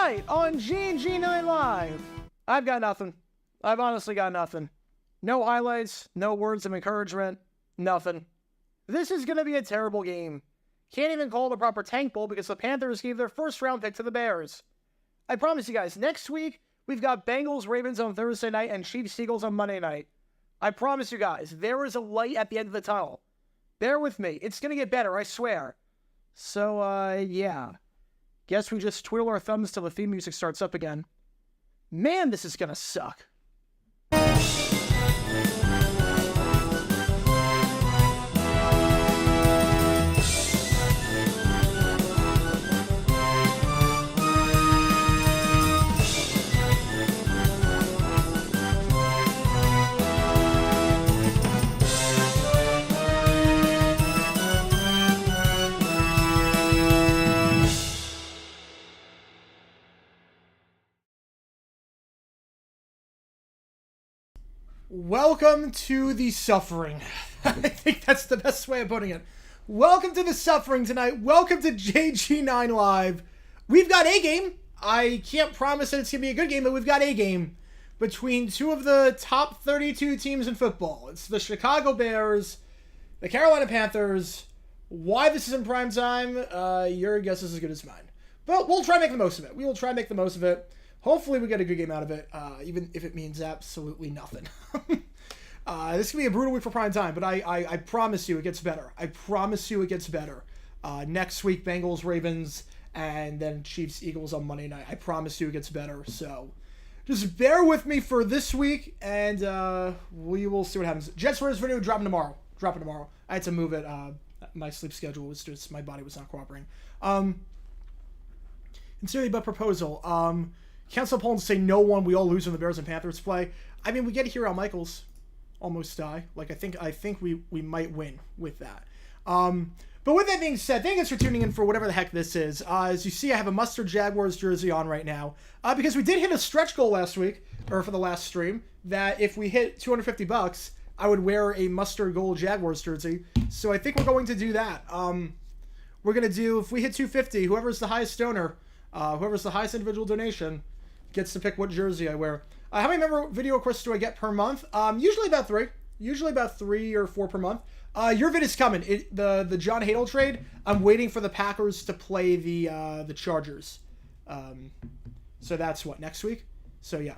tonight on GG9 Live. I've got nothing. I've honestly got nothing. No highlights, no words of encouragement, nothing. This is going to be a terrible game. Can't even call it a proper tank bowl because the Panthers gave their first round pick to the Bears. I promise you guys, next week, we've got Bengals, Ravens on Thursday night and Chiefs, Eagles on Monday night. I promise you guys, there is a light at the end of the tunnel. Bear with me. It's going to get better, I swear. So, yeah. Guess we just twiddle our thumbs till the theme music starts up again. Man, this is going to suck. Welcome to the suffering. I think that's the best way of putting it. Welcome to the suffering tonight. Welcome to JG9 Live. We've got a game. I can't promise that it's going to be a good game, but we've got a game between two of the top 32 teams in football. It's the Chicago Bears, the Carolina Panthers. Why this is in prime time, your guess is as good as mine. But we'll try and make the most of it. We will try and make the most of it. Hopefully we get a good game out of it, even if it means absolutely nothing. This can be a brutal week for prime time, but I promise you it gets better. I promise you it gets better. Next week, Bengals, Ravens, and then Chiefs, Eagles on Monday night. I promise you it gets better. So just bear with me for this week, and we will see what happens. Jets vs. video dropping tomorrow. I had to move it. My sleep schedule was just, my body was not cooperating. Sincerely, but proposal. Cancel poll and say no one. We all lose when the Bears and Panthers play. I mean, we get to hear Al Michaels almost die. Like, I think we might win with that. But with that being said, thank you for tuning in for whatever the heck this is. As you see, I have a Mustard Jaguars jersey on right now because we did hit a stretch goal last week, or for the last stream, that if we hit $250, I would wear a Mustard Gold Jaguars jersey. So I think we're going to do that. We're going to do, if we hit 250, whoever's the highest donor, whoever's the highest individual donation, gets to pick what jersey I wear. How many member video requests do I get per month? Usually about 3. Usually about 3 or 4 per month. Your vid is coming. The John Hadel trade. I'm waiting for the Packers to play the Chargers. So that's what, next week? So yeah.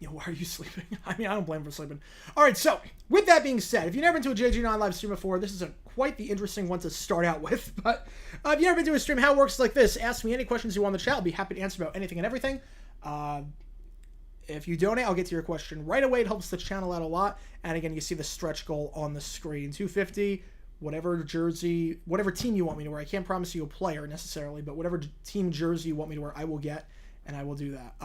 Why are you sleeping? I mean, I don't blame him for sleeping. All right, so with that being said, if you've never been to a JG9 live stream before, this is quite the interesting one to start out with. But if you've never been to a stream, how it works like this. Ask me any questions you want in the chat. I'll be happy to answer about anything and everything. If you donate, I'll get to your question right away. It helps the channel out a lot. And again, you see the stretch goal on the screen. 250, whatever jersey, whatever team you want me to wear. I can't promise you a player necessarily, but whatever team jersey you want me to wear, I will get, and I will do that.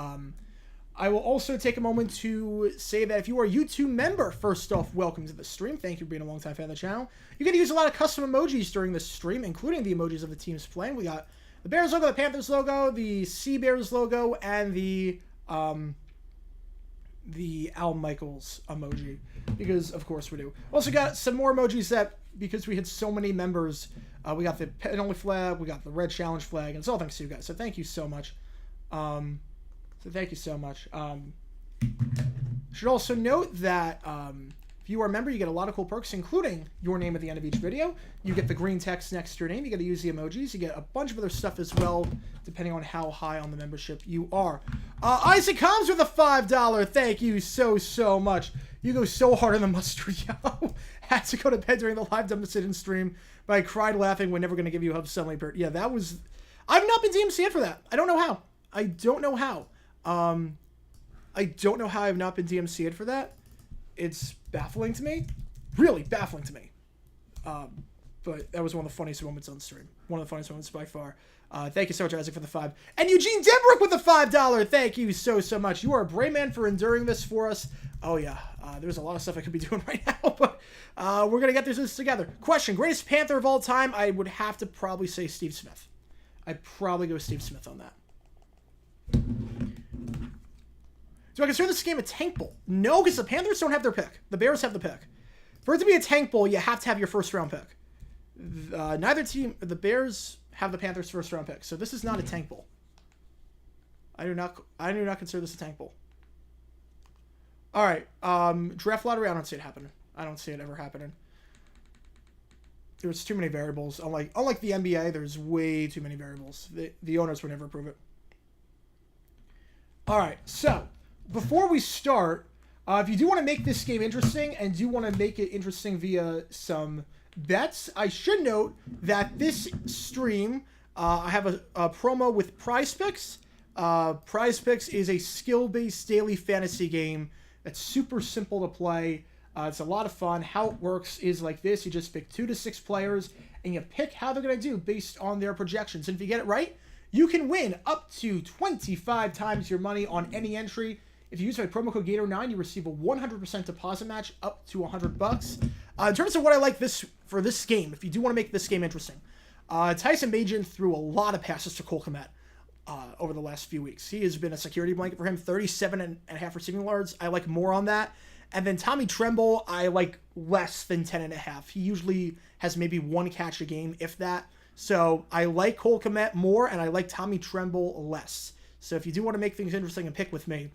I will also take a moment to say that if you are a YouTube member, first off, welcome to the stream. Thank you for being a long-time fan of the channel. You're going to use a lot of custom emojis during this stream, including the emojis of the teams playing. We got the Bears logo, the Panthers logo, the Sea Bears logo, and the Al Michaels emoji, because of course we do. Also got some more emojis that, because we had so many members, we got the penalty flag, we got the red challenge flag, and it's all thanks to you guys. So thank you so much. Should also note that if you are a member, you get a lot of cool perks, including your name at the end of each video. You get the green text next to your name. You get to use the emojis. You get a bunch of other stuff as well, depending on how high on the membership you are. Isaac Combs with a $5. Thank you so much. You go so hard on the mustard, yo. Had to go to bed during the live dumb decision stream, but I cried laughing. We're never going to give you a hub suddenly. Yeah, that was... I've not been DMCA'd for that. I don't know how. I don't know how I've not been DMCA'd for that. It's baffling to me. Really baffling to me. But that was one of the funniest moments on stream. One of the funniest moments by far. Thank you so much, Isaac, for the 5. And Eugene Denbrook with the $5. Thank you so much. You are a brave man for enduring this for us. Oh, yeah. There's a lot of stuff I could be doing right now, but we're going to get through this together. Question. Greatest Panther of all time? I would have to probably say Steve Smith. I'd probably go Steve Smith on that. Do I consider this game a tank bowl? No, because the Panthers don't have their pick. The Bears have the pick. For it to be a tank bowl, you have to have your first round pick. Neither team, the Bears have the Panthers' first round pick, so this is not a tank bowl. I do not consider this a tank bowl. All right. Draft lottery. I don't see it happening. I don't see it ever happening. There's too many variables. Unlike the NBA, there's way too many variables. The owners would never approve it. All right. So before we start, if you do want to make this game interesting and do want to make it interesting via some bets, I should note that this stream, I have a promo with Prize Picks. Prize Picks is a skill-based daily fantasy game that's super simple to play. It's a lot of fun. How it works is like this. You just pick 2 to 6 players, and you pick how they're going to do based on their projections. And if you get it right, you can win up to 25 times your money on any entry. If you use my promo code Gator9, you receive a 100% deposit match up to $100. In terms of what I like for this game, if you do want to make this game interesting, Tyson Bagent threw a lot of passes to Cole Kmet over the last few weeks. He has been a security blanket for him, 37.5 receiving yards. I like more on that. And then Tommy Tremble, I like less than 10.5. He usually has maybe 1 catch a game, if that. So I like Cole Kmet more, and I like Tommy Tremble less. So if you do want to make things interesting and pick with me,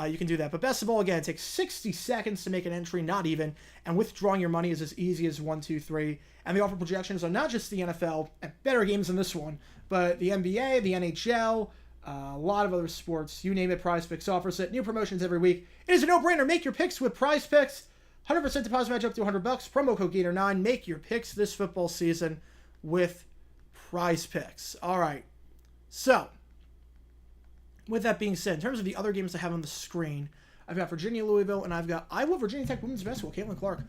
you can do that. But best of all, again, it takes 60 seconds to make an entry, not even. And withdrawing your money is as easy as 1, 2, 3. And they offer projections on not just the NFL, and better games than this one, but the NBA, the NHL, a lot of other sports. You name it, Prize Picks offers it. New promotions every week. It is a no-brainer. Make your picks with Prize Picks. 100% deposit match up to $100. Promo code Gator9. Make your picks this football season with Prize Picks. All right. So, with that being said, in terms of the other games I have on the screen, I've got Virginia, Louisville, and I've got Iowa, Virginia Tech women's basketball, Caitlin Clark.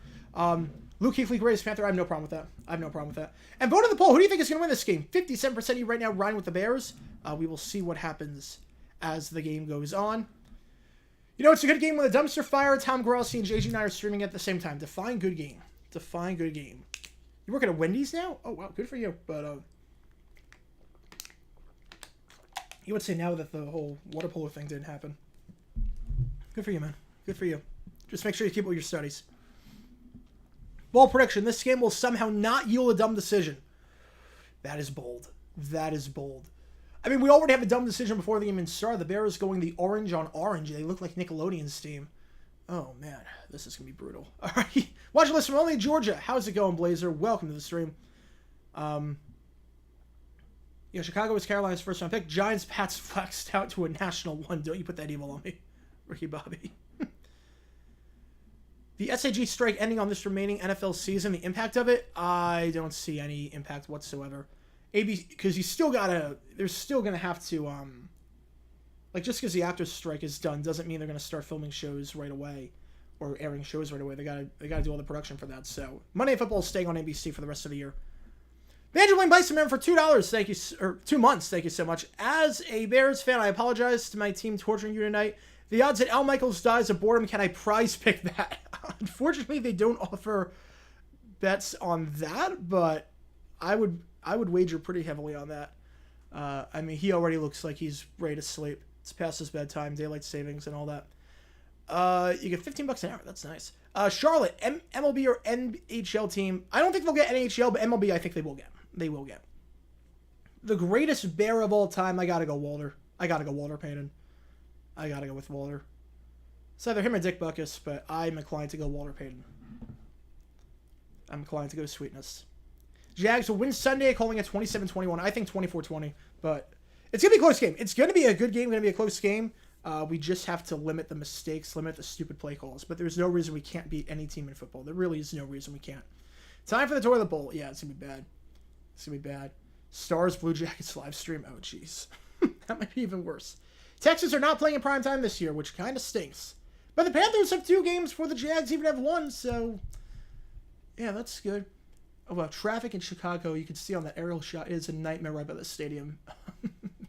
Luke Kuechly, greatest Panther. I have no problem with that. And vote in the poll. Who do you think is going to win this game? 57% of you right now riding with the Bears. We will see what happens as the game goes on. You know, it's a good game with a dumpster fire. Tom Grossi and JG and I are streaming at the same time. Define good game. You work at a Wendy's now? Oh, wow. Good for you. But, you would say now that the whole water polo thing didn't happen. Good for you, man. Good for you. Just make sure you keep up with your studies. Ball prediction. This game will somehow not yield a dumb decision. That is bold. I mean, we already have a dumb decision before the game even started. The Bears going the orange on orange. They look like Nickelodeon's team. Oh, man. This is going to be brutal. All right. Watch list from only Georgia. How's it going, Blazer? Welcome to the stream. Yeah, Chicago is Carolina's first round pick. Giants, Pats flexed out to a national one. Don't you put that evil on me, Ricky Bobby. The SAG strike ending on this remaining NFL season, the impact of it, I don't see any impact whatsoever. Because there's still going to have to, just because the actors strike is done doesn't mean they're going to start filming shows right away or airing shows right away. They got to do all the production for that. So Monday Night Football is staying on NBC for the rest of the year. Benjamin Bison Man for $2, thank you, or 2 months, thank you so much. As a Bears fan, I apologize to my team torturing you tonight. The odds that Al Michaels dies of boredom, can I prize pick that? Unfortunately, they don't offer bets on that, but I would wager pretty heavily on that. I mean, he already looks like he's ready to sleep. It's past his bedtime, daylight savings, and all that. You get $15 an hour. That's nice. Charlotte, MLB or NHL team. I don't think they'll get NHL, but MLB I think they will get. They will get. The greatest Bear of all time, I gotta go Walter. Payton. I gotta go with Walter. It's either him or Dick Butkus, but I'm inclined to go Walter Payton. I'm inclined to go Sweetness. Jags will win Sunday, calling it 27-21. I think 24-20, but it's going to be a close game. It's going to be a good game, going to be a close game. We just have to limit the mistakes, limit the stupid play calls, but there's no reason we can't beat any team in football. There really is no reason we can't. Time for the toilet bowl. Yeah, it's going to be bad. It's going to be bad. Stars Blue Jackets live stream. Oh, jeez. That might be even worse. Texans are not playing in prime time this year, which kind of stinks. But the Panthers have 2 games before the Jags even have 1, so yeah, that's good. Oh, well, traffic in Chicago, you can see on that aerial shot, it is a nightmare right by the stadium.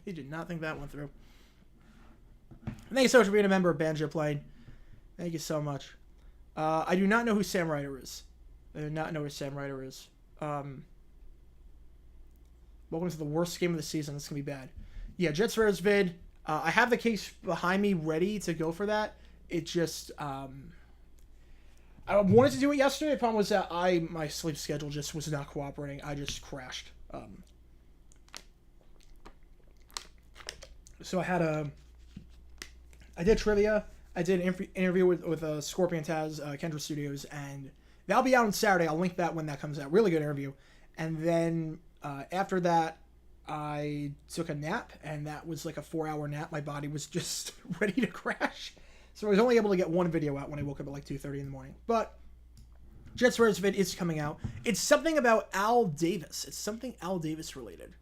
They did not think that one through. Thank you so much for being a member of Banjo Plane. Thank you so much. I do not know who Sam Ryder is. Welcome to the worst game of the season. This is going to be bad. Yeah, Jets Rares vid. I have the case behind me ready to go for that. It just, I wanted to do it yesterday. The problem was that my sleep schedule just was not cooperating. I just crashed. So I had I did trivia. I did an interview with Scorpion Taz, Kendra Studios, and that'll be out on Saturday. I'll link that when that comes out. Really good interview. And then after that, I took a nap, and that was like a 4-hour nap. My body was just ready to crash. So I was only able to get one video out when I woke up at like 2:30 in the morning. But Jets Rares vid is coming out. It's something about Al Davis. It's something Al Davis related.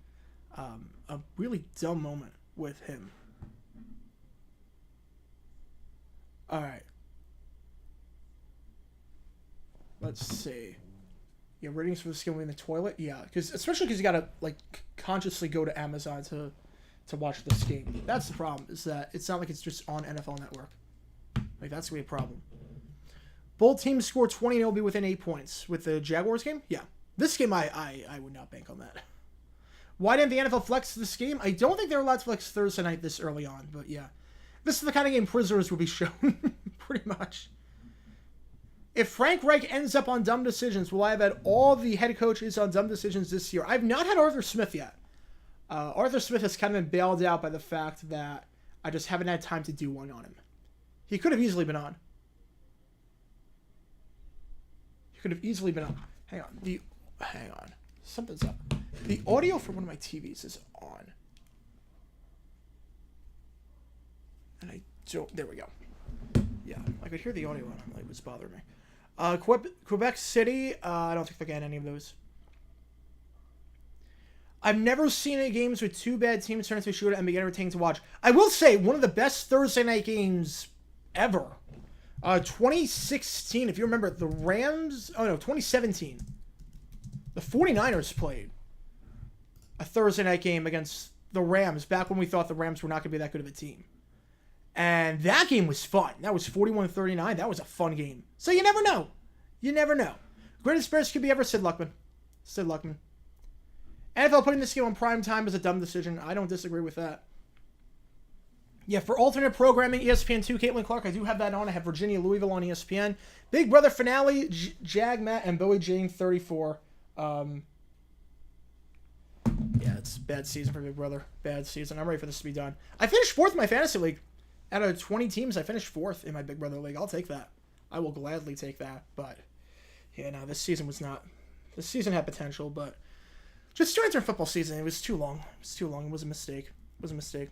A really dumb moment with him. All right. Let's see. Yeah, ratings for this game in the toilet. Yeah, especially because you gotta like consciously go to Amazon to watch this game. That's the problem. Is that it's not like it's just on NFL Network. Like that's gonna be a problem. Both teams score 20 and it'll be within 8 points. With the Jaguars game, yeah. This game I would not bank on that. Why didn't the NFL flex this game? I don't think they were allowed to flex Thursday night this early on, but yeah. This is the kind of game prisoners will be shown, pretty much. If Frank Reich ends up on dumb decisions, will I have had all the head coaches on dumb decisions this year? I've not had Arthur Smith yet. Arthur Smith has kind of been bailed out by the fact that I just haven't had time to do one on him. He could have easily been on. He could have easily been on. Hang on. Something's up. The audio for one of my TVs is on. And I don't... There we go. Yeah, I could hear the audio on it. Like, it was bothering me. Quebec City, I don't think they're getting any of those. I've never seen any games with two bad teams turn into a shootout and be entertaining to watch. I will say, one of the best Thursday night games ever. 2016, if you remember, the Rams... Oh, no, 2017. The 49ers played a Thursday night game against the Rams back when we thought the Rams were not going to be that good of a team. And that game was fun. That was 41-39. That was a fun game. So you never know. You never know. Greatest Bears could be ever, Sid Luckman. Sid Luckman. NFL putting this game on prime time is a dumb decision. I don't disagree with that. Yeah, for alternate programming, ESPN2, Caitlin Clark, I do have that on. I have Virginia Louisville on ESPN. Big Brother finale, Jag Matt and Bowie Jane 34. Yeah, it's a bad season for Big Brother. Bad season. I'm ready for this to be done. I finished 4th in my fantasy league. Out of 20 teams, I finished 4th in my Big Brother league. I'll take that. I will gladly take that. But, yeah, no, this season was not... This season had potential, but... Just to enter football season, it was too long. It was too long. It was a mistake. It was a mistake.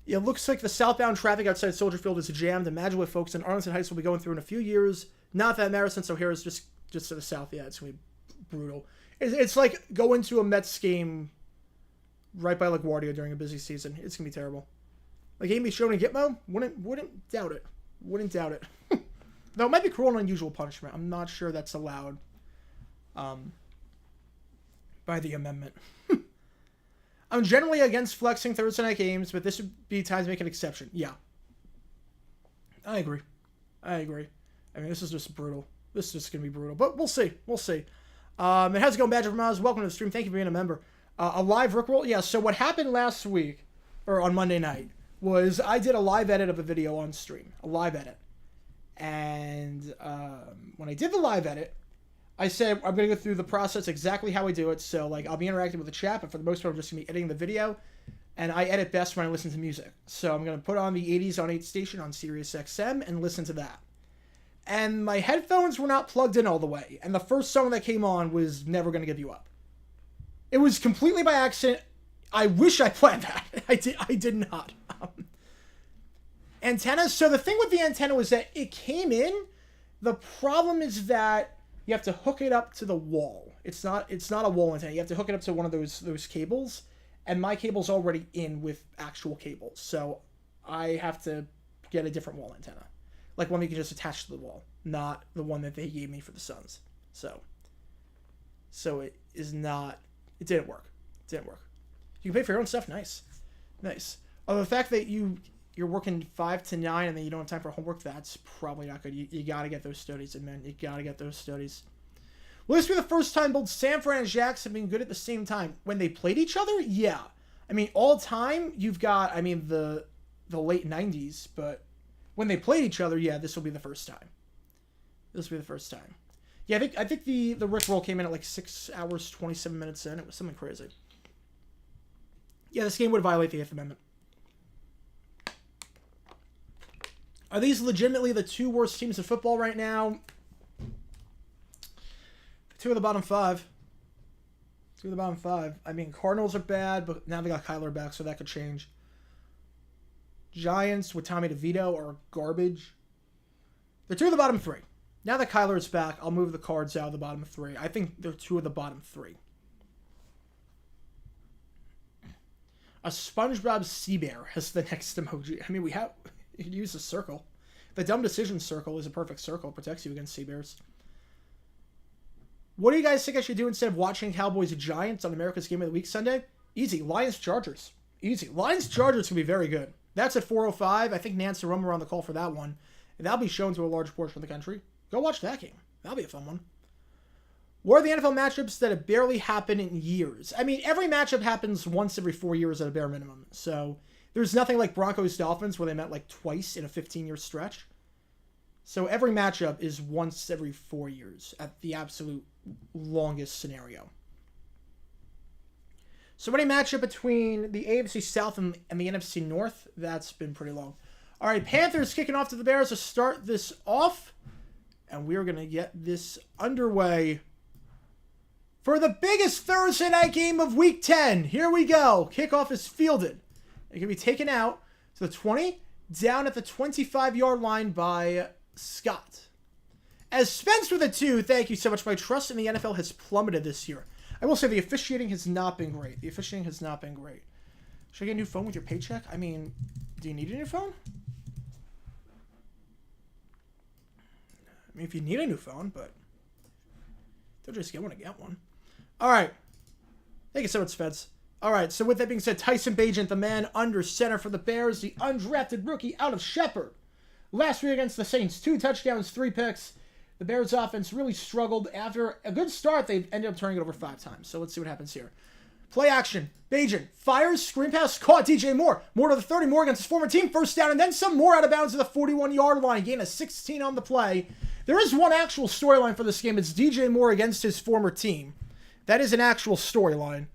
Yeah, it looks like the southbound traffic outside Soldier Field is jammed. Imagine what folks in Arlington Heights will be going through in a few years. Not that matters since O'Hare is just to the south. Yeah, it's going to be brutal. It's like going to a Mets game right by LaGuardia during a busy season. It's going to be terrible. Like Amy shown in Gitmo? Wouldn't doubt it. Wouldn't doubt it. Though it might be cruel and unusual punishment. I'm not sure that's allowed by the amendment. I'm generally against flexing Thursday night games, but this would be time to make an exception. Yeah. I agree. I mean, this is just brutal. This is just going to be brutal. But we'll see. We'll see. And how's it going, Badger from Oz? Welcome to the stream. Thank you for being a member. A live Rickroll? Yeah, so what happened last week, or on Monday night, was I did a live edit of a video on stream. A live edit. And when I did the live edit, I said I'm going to go through the process exactly how I do it. So, like, I'll be interacting with the chat, but for the most part, I'm just going to be editing the video. And I edit best when I listen to music. So I'm going to put on the 80s on 8 station on Sirius XM and listen to that. And my headphones were not plugged in all the way. And the first song that came on was Never Gonna Give You Up. It was completely by accident. I wish I planned that. I did not. Antennas. So the thing with the antenna was that it came in. The problem is that you have to hook it up to the wall. It's not a wall antenna. You have to hook it up to one of those cables. And my cable's already in with actual cables. So I have to get a different wall antenna. Like one that you can just attach to the wall. Not the one that they gave me for the Suns. So it is not... It didn't work. It didn't work. You can pay for your own stuff. Nice. Nice. The fact that you're working 5 to 9 and then you don't have time for homework, that's probably not good. You got to get those studies in, man. You got to get those studies. Will this be the first time both Sanford and Jax have been good at the same time? When they played each other? Yeah. I mean, all time, you've got, I mean, the late 90s, but when they played each other, yeah, this will be the first time. This will be the first time. Yeah, I think the Rickroll came in at like 6 hours, 27 minutes in. It was something crazy. Yeah, this game would violate the 8th Amendment. Are these legitimately the 2 worst teams in football right now? 2 of the bottom 5. 2 of the bottom 5. I mean, Cardinals are bad, but now they got Kyler back, so that could change. Giants with Tommy DeVito are garbage. They're 2 of the bottom 3. Now that Kyler is back, I'll move the Cards out of the bottom 3. I think they're 2 of the bottom 3. A SpongeBob Sea Bear has the next emoji. I mean, you could use a circle. The dumb decision circle is a perfect circle. It protects you against sea bears. What do you guys think I should do instead of watching Cowboys Giants on America's Game of the Week Sunday? Easy. Lions Chargers. Easy. Lions Chargers can be very good. That's at 4:05. I think Nance and Rum are on the call for that one. And that'll be shown to a large portion of the country. Go watch that game. That'll be a fun one. What are the NFL matchups that have barely happened in years? I mean, every matchup happens once every 4 years at a bare minimum. So there's nothing like Broncos-Dolphins where they met like twice in a 15-year stretch. So every matchup is once every 4 years at the absolute longest scenario. So any matchup between the AFC South and the NFC North, that's been pretty long. All right, Panthers kicking off to the Bears to start this off. And we're going to get this underway for the biggest Thursday night game of Week 10. Here we go. Kickoff is fielded. It can be taken out to the 20, down at the 25-yard line by Scott. As Spence with a 2, thank you so much. My trust in the NFL has plummeted this year. I will say the officiating has not been great. Should I get a new phone with your paycheck? I mean, do you need a new phone? I mean, if you need a new phone, but don't just get one. All right. Thank you so much, Spence. All right, so with that being said, Tyson Bagent, the man under center for the Bears, the undrafted rookie out of Shepherd. Last week against the Saints, 2 touchdowns, 3 picks. The Bears offense really struggled. After a good start, they ended up turning it over 5 times. So let's see what happens here. Play action. Bagent fires, screen pass, caught DJ Moore. Moore to the 30, Moore against his former team, first down, and then some more out of bounds to the 41-yard line. Gain of 16 on the play. There is one actual storyline for this game. It's DJ Moore against his former team. That is an actual storyline.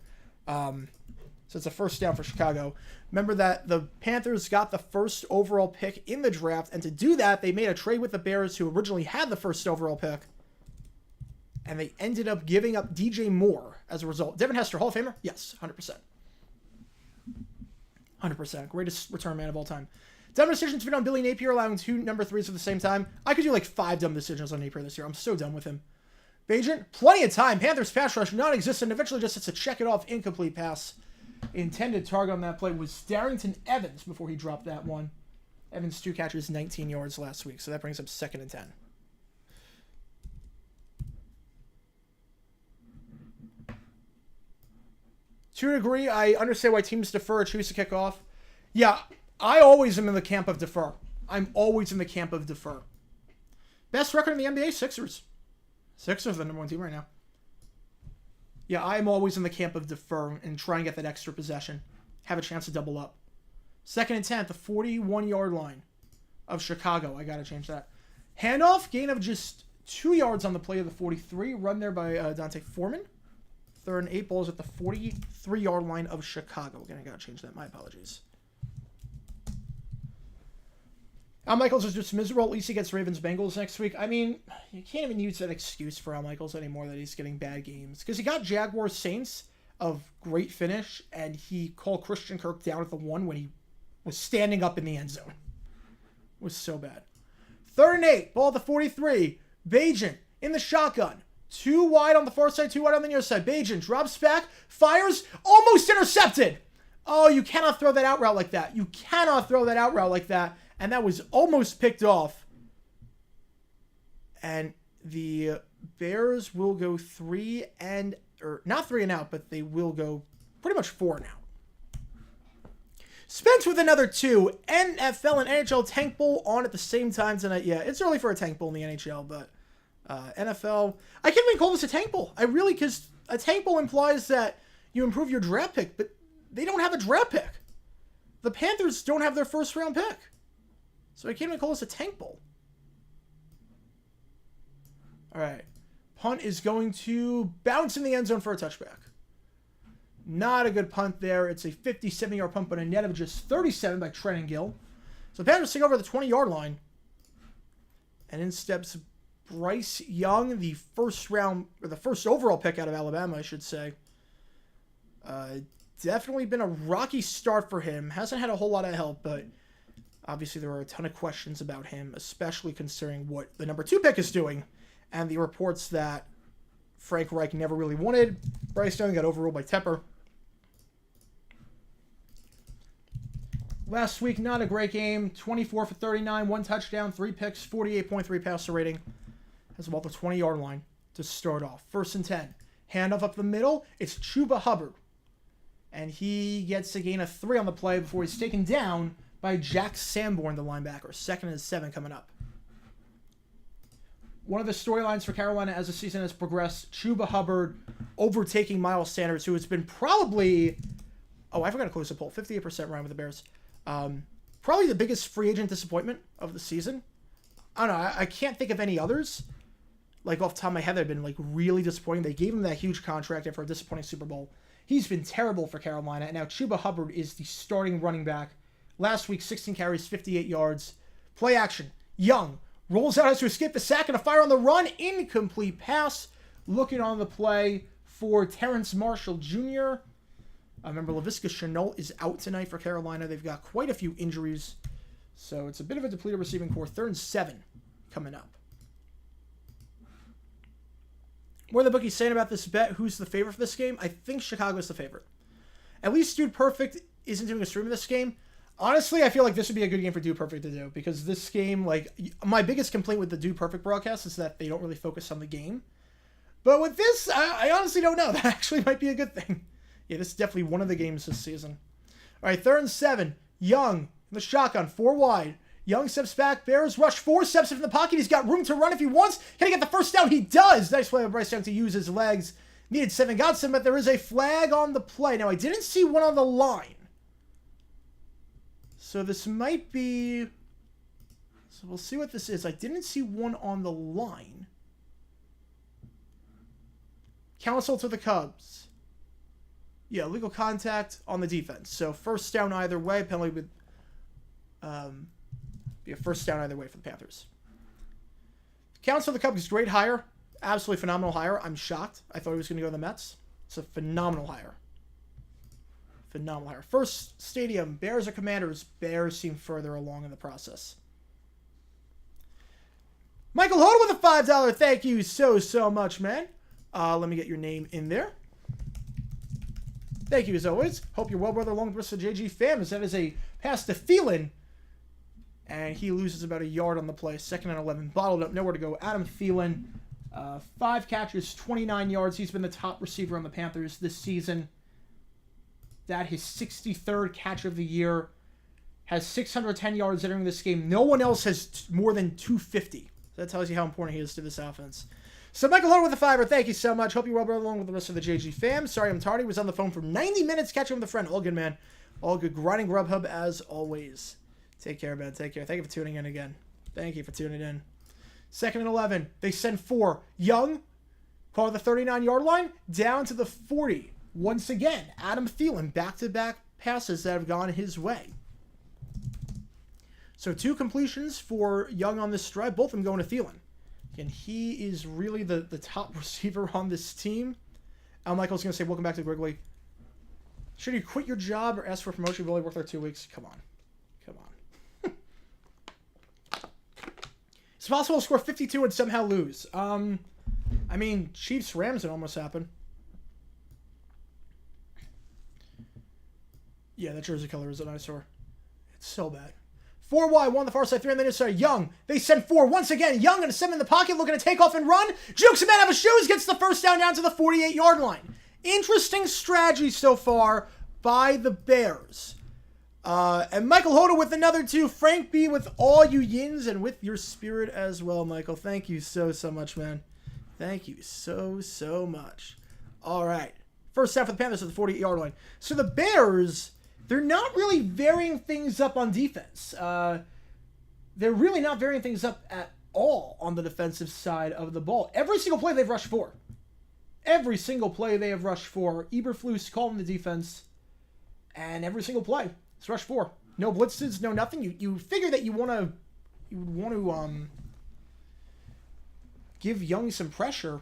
So it's a first down for Chicago. Remember that the Panthers got the first overall pick in the draft, and to do that, they made a trade with the Bears, who originally had the first overall pick, and they ended up giving up DJ Moore as a result. Devin Hester, Hall of Famer? Yes, 100%. 100%. Greatest return man of all time. Dumb decisions fit on Billy Napier, allowing 2 number 3s at the same time. I could do like 5 dumb decisions on Napier this year. I'm so done with him. Bagent, plenty of time. Panthers pass rush non-existent. Eventually just hits a check it off incomplete pass. Intended target on that play was Darrington Evans before he dropped that one. Evans 2 catches, 19 yards last week, so that brings up 2nd and 10. To a degree, I understand why teams defer or choose to kick off. Yeah, I always am in the camp of defer. I'm always in the camp of defer. Best record in the NBA, Sixers. Sixers are the number 1 team right now. Yeah, I'm always in the camp of defer and try and get that extra possession. Have a chance to double up. 2nd and 10 at the 41-yard line of Chicago. I got to change that. Handoff, gain of just 2 yards on the play of the 43. Run there by Dante Foreman. 3rd and 8 balls at the 43-yard line of Chicago. Again, I got to change that. My apologies. Al Michaels is just miserable. At least he gets Ravens-Bengals next week. I mean, you can't even use that excuse for Al Michaels anymore that he's getting bad games. Because he got Jaguars-Saints of great finish, and he called Christian Kirk down at the 1 when he was standing up in the end zone. It was so bad. 3rd and 8, ball at the 43. Bagent in the shotgun. 2 wide on the far side, 2 wide on the near side. Bagent drops back, fires, almost intercepted. Oh, you cannot throw that out route like that. You cannot throw that out route like that. And that was almost picked off. And the Bears will go not 3 and out, but they will go pretty much 4 and out. Spence with another 2. NFL and NHL Tank Bowl on at the same time tonight. Yeah, it's early for a Tank Bowl in the NHL, but NFL, I can't even call this a Tank Bowl. Because a Tank Bowl implies that you improve your draft pick, but they don't have a draft pick. The Panthers don't have their first round pick. So I can't even call this a Tank Bowl. All right. Punt is going to bounce in the end zone for a touchback. Not a good punt there. It's a 57-yard punt, but a net of just 37 by Trenton Gill. So Panthers take over the 20-yard line. And in steps Bryce Young, the first overall pick out of Alabama, I should say. Definitely been a rocky start for him. Hasn't had a whole lot of help, but obviously there are a ton of questions about him, especially considering what the number 2 pick is doing and the reports that Frank Reich never really wanted. Bryce Young got overruled by Tepper. Last week, not a great game. 24 for 39, 1 touchdown, 3 picks, 48.3 passer rating. Has about the 20-yard line to start off. 1st and 10. Handoff up the middle. It's Chuba Hubbard. And he gets a gain of 3 on the play before he's taken down by Jack Sanborn, the linebacker. 2nd and 7 coming up. One of the storylines for Carolina as the season has progressed, Chuba Hubbard overtaking Miles Sanders, who has been probably... Oh, I forgot to close the poll. 58% Ryan with the Bears. Probably the biggest free agent disappointment of the season. I don't know. I can't think of any others. Like, off the top of my head, that have been, like, really disappointing. They gave him that huge contract after a disappointing Super Bowl. He's been terrible for Carolina. And now Chuba Hubbard is the starting running back. Last week, 16 carries, 58 yards. Play action. Young rolls out, has to escape the sack and a fire on the run. Incomplete pass. Looking on the play for Terrence Marshall Jr. Remember, Laviska Shenault is out tonight for Carolina. They've got quite a few injuries. So it's a bit of a depleted receiving core. 3rd and 7 coming up. What are the bookies saying about this bet? Who's the favorite for this game? I think Chicago's the favorite. At least Dude Perfect isn't doing a stream of this game. Honestly, I feel like this would be a good game for Dude Perfect to do. Because this game, like, my biggest complaint with the Dude Perfect broadcast is that they don't really focus on the game. But with this, I honestly don't know. That actually might be a good thing. Yeah, this is definitely one of the games this season. All right, 3rd and 7. Young in the shotgun, 4 wide. Young steps back. Bears rush 4 steps in from the pocket. He's got room to run if he wants. Can he get the first down? He does. Nice play by Bryce Young to use his legs. Needed 7, got some, but there is a flag on the play. Now, I didn't see one on the line. So this might be... So we'll see what this is. I didn't see one on the line. Counsel to the Cubs. Yeah, legal contact on the defense. So 1st down either way. Penalty would be a 1st down either way for the Panthers. Counts for the Cubs, great hire. Absolutely phenomenal hire. I'm shocked. I thought he was going to go to the Mets. It's a phenomenal hire. Phenomenal hire. First stadium, Bears or Commanders? Bears seem further along in the process. Michael Hoda with a $5. Thank you so much, man. Let me get your name in there. Thank you, as always. Hope you're well, brother, along with the rest of the JG fam, as that is a pass to Thielen. And he loses about a yard on the play. 2nd and 11. Bottled up. Nowhere to go. Adam Thielen, 5 catches, 29 yards. He's been the top receiver on the Panthers this season. That his 63rd catch of the year. Has 610 yards entering this game. No one else has more than 250. That tells you how important he is to this offense. So Michael Hoda with a $5. Thank you so much. Hope you're well, brother, along with the rest of the JG fam. Sorry I'm tardy. Was on the phone for 90 minutes catching with a friend. All good, man. All good. Grinding Grubhub as always. Take care, man. Take care. Thank you for tuning in again. Thank you for tuning in. 2nd and 11. They send 4. Young, call the 39-yard line, down to the 40. Once again, Adam Thielen, back-to-back passes that have gone his way. So 2 completions for Young on this drive, both of them going to Thielen. And he is really the top receiver on this team. Al Michael's going to say, welcome back to Grigley. Should you quit your job or ask for a promotion? You've only worked there 2 weeks. Come on. Come on. It's possible to score 52 and somehow lose. I mean, Chiefs-Rams, it almost happened. Yeah, that jersey color is an eyesore. It's so bad. 4 wide, 1 on the far side, 3 on the other side. Young, they send 4. Once again, Young and a 7 in the pocket, looking to take off and run. Jukes him out of his shoes, gets the first down to the 48-yard line. Interesting strategy so far by the Bears. And Michael Hoda with another 2. Frank B with all you yins and with your spirit as well, Michael. Thank you so much, man. Thank you so much. All right. First down for the Panthers at the 48-yard line. So the Bears... They're not really varying things up on defense. They're really not varying things up at all on the defensive side of the ball. Every single play they've rushed 4. Every single play they have rushed 4. Eberflus calling the defense. And every single play, it's rushed 4. No blitzes, no nothing. You figure that you would want to give Young some pressure. At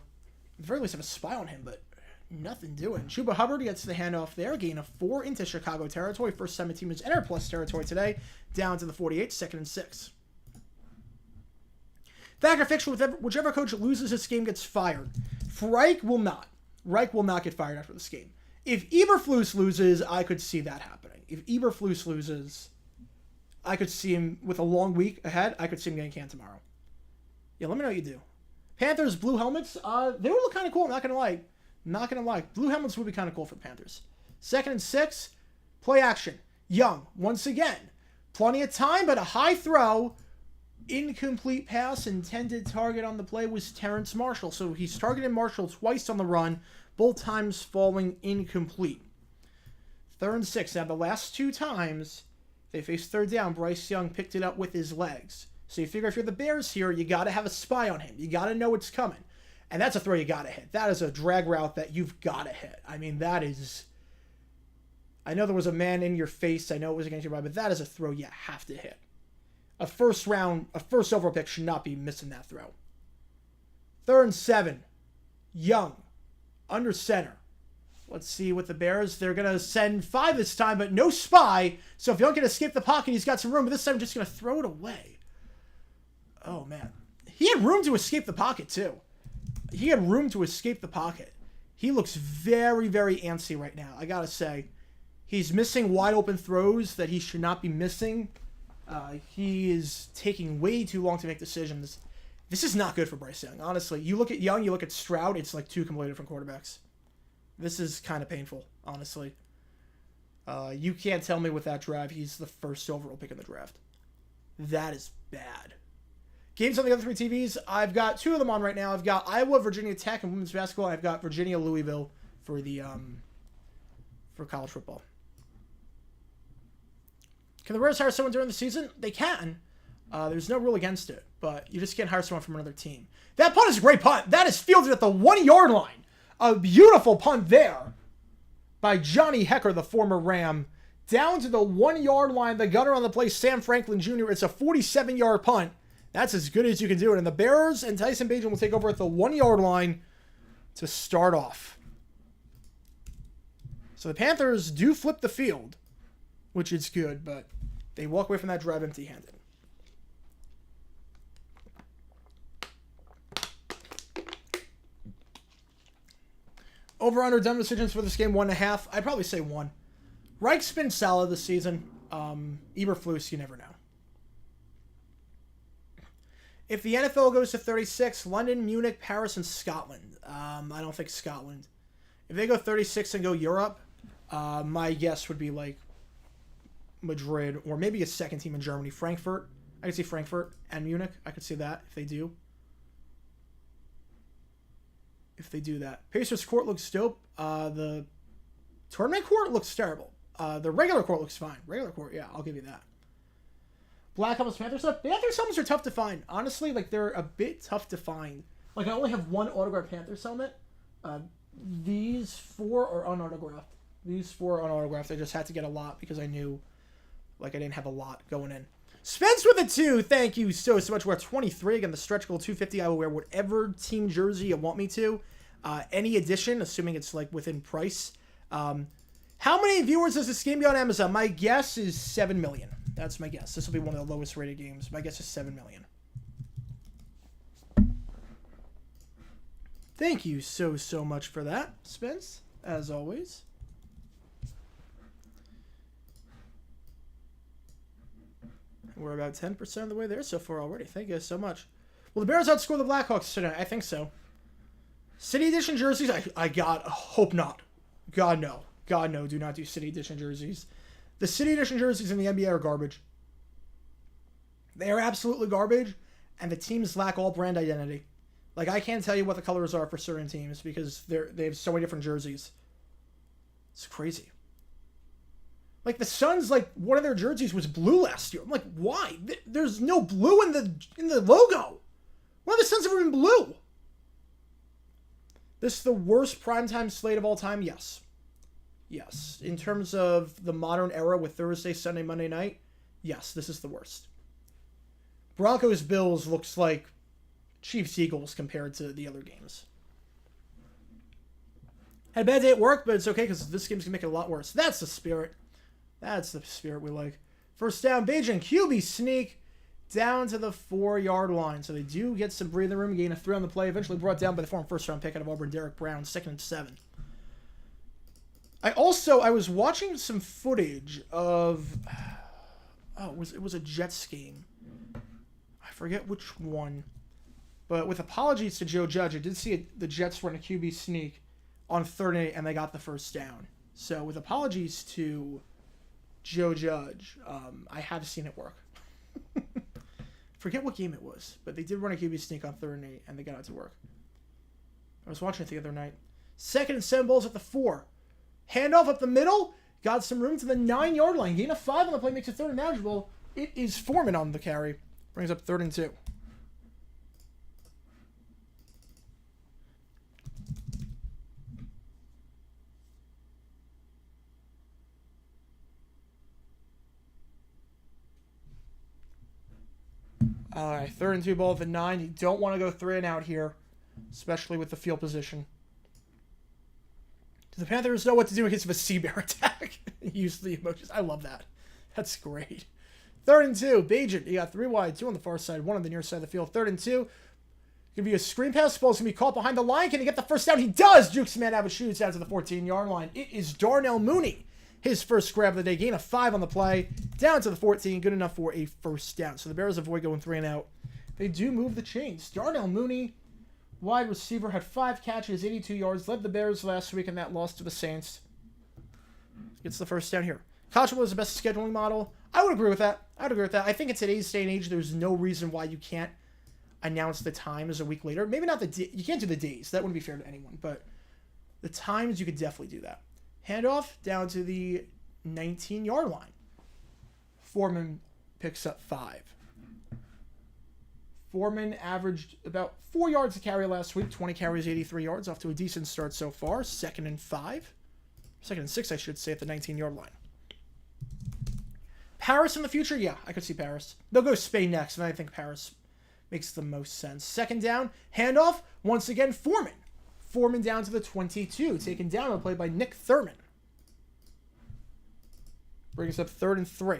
the very least have a spy on him, but nothing doing. Chuba Hubbard gets the handoff there. Gain of 4 into Chicago territory. First 17 minutes enter plus territory today. Down to the 48, 2nd and 6. Factor fixture, whichever coach loses this game gets fired. Reich will not. Reich will not get fired after this game. If Eberflus loses, I could see that happening. If Eberflus loses, I could see him with a long week ahead. I could see him getting canned tomorrow. Yeah, let me know what you do. Panthers, blue helmets. They would look kind of cool. I'm not going to lie. Not going to lie. Blue helmets would be kind of cool for the Panthers. 2nd and 6. Play action. Young, once again. Plenty of time, but a high throw. Incomplete pass. Intended target on the play was Terrence Marshall. So he's targeted Marshall twice on the run. Both times falling incomplete. 3rd and 6. Now, the last 2 times they faced 3rd down, Bryce Young picked it up with his legs. So you figure if you're the Bears here, you got to have a spy on him. You got to know it's coming. And that's a throw you got to hit. That is a drag route that you've got to hit. I mean, that is... I know there was a man in your face. I know it was against your body, but that is a throw you have to hit. A first overall pick should not be missing that throw. 3rd and 7. Young. Under center. Let's see what the Bears... They're going to send 5 this time, but no spy. So if Young can escape the pocket, he's got some room. But this time, just going to throw it away. Oh, man. He had room to escape the pocket, too. He had room to escape the pocket. He looks very, very antsy right now, I got to say. He's missing wide open throws that he should not be missing. He is taking way too long to make decisions. This is not good for Bryce Young, honestly. You look at Young, you look at Stroud, it's like 2 completely different quarterbacks. This is kind of painful, honestly. You can't tell me with that drive he's the first overall pick in the draft. That is bad. Games on the other 3 TVs, I've got 2 of them on right now. I've got Iowa, Virginia Tech, and women's basketball. I've got Virginia, Louisville for the for college football. Can the Bears hire someone during the season? They can. There's no rule against it, but you just can't hire someone from another team. That punt is a great punt. That is fielded at the 1-yard line. A beautiful punt there by Johnny Hecker, the former Ram. Down to the 1-yard line. The gunner on the play, Sam Franklin Jr. It's a 47-yard punt. That's as good as you can do it. And the Bears and Tyson Bagent will take over at the 1-yard line to start off. So the Panthers do flip the field, which is good, but they walk away from that drive empty-handed. Over-under dumb decisions for this game, 1.5. I'd probably say 1. Reich's been solid this season. Eberflus, you never know. If the NFL goes to 36, London, Munich, Paris, and Scotland. I don't think Scotland. If they go 36 and go Europe, my guess would be like Madrid or maybe a second team in Germany. Frankfurt. I could see Frankfurt and Munich. I could see that if they do. If they do that. Pacers court looks dope. The tournament court looks terrible. The regular court looks fine. Regular court, yeah, I'll give you that. Black helmets, Panther stuff. Panther helmets are tough to find. Honestly, like they're a bit tough to find. Like I only have 1 autographed Panther helmet. These 4 are unautographed. These 4 are unautographed. I just had to get a lot because I knew like I didn't have a lot going in. Spence with a 2. Thank you so much. We're at 23. Again, the stretch goal 250. I will wear whatever team jersey you want me to. Any addition, assuming it's like within price. How many viewers does this game get on Amazon? My guess is 7 million. That's my guess. This will be one of the lowest rated games. My guess is 7 million. Thank you so much for that, Spence, as always. We're about 10% of the way there so far already. Thank you so much. Will the Bears outscore the Blackhawks tonight? I think so. City Edition jerseys? I hope not. God, no. God, no. Do not do City Edition jerseys. The City Edition jerseys in the NBA are garbage. They are absolutely garbage, and the teams lack all brand identity. Like, I can't tell you what the colors are for certain teams because they have so many different jerseys. It's crazy. Like, the Suns, like, one of their jerseys was blue last year. I'm like, why? There's no blue in the logo. Why have the Suns ever been blue? This is the worst primetime slate of all time? Yes. Yes. In terms of the modern era with Thursday, Sunday, Monday night, yes, this is the worst. Broncos-Bills looks like Chiefs-Eagles compared to the other games. Had a bad day at work, but it's okay because this game's going to make it a lot worse. That's the spirit. That's the spirit we like. First down, Beijing QB sneak down to the 4-yard line. So they do get some breathing room, gain a 3 on the play, eventually brought down by the former first-round pick out of Auburn, Derek Brown, 2nd and 7. I was watching some footage of, it was a Jets game. I forget which one. But with apologies to Joe Judge, I did see the Jets run a QB sneak on 3rd and 8, and they got the first down. So with apologies to Joe Judge, I have seen it work. Forget what game it was, but they did run a QB sneak on 3rd and 8, and they got it to work. I was watching it the other night. 2nd and 7, balls at the 4. Handoff up the middle. Got some room to the 9-yard line. Gain of 5 on the play makes it 3rd and manageable. It is Foreman on the carry. Brings up 3rd and 2. All right, 3rd and 2, ball at the 9. You don't want to go 3 and out here, especially with the field position. Do the Panthers know what to do in case of a sea bear attack? Use the emojis. I love that. That's great. 3rd and 2, Bajan. You got 3 wide, 2 on the far side, 1 on the near side of the field. 3rd and 2. Gonna be a screen pass. Ball's gonna be caught behind the line. Can he get the first down? He does. Jukes man out of shoots out to the 14-yard line. It is Darnell Mooney. His first grab of the day. Gain of 5 on the play. Down to the 14. Good enough for a first down. So the Bears avoid going 3 and out. They do move the chains. Darnell Mooney, wide receiver, had 5 catches, 82 yards. Led the Bears last week in that loss to the Saints. Gets the first down here. College football is the best scheduling model. I would agree with that. I think in today's day and age, there's no reason why you can't announce the times a week later. Maybe not you can't do the days. That wouldn't be fair to anyone. But the times, you could definitely do that. Handoff down to the 19-yard line. Foreman picks up 5. Foreman averaged about 4 yards a carry last week. 20 carries, 83 yards. Off to a decent start so far. 2nd and 5. 2nd and 6, I should say, at the 19-yard line. Paris in the future? Yeah, I could see Paris. They'll go Spain next, and I think Paris makes the most sense. 2nd down, handoff. Once again, Foreman. Foreman down to the 22. Taken down on a play by Nick Thurman. Brings up 3rd and 3.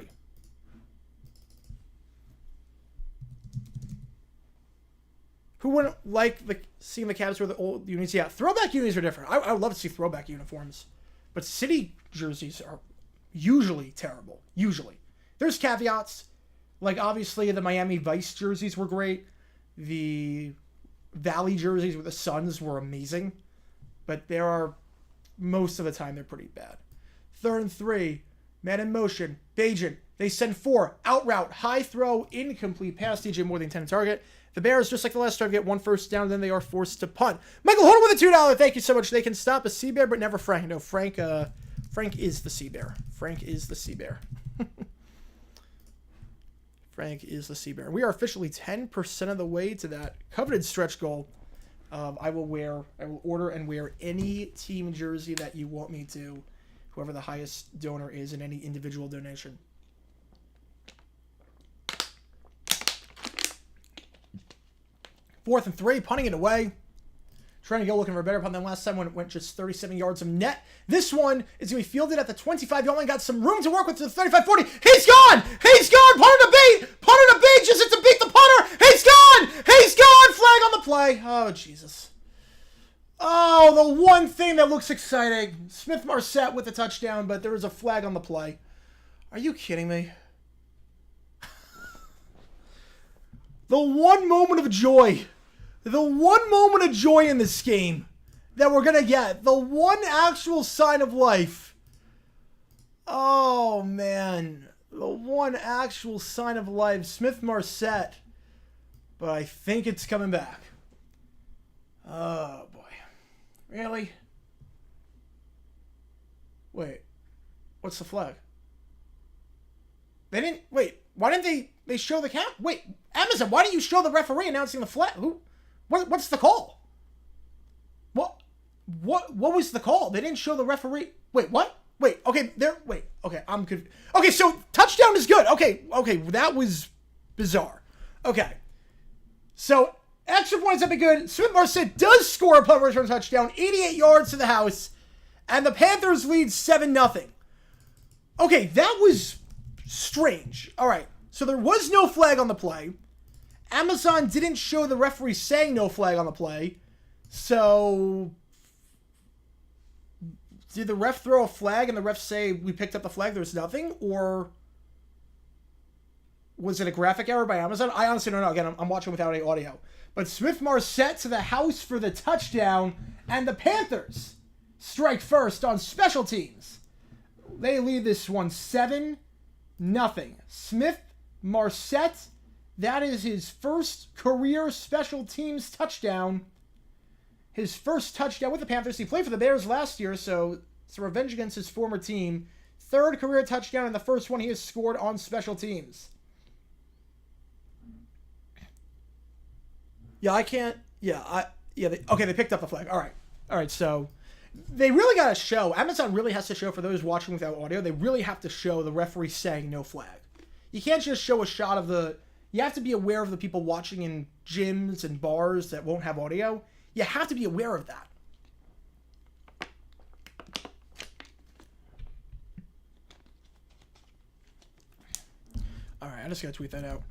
Who wouldn't like seeing the Cavs wear the old unis? Yeah, throwback unis are different. I would love to see throwback uniforms. But city jerseys are usually terrible. Usually. There's caveats. Like, obviously, the Miami Vice jerseys were great. The Valley jerseys with the Suns were amazing. But most of the time, they're pretty bad. 3rd and 3. Man in motion. Bajan. They send 4. Out route. High throw. Incomplete pass. DJ more than 10 target. The Bears, just like the last drive, get 1 first down. Then they are forced to punt. Michael Horton with a $2. Thank you so much. They can stop a Sea Bear, but never Frank. No, Frank is the Sea Bear. Frank is the Sea Bear. Frank is the Sea Bear. We are officially 10% of the way to that coveted stretch goal. I will order and wear any team jersey that you want me to, whoever the highest donor is in any individual donation. Fourth and 3, punting it away. Trying to go looking for a better punt than last time when it went just 37 yards of net. This one is going to be fielded at the 25-yard line. Got some room to work with to the 35-40. He's gone! He's gone! Punter to beat! Punter to beat! Just to beat the punter! He's gone! He's gone! Flag on the play. Oh, Jesus. Oh, the one thing that looks exciting. Smith Marset with the touchdown, but there was a flag on the play. Are you kidding me? The one moment of joy. The one moment of joy in this game that we're going to get. The one actual sign of life. Oh, man. The one actual sign of life. Smith Marset. But I think it's coming back. Oh, boy. Really? Wait. What's the flag? They didn't... Wait. Why didn't they show the cap? Wait. Amazon, why didn't you show the referee announcing the flag? What's the call? What was the call? They didn't show the referee. Wait, what? Wait, okay, wait, okay, I'm confused. Okay, so touchdown is good. Okay, that was bizarre. Okay. So, extra points have been good. Smith-Marsette does score a punt return touchdown, 88 yards to the house, and the Panthers lead 7-0. Okay, that was strange. All right, so there was no flag on the play. Amazon didn't show the referee saying no flag on the play. So, did the ref throw a flag and the ref say we picked up the flag, there's nothing? Or was it a graphic error by Amazon? I honestly don't know. Again, I'm watching without any audio. But Smith-Marsette to the house for the touchdown, and the Panthers strike first on special teams. They lead this one 7-0. Smith-Marsette, that is his first career special teams touchdown. His first touchdown with the Panthers. He played for the Bears last year, so it's a revenge against his former team. Third career touchdown, and the first one he has scored on special teams. Yeah, I can't. Yeah, they picked up the flag. All right. So they really got to show. Amazon really has to show, for those watching without audio, they really have to show the referee saying no flag. You can't just show a shot of the. You have to be aware of the people watching in gyms and bars that won't have audio. You have to be aware of that. All right, I just gotta tweet that out.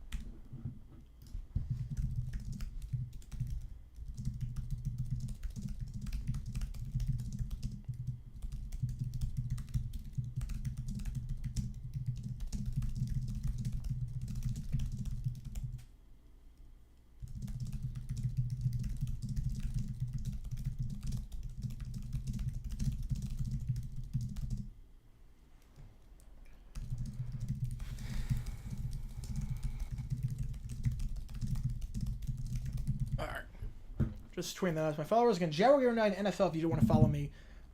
Just tweeting that out to my followers. Again, Jaguar09 NFL if you don't want to follow me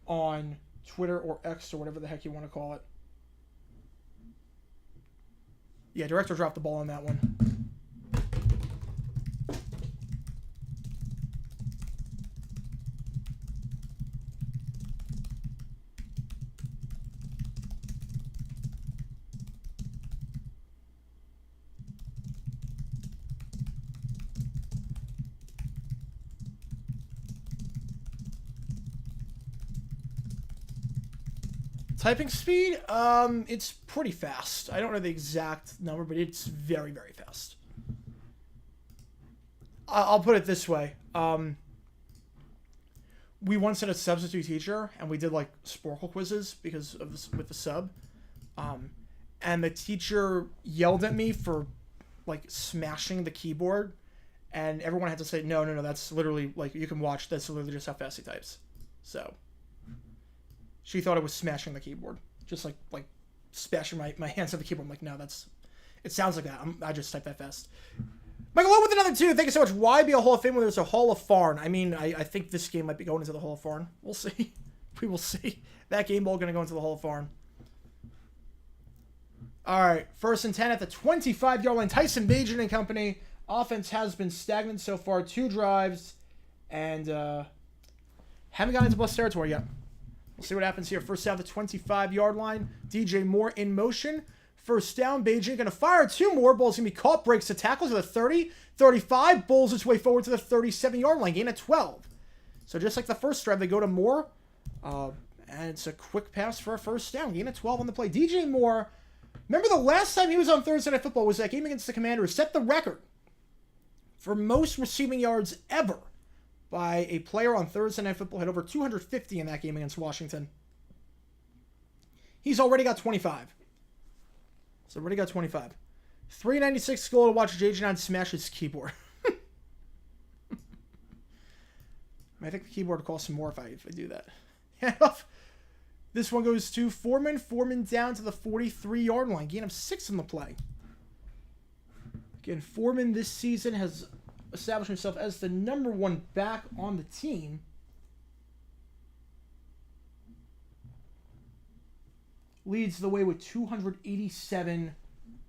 on Twitter or X or whatever the heck you want to call it. Yeah, director dropped the ball on that one. Typing speed, it's pretty fast. I don't know the exact number, but it's very, very fast. I'll put it this way. We once had a substitute teacher, and we did like Sporkle quizzes because of this, with the sub. And the teacher yelled at me for like smashing the keyboard, and everyone had to say, no, that's literally, like, you can watch, that's literally just how fast he types. So she thought I was smashing the keyboard. Just like smashing my hands on the keyboard. I'm like, no, it sounds like that. I just type that fast. Michael Lowe with another 2. Thank you so much. Why be a Hall of Fame when there's a Hall of Farn? I mean, I think this game might be going into the Hall of Farn. We'll see. We will see. That game ball going to go into the Hall of Farn. All right. 1st and 10 at the 25-yard line. Tyson Bagent and company. Offense has been stagnant so far. 2 drives. And haven't gotten into blessed territory yet. We'll see what happens here. First down, the 25-yard line. DJ Moore in motion. First down, Beijing going to fire 2 more. Ball's going to be caught. Breaks the tackle to the 30, 35. Bowls its way forward to the 37-yard line. Gain of 12. So just like the first drive, they go to Moore. And it's a quick pass for a first down. Gain of 12 on the play. DJ Moore, remember the last time he was on Thursday Night Football was that game against the Commanders. Set the record for most receiving yards ever by a player on Thursday Night Football. Had over 250 in that game against Washington. He's already got 25. So already got 25. 396 goal to watch JJ9 smash his keyboard. I think the keyboard will cost some more if I do that. Handoff. This one goes to Foreman. Foreman down to the 43-yard line. Gain of 6 in the play. Again, Foreman this season has established himself as the number 1 back on the team. Leads the way with 287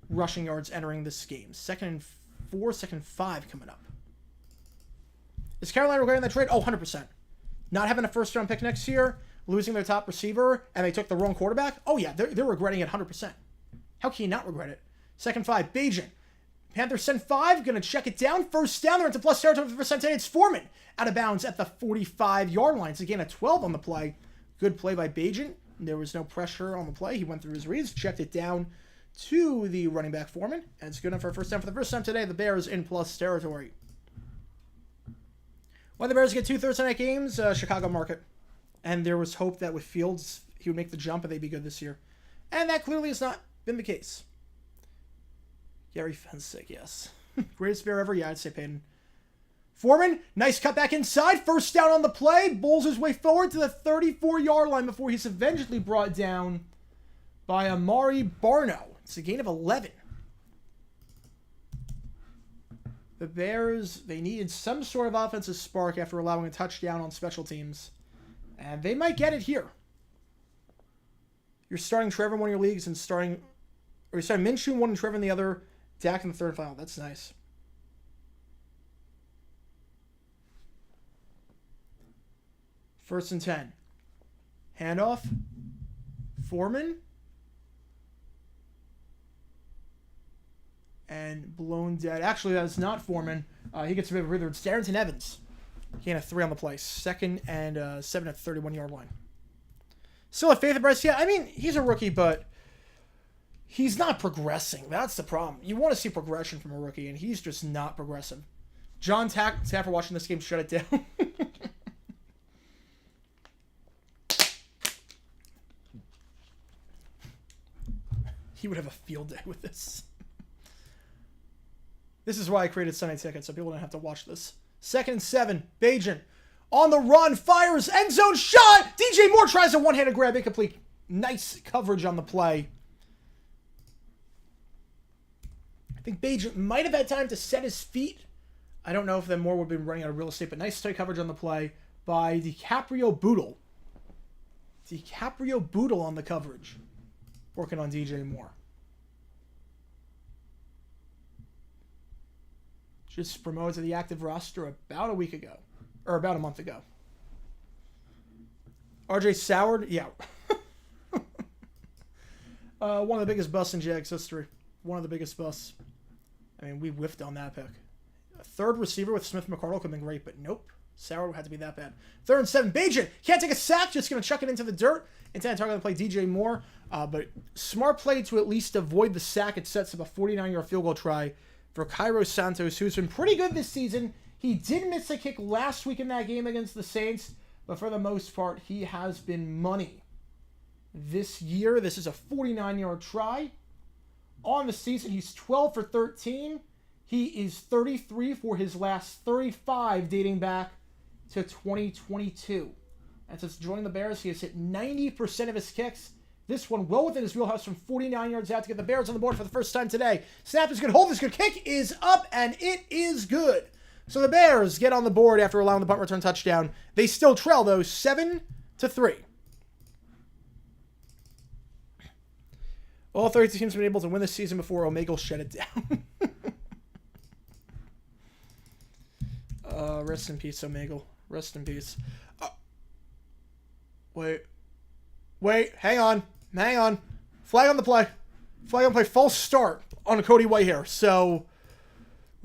rushing yards entering this game. 2nd and 4, 2nd and 5 coming up. Is Carolina regarding that trade? Oh, 100%. Not having a first-round pick next year. losing their top receiver and they took the wrong quarterback, oh yeah, they're regretting it 100%. How can you not regret it? 2nd 5, Bajan. Panthers send 5, going to check it down. First down, they're into plus territory for the percent today. It's Foreman out of bounds at the 45-yard line. It's again a 12 on the play. Good play by Bajan. There was no pressure on the play. He went through his reads, checked it down to the running back Foreman, and it's good enough for a first down. For the first time today, the Bears in plus territory. Why the Bears get 2 Thursday night games? Chicago market. And there was hope that with Fields, he would make the jump and they'd be good this year. And that clearly has not been the case. Gary Fensick, yes. Greatest Bear ever? Yeah, I'd say Peyton. Foreman, nice cut back inside. First down on the play. Bowls his way forward to the 34-yard line before he's eventually brought down by Amari Barno. It's a gain of 11. The Bears, they needed some sort of offensive spark after allowing a touchdown on special teams. And they might get it here. You're starting Trevor in one of your leagues and starting Minshew in one and Trevor in the other. Dak in the third final. That's nice. First and 10. Handoff. Foreman. And blown dead. Actually, that's not Foreman. He gets a bit of a breather. It's Darrington Evans. Gain of 3 on the play. 2nd and 7 at the 31-yard line. Still have faith in Bryce. Yeah, I mean, he's a rookie, but he's not progressing. That's the problem. You want to see progression from a rookie, and he's just not progressive. John Taffer watching this game shut it down. He would have a field day with this. This is why I created Sunday Ticket, so people don't have to watch this. 2nd and 7. Bajan on the run, fires, end zone shot. DJ Moore tries a one-handed grab, incomplete. Nice coverage on the play. I think Bajan might have had time to set his feet. I don't know if then Moore would have been running out of real estate, but nice tight coverage on the play by DiCaprio Boodle. DiCaprio Boodle on the coverage. Working on DJ Moore. Just promoted to the active roster about a week ago. Or about a month ago. RJ Soward, yeah. One of the biggest busts in Jags history. One of the biggest busts. I mean, we whiffed on that pick. A third receiver with Smith McCardle could have been great, but nope. Soward had to be that bad. 3rd and 7. Bajan can't take a sack. Just going to chuck it into the dirt. Intended target to play DJ Moore. But smart play to at least avoid the sack. It sets up a 49-yard field goal try for Cairo Santos, who's been pretty good this season. He did miss a kick last week in that game against the Saints, but for the most part, he has been money. This year, this is a 49-yard try. On the season, he's 12 for 13. He is 33 for his last 35 dating back to 2022. And since joining the Bears, he has hit 90% of his kicks. This one well within his wheelhouse from 49 yards out to get the Bears on the board for the first time today. Snap is good. Hold is good. Kick is up, and it is good. So the Bears get on the board after allowing the punt return touchdown. They still trail, though, 7-3. All 32 teams have been able to win this season before Omegle shut it down. Rest in peace, Omegle. Rest in peace. Wait, hang on. Flag on the play. False start on Cody Whitehair. So,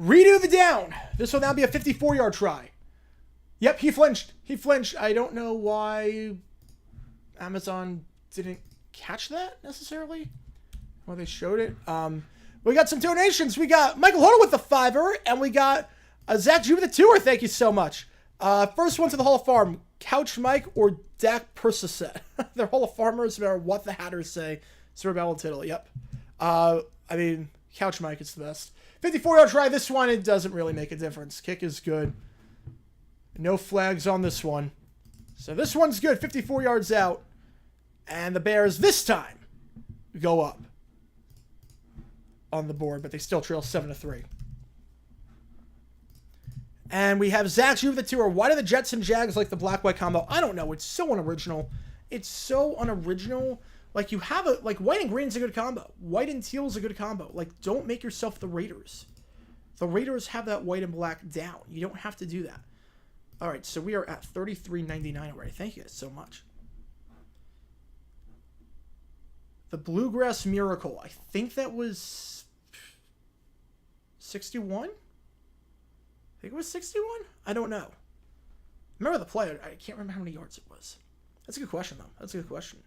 redo the down. This will now be a 54-yard try. Yep, he flinched. I don't know why Amazon didn't catch that necessarily. Well, they showed it. We got some donations. We got Michael Hodel with the $5, and we got Zach G with the $2. Thank you so much. First one to the Hall of Farm. Couch Mike or Dak Persiset. They're Hall of Farmers, no matter what the Hatters say. Cerebral Tittle, yep. I mean, Couch Mike is the best. 54-yard try. This one, it doesn't really make a difference. Kick is good. No flags on this one. So this one's good. 54 yards out. And the Bears this time go up on the board, but they still trail 7-3. And we have Zach Juve the tour. Why do the Jets and Jags like the black-white combo? I don't know. It's so unoriginal. Like, you have like, white and green is a good combo. White and teal is a good combo. Like, don't make yourself the Raiders. The Raiders have that white and black down. You don't have to do that. All right, so we are at 33.99 already. Thank you guys so much. The Bluegrass Miracle. I think that was 61? I think it was 61? I don't know. Remember the play. I can't remember how many yards it was. That's a good question, though. That's a good question.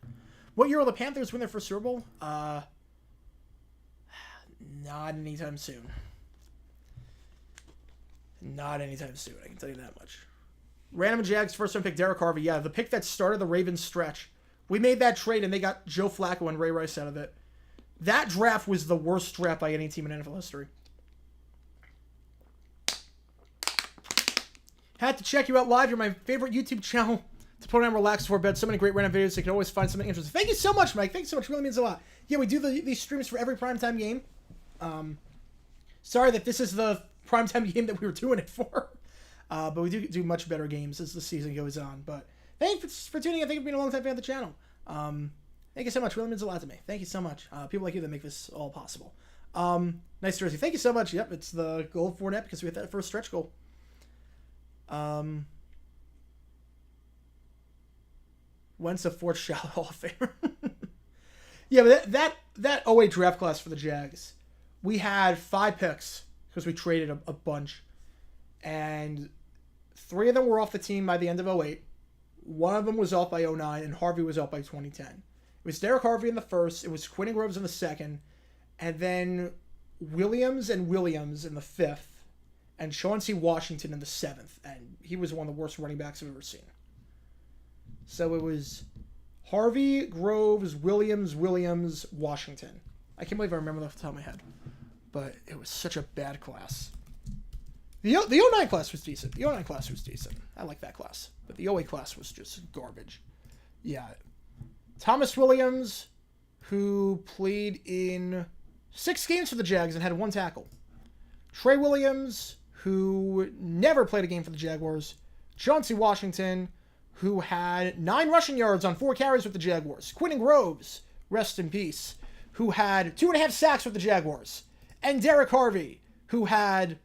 What year will the Panthers win their first Super Bowl? Not anytime soon. Not anytime soon. I can tell you that much. Random Jags first round pick Derek Harvey. Yeah, the pick that started the Ravens stretch. We made that trade and they got Joe Flacco and Ray Rice out of it. That draft was the worst draft by any team in NFL history. Had to check you out live. You're my favorite YouTube channel to put on and relax before bed. So many great random videos. So you can always find something interesting. Thank you so much, Mike. Thank you so much. It really means a lot. Yeah, we do these streams for every primetime game. Sorry that this is the primetime game that we were doing it for. But we do much better games as the season goes on. But thanks for tuning in. Thank you for being a long-time fan of the channel. Thank you so much. It really means a lot to me. Thank you so much. People like you that make this all possible. Nice jersey. Thank you so much. Yep, it's the gold for net because we hit that first stretch goal. Wentz a fourth shallow Hall of Famer. Yeah, but that 08 draft class for the Jags, we had 5 picks because we traded a bunch. And 3 of them were off the team by the end of 08. 1 of them was off by 09, and Harvey was off by 2010. It was Derek Harvey in the first. It was Quinn Groves in the second. And then Williams in the 5th. And Chauncey Washington in the 7th. And he was one of the worst running backs I've ever seen. So it was Harvey, Groves, Williams, Washington. I can't believe I remember that off the top of my head. But it was such a bad class. The 09 class was decent. I like that class. But the 08 class was just garbage. Yeah. Thomas Williams, who played in 6 games for the Jags and had 1 tackle. Trey Williams, who never played a game for the Jaguars. Chauncey Washington, who had 9 rushing yards on 4 carries with the Jaguars. Quinn Groves, rest in peace, who had 2.5 sacks with the Jaguars. And Derek Harvey, who had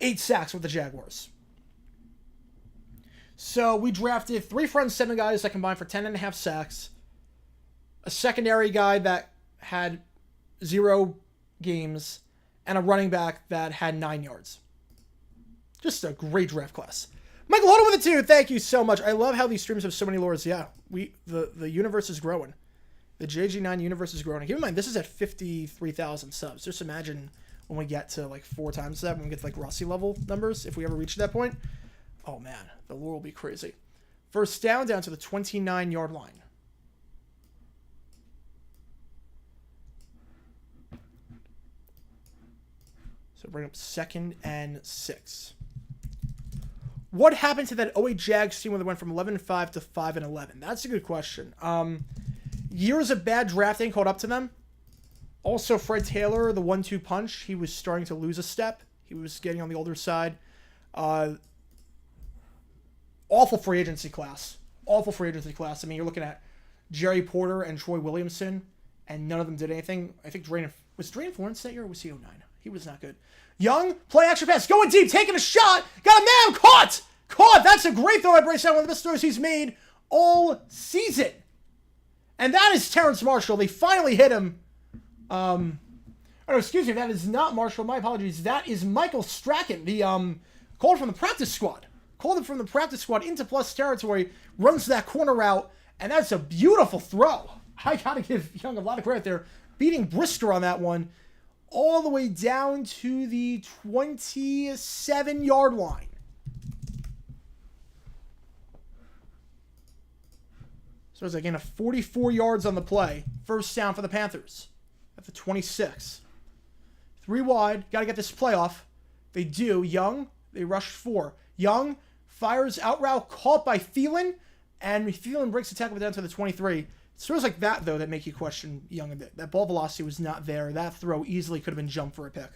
8 sacks with the Jaguars. So we drafted 3 front 7 guys that combined for 10.5 sacks. A secondary guy that had 0 games. And a running back that had 9 yards. Just a great draft class. Michael Hodo with a 2. Thank you so much. I love how these streams have so many lures. Yeah, the universe is growing. The JG9 universe is growing. Keep in mind, this is at 53,000 subs. Just imagine when we get to like 4 times that, when we get to like Rossi level numbers, if we ever reach that point. Oh man, the lure will be crazy. First down to the 29-yard line. So bring up 2nd and 6. What happened to that 08 Jags team when they went from 11-5 to 5-11? That's a good question. Years of bad drafting caught up to them. Also, Fred Taylor, the 1-2 punch, he was starting to lose a step. He was getting on the older side. Awful free agency class. I mean, you're looking at Jerry Porter and Troy Williamson, and none of them did anything. I think was Drain Florence that year, or was he 09? He was not good. Young, play action pass, going deep, taking a shot, got a man, caught! That's a great throw by Bryce Young, one of the best throws he's made all season. And that is Terrence Marshall. They finally hit him. Oh, excuse me, that is not Marshall. My apologies. That is Michael Strachan, the called from the practice squad. Called him from the practice squad into plus territory, runs that corner route, and that's a beautiful throw. I gotta give Young a lot of credit there. Beating Brisker on that one, all the way down to the 27-yard line. So it's again a 44 yards on the play. First down for the Panthers at the 26. 3 wide. Got to get this play off. They do. Young, they rushed 4. Young fires out route, caught by Thielen, and Thielen breaks the tackle down to the 23. It's throws like that, though, that make you question Young a bit. That ball velocity was not there. That throw easily could have been jumped for a pick.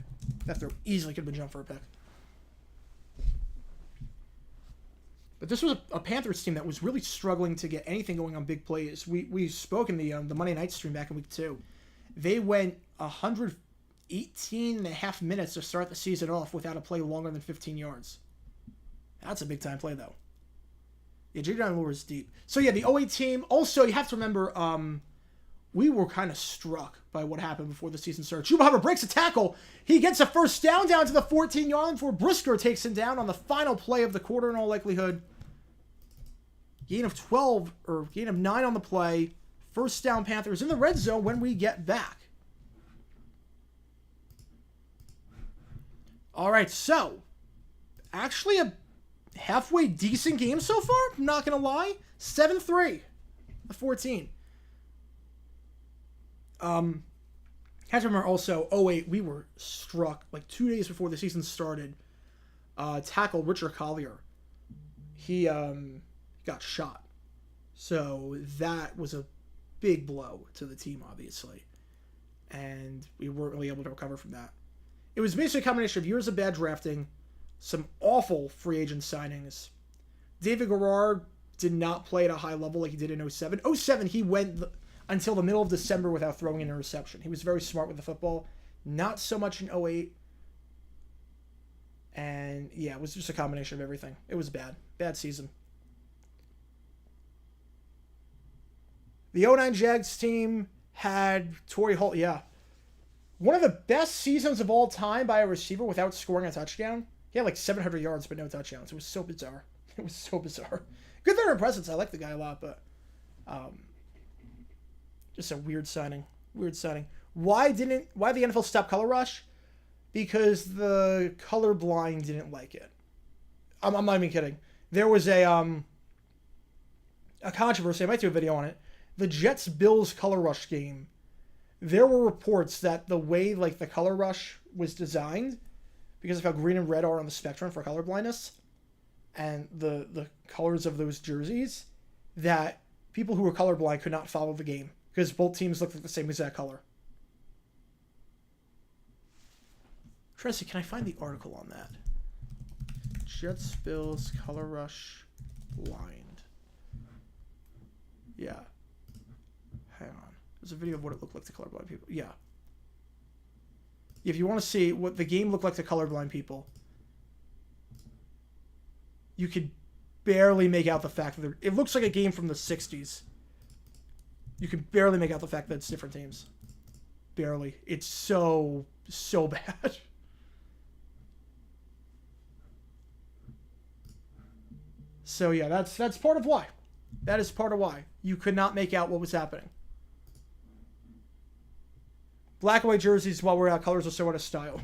But this was a Panthers team that was really struggling to get anything going on big plays. We spoke in the Monday night stream back in week 2. They went 118 and a half minutes to start the season off without a play longer than 15 yards. That's a big-time play, though. Yeah, J.J. Lure is deep. So, yeah, the 08 team. Also, you have to remember, we were kind of struck by what happened before the season started. Chuba Hubbard breaks a tackle. He gets a first down to the 14-yard line before Brisker takes him down on the final play of the quarter in all likelihood. Gain of 12, or gain of 9 on the play. First down Panthers in the red zone when we get back. All right, so actually a halfway decent game so far, I'm not going to lie. 7-3, the 14. Have to remember also, 08, we were struck like 2 days before the season started. Tackle Richard Collier. He got shot. So that was a big blow to the team, obviously. And we weren't really able to recover from that. It was basically a combination of years of bad drafting, some awful free agent signings. David Garrard did not play at a high level like he did in 07. 07, he went until the middle of December without throwing an interception. He was very smart with the football. Not so much in 08. And yeah, it was just a combination of everything. It was bad. Bad season. The 09 Jags team had Torrey Holt. Yeah. One of the best seasons of all time by a receiver without scoring a touchdown. He had like 700 yards but no touchdowns. It was so bizarre. It was so bizarre. Good veteran presence. I like the guy a lot, but just a weird signing. Weird signing. Why the NFL stop Color Rush? Because the colorblind didn't like it. I'm not even kidding. There was a controversy. I might do a video on it. The Jets-Bills Color Rush game. There were reports that the way like the Color Rush was designed, because of how green and red are on the spectrum for color blindness, and the colors of those jerseys, that people who were colorblind could not follow the game because both teams looked like the same exact color. Tracy, can I find the article on that? Jets Bills Color Rush blind. Yeah. Hang on. There's a video of what it looked like to colorblind people. Yeah. If you want to see what the game looked like to colorblind people, you could barely make out the fact that it looks like a game from the 60s. You can barely make out the fact that it's different teams. Barely. It's so bad. So yeah, that's part of why. That is part of why you could not make out what was happening. Black and white jerseys, while we're out, colors are so out of style.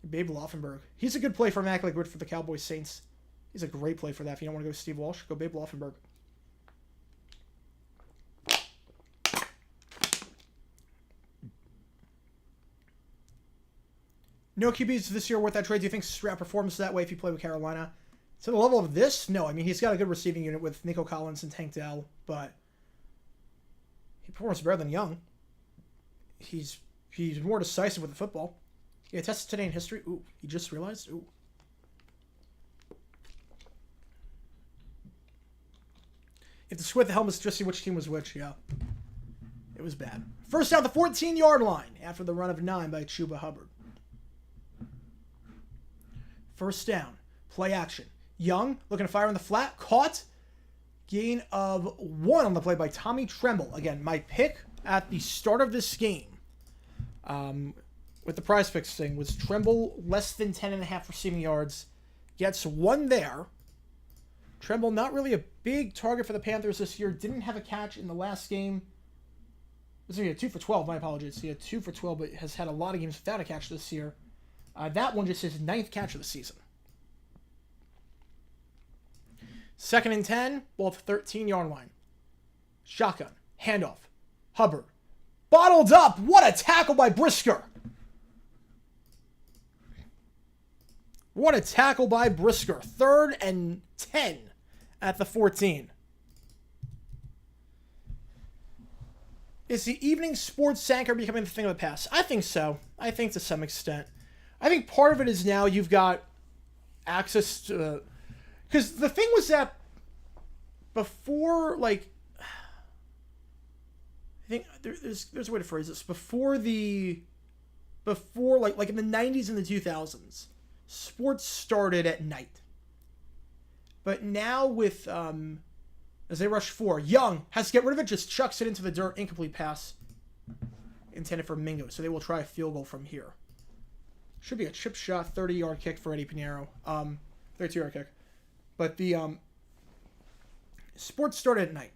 Babe Laufenberg. He's a good play for Mac, like good for the Cowboys Saints. He's a great play for that. If you don't want to go Steve Walsh, go Babe Laufenberg. No QBs this year worth that trade. Do you think Stroud performs that way if you play with Carolina? To the level of this? No. I mean, he's got a good receiving unit with Nico Collins and Tank Dell, but he performs better than Young. He's more decisive with the football. Yeah, tested today in history. Ooh, you just realized? Ooh. If the squid the helmets, just see which team was which. Yeah. It was bad. First down the 14-yard line after the run of 9 by Chuba Hubbard. First down. Play action. Young looking to fire in the flat. Caught. Gain of 1 on the play by Tommy Tremble. Again, my pick at the start of this game with the prize picks thing was Tremble less than 10.5 receiving yards. Gets 1 there. Tremble not really a big target for the Panthers this year. Didn't have a catch in the last game. This is a 2 for 12. My apologies. He had 2 for 12, but has had a lot of games without a catch this year. That one just his 9th catch of the season. 2nd and 10, ball at the 13-yard line. Shotgun, handoff, Hubbard. Bottled up! What a tackle by Brisker! What a tackle by Brisker. 3rd and 10 at the 14. Is the evening sports anchor becoming the thing of the past? I think so. I think to some extent. I think part of it is now you've got access to... Because the thing was that before, like... I think there's a way to phrase this. Before, like in the 90s and the 2000s, sports started at night. But now with as they rush 4, Young has to get rid of it, just chucks it into the dirt, incomplete pass intended for Mingo. So they will try a field goal from here. Should be a chip shot, 30-yard kick for Eddie Pinheiro. 32-yard kick. But the sports started at night.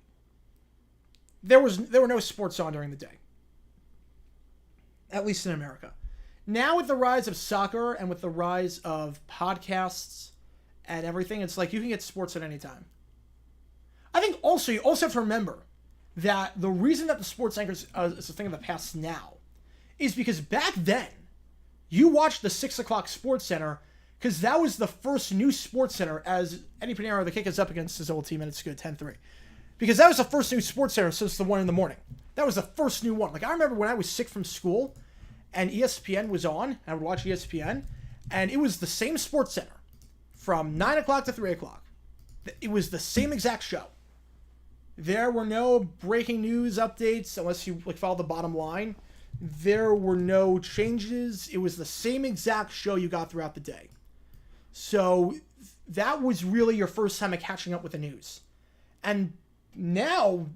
There were no sports on during the day. At least in America. Now with the rise of soccer and with the rise of podcasts and everything, it's like you can get sports at any time. I think also you also have to remember that the reason that the sports anchors is a thing of the past now is because back then you watched the 6 o'clock Sports Center because that was the first new Sports Center as Eddie Pinheiro, the kick is up against his old team and it's good 10-3. Because that was the first new Sports Center since the one in the morning. That was the first new one. Like I remember when I was sick from school and ESPN was on, and I would watch ESPN, and it was the same Sports Center from 9 o'clock to 3 o'clock. It was the same exact show. There were no breaking news updates unless you like follow the bottom line. There were no changes. It was the same exact show you got throughout the day. So that was really your first time of catching up with the news. And now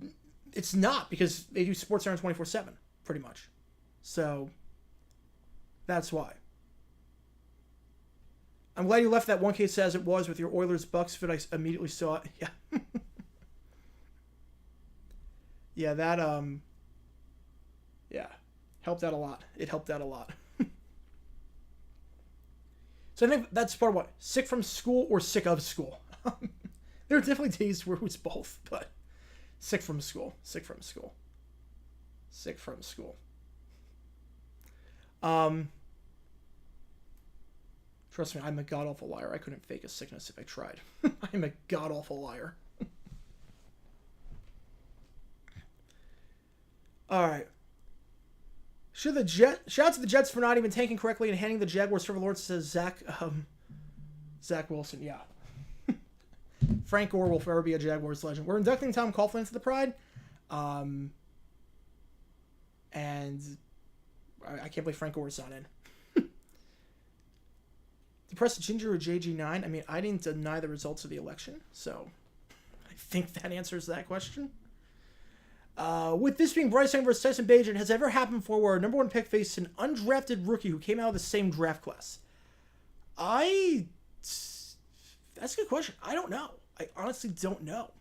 it's not because they do Sports Center 24/7 pretty much. So that's why. I'm glad you left that 1K as it was with your Oilers Bucks fit. I immediately saw it. Yeah. Yeah, that yeah, helped out a lot. It helped out a lot. So I think that's part of what, sick from school or sick of school. There are definitely days where it was both, but sick from school, sick from school, sick from school. Trust me, I'm a god-awful liar. I couldn't fake a sickness if I tried. I'm a god-awful liar. All right. Shout out to the Jets for not even tanking correctly and handing the Jaguars Trevor Lawrence, says Zach Wilson. Yeah. Frank Gore will forever be a Jaguars legend. We're inducting Tom Coughlin into the Pride. And I can't believe Frank Gore's not in. Depressed Ginger or JG9? I mean, I didn't deny the results of the election, so I think that answers that question. With this being Bryce Young versus Tyson Bagent, has it ever happened before where a number 1 pick faced an undrafted rookie who came out of the same draft class? That's a good question. I don't know. I honestly don't know.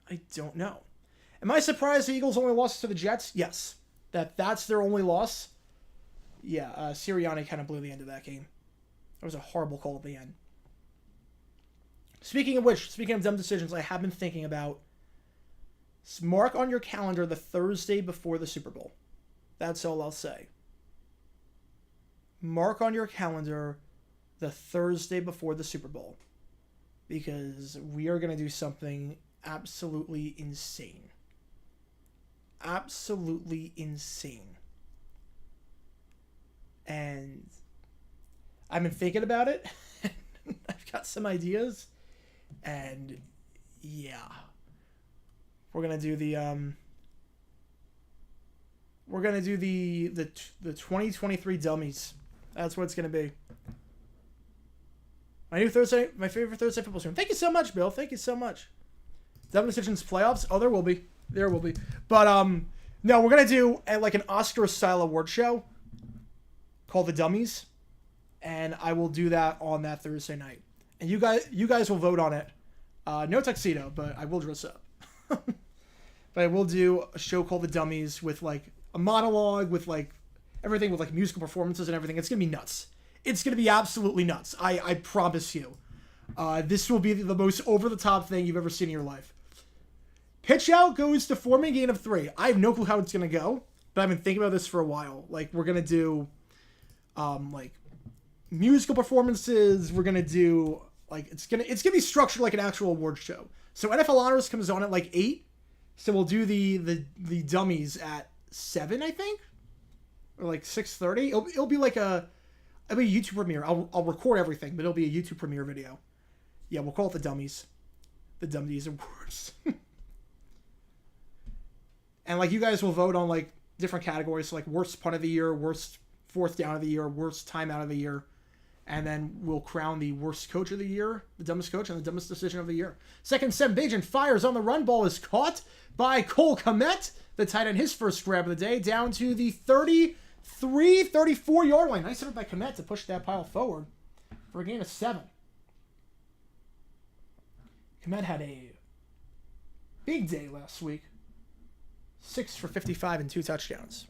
I don't know. Am I surprised the Eagles only lost to the Jets? Yes. That's their only loss. Yeah, Sirianni kind of blew the end of that game. That was a horrible call at the end. Speaking of which, speaking of dumb decisions, I have been thinking about mark on your calendar the Thursday before the Super Bowl. That's all I'll say. Mark on your calendar the Thursday before the Super Bowl. Because we are going to do something absolutely insane. Absolutely insane. And I've been thinking about it. I've got some ideas. And yeah. We're gonna do the 2023 dummies. That's what it's gonna be. My favorite Thursday football stream. Thank you so much, Bill. Thank you so much. Dumb Decisions playoffs. Oh, there will be. But no, we're gonna do like an Oscar style award show called the Dummies, and I will do that on that Thursday night. And you guys will vote on it. No tuxedo, but I will dress up. But I will do a show called The Dummies with like a monologue with like everything with like musical performances and everything. It's going to be nuts. It's going to be absolutely nuts. I promise you. This will be the most over-the-top thing you've ever seen in your life. Pitch out goes to forming gain of 3. I have no clue how it's going to go, but I've been thinking about this for a while. Like we're going to do like musical performances. We're going to do like it's going to be structured like an actual award show. So NFL Honors comes on at like 8. So we'll do the dummies at 7, I think, or like 6:30. It'll be like it'll be a YouTube premiere. I'll record everything, but it'll be a YouTube premiere video. Yeah, we'll call it the dummies, the Dummies Awards. And like you guys will vote on like different categories, so like worst punt of the year, worst fourth down of the year, worst timeout of the year, And then we'll crown the worst coach of the year, the dumbest coach, and the dumbest decision of the year. Second set, Bajan fires on the run. Ball is caught by Cole Kmet, the tight end, his first grab of the day, down to the 33, 34-yard line. Nice effort by Kmet to push that pile forward for a gain of 7. Kmet had a big day last week. 6 for 55 and 2 touchdowns.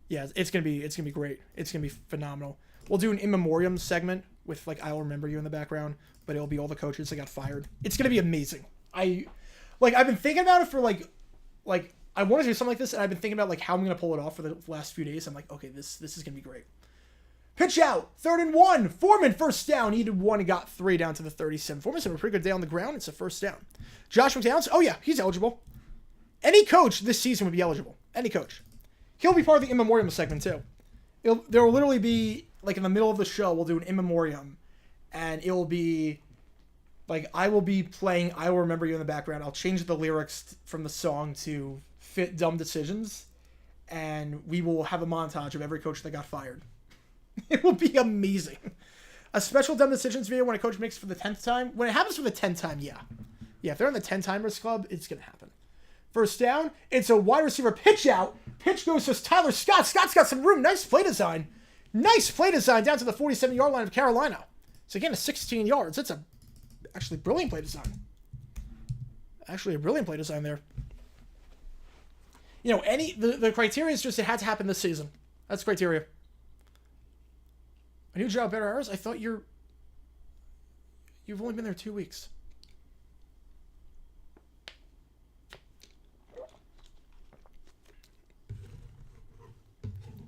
Yeah, it's gonna be great. It's gonna be phenomenal. We'll do an in memoriam segment with like I'll remember you in the background, but it'll be all the coaches that got fired. It's gonna be amazing. I've been thinking about it for like I want to do something like this, and I've been thinking about like how I'm gonna pull it off for the last few days. I'm like, okay, this is gonna be great. Pitch out, 3rd and 1. Foreman first down. Needed 1 and got 3 down to the 37. Foreman's having a pretty good day on the ground. It's a first down. Josh McDowell's, oh yeah, he's eligible. Any coach this season would be eligible. Any coach. He'll be part of the in memoriam segment too. There will literally be like in the middle of the show, we'll do an in memoriam, and it will be like I will be playing I Will Remember You in the background. I'll change the lyrics from the song to fit dumb decisions, and we will have a montage of every coach that got fired. It will be amazing. A special dumb decisions video when a coach makes for the 10th time. When it happens for the 10th time, yeah. Yeah, if they're in the 10-timers club, it's going to happen. First down, it's a wide receiver pitch out. Pitch goes to Tyler Scott. Scott's got some room. Nice play design. Nice play design down to the 47-yard line of Carolina. So again, 16 yards. That's actually brilliant play design. Actually a brilliant play design there. You know, the criteria is just it had to happen this season. That's criteria. A new job, better hours? I thought you've only been there 2 weeks.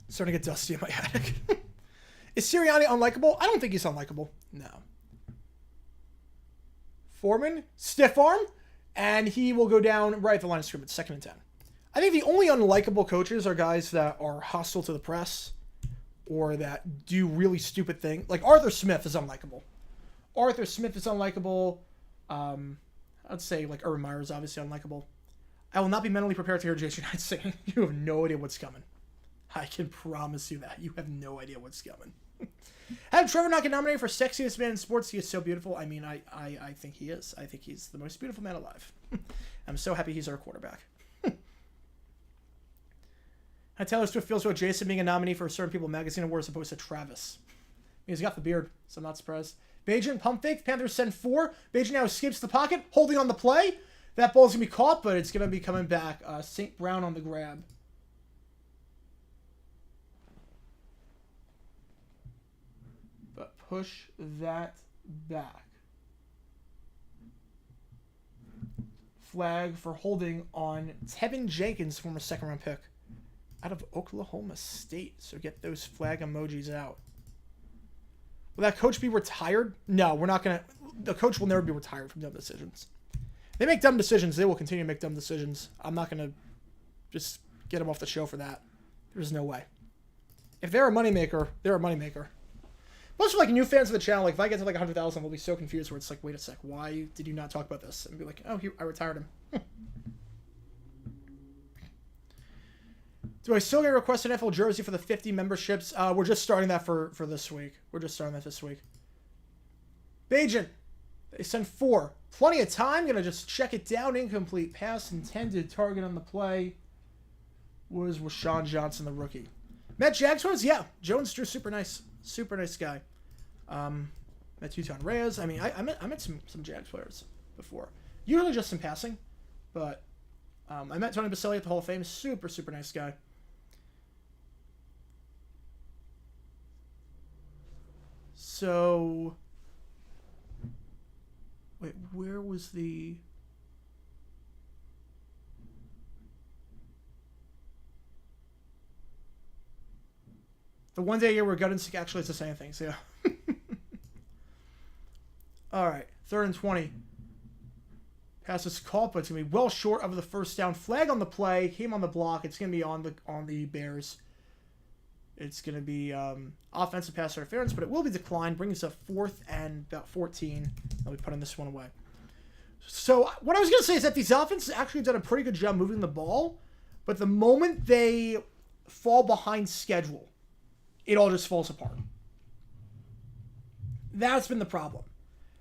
Starting to get dusty in my attic. Is Sirianni unlikable? I don't think he's unlikable. No. Foreman, stiff arm, and he will go down right at the line of scrimmage, 2nd and 10. I think the only unlikable coaches are guys that are hostile to the press or that do really stupid things. Like Arthur Smith is unlikable. Arthur Smith is unlikable. I'd say like Urban Meyer is obviously unlikable. I will not be mentally prepared to hear Jason Knight singing. You have no idea what's coming. I can promise you that. You have no idea what's coming. Have Trevor not get nominated for sexiest man in sports? He is so beautiful. I mean, I think he is. I think he's the most beautiful man alive. I'm so happy he's our quarterback. How Taylor Swift feels about Jason being a nominee for a Certain People magazine award as opposed to Travis. He's got the beard, so I'm not surprised. Bajan, pump fake. Panthers send 4. Bajan now escapes the pocket, holding on the play. That ball's going to be caught, but it's going to be coming back. St. Brown on the grab. But push that back. Flag for holding on Tevin Jenkins, former 2nd-round pick out of Oklahoma State. So get those flag emojis out. Will that coach be retired? No, we're not going to. The coach will never be retired from dumb decisions. They make dumb decisions. They will continue to make dumb decisions. I'm not going to just get them off the show for that. There's no way. If they're a moneymaker, they're a moneymaker. Most of like new fans of the channel, like if I get to like 100,000, they'll be so confused where it's like, wait a sec, why did you not talk about this? And be like, oh, I retired him. Do I still get a request an NFL jersey for the 50 memberships? We're just starting that for this week. We're just starting that this week. Bajan, they send 4. Plenty of time. Gonna just check it down. Incomplete pass intended. Target on the play was Rashawn Johnson, the rookie. Met Jags, yeah. Jones Drew, super nice. Super nice guy. Met Tuton Reyes. I mean, I met some Jags players before. Usually just in passing. But I met Tony Baselli at the Hall of Fame. Super, super nice guy. So, wait, where was the... The one day a year where Gudinsick actually has to say anything, so yeah. All right, 3rd and 20. Pass is caught, but it's going to be well short of the first down. Flag on the play, came on the block. It's going to be on the Bears. It's going to be offensive pass interference, but it will be declined, bringing us up 4th and about 14. I'll be putting this one away. So what I was going to say is that these offenses actually done a pretty good job moving the ball, but the moment they fall behind schedule, it all just falls apart. That's been the problem.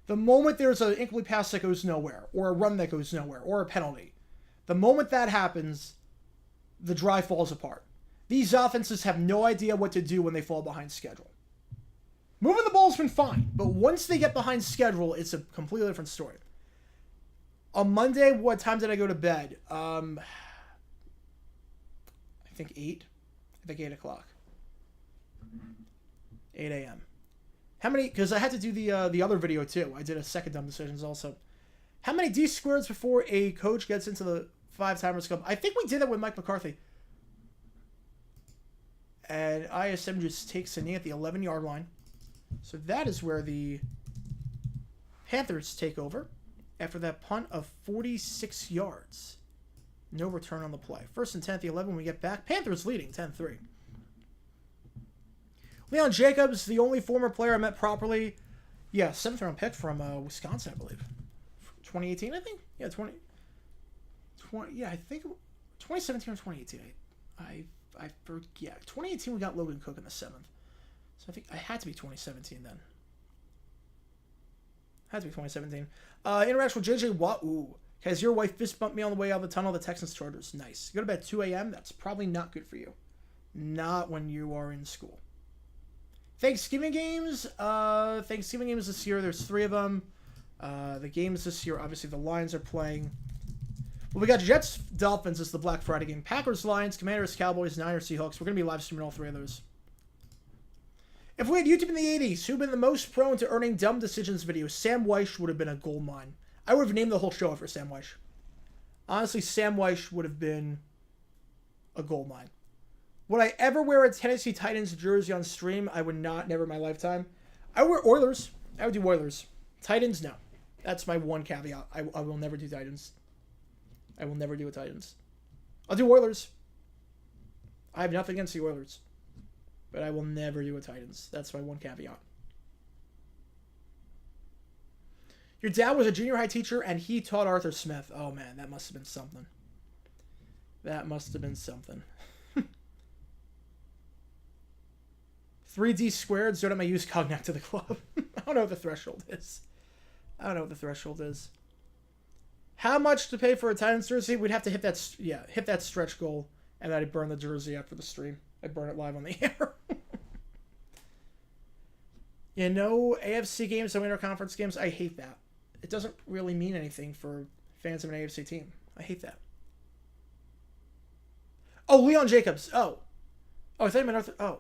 The moment there's an incomplete pass that goes nowhere, or a run that goes nowhere, or a penalty, the moment that happens, the drive falls apart. These offenses have no idea what to do when they fall behind schedule. Moving the ball's been fine, but once they get behind schedule, it's a completely different story. On Monday, what time did I go to bed? I think 8. I think 8 o'clock. 8 a.m. How many? Because I had to do the other video too. I did a second dumb decisions also. How many D squareds before a coach gets into the 5-timers club? I think we did that with Mike McCarthy. And ISM just takes a knee at the 11-yard line. So that is where the Panthers take over after that punt of 46 yards. No return on the play. 1st and 10 at the 11 when we get back. Panthers leading 10-3. Leon Jacobs, the only former player I met properly. Yeah, 7th round pick from Wisconsin, I believe. 2018, I think? Yeah, 20 yeah, I think 2017 or 2018. I forget. 2018 we got Logan Cook in the 7th. So I think I had to be 2017 then. Had to be 2017. Interaction with JJ Watt. Ooh. Has your wife fist bumped me on the way out of the tunnel? The Texans Chargers. Nice. You go to bed at 2 a.m. That's probably not good for you. Not when you are in school. Thanksgiving games. Thanksgiving games this year. There's 3 of them. The games this year, obviously the Lions are playing. Well, we got Jets Dolphins is the Black Friday game. Packers Lions, Commanders Cowboys, Niners Seahawks. We're going to be live streaming all 3 of those. If we had YouTube in the 80s, who'd been the most prone to earning dumb decisions videos? Sam Weish would have been a gold mine. I would have named the whole show after Sam Weish. Honestly, Sam Weish would have been a gold mine. Would I ever wear a Tennessee Titans jersey on stream? I would not, never in my lifetime. I would wear Oilers. I would do Oilers. Titans, no. That's my one caveat. I will never do Titans. I will never do a Titans. I'll do Oilers. I have nothing against the Oilers. But I will never do a Titans. That's my one caveat. Your dad was a junior high teacher and he taught Arthur Smith. Oh man, that must have been something. That must have been something. 3D squared, so I use cognac to the club. I don't know what the threshold is. How much to pay for a Titans jersey? We'd have to hit that stretch goal, and then I'd burn the jersey after the stream. I'd burn it live on the air. AFC games and interconference games, I hate that. It doesn't really mean anything for fans of an AFC team. I hate that. Oh, Leon Jacobs. Oh, I thought you meant Arthur.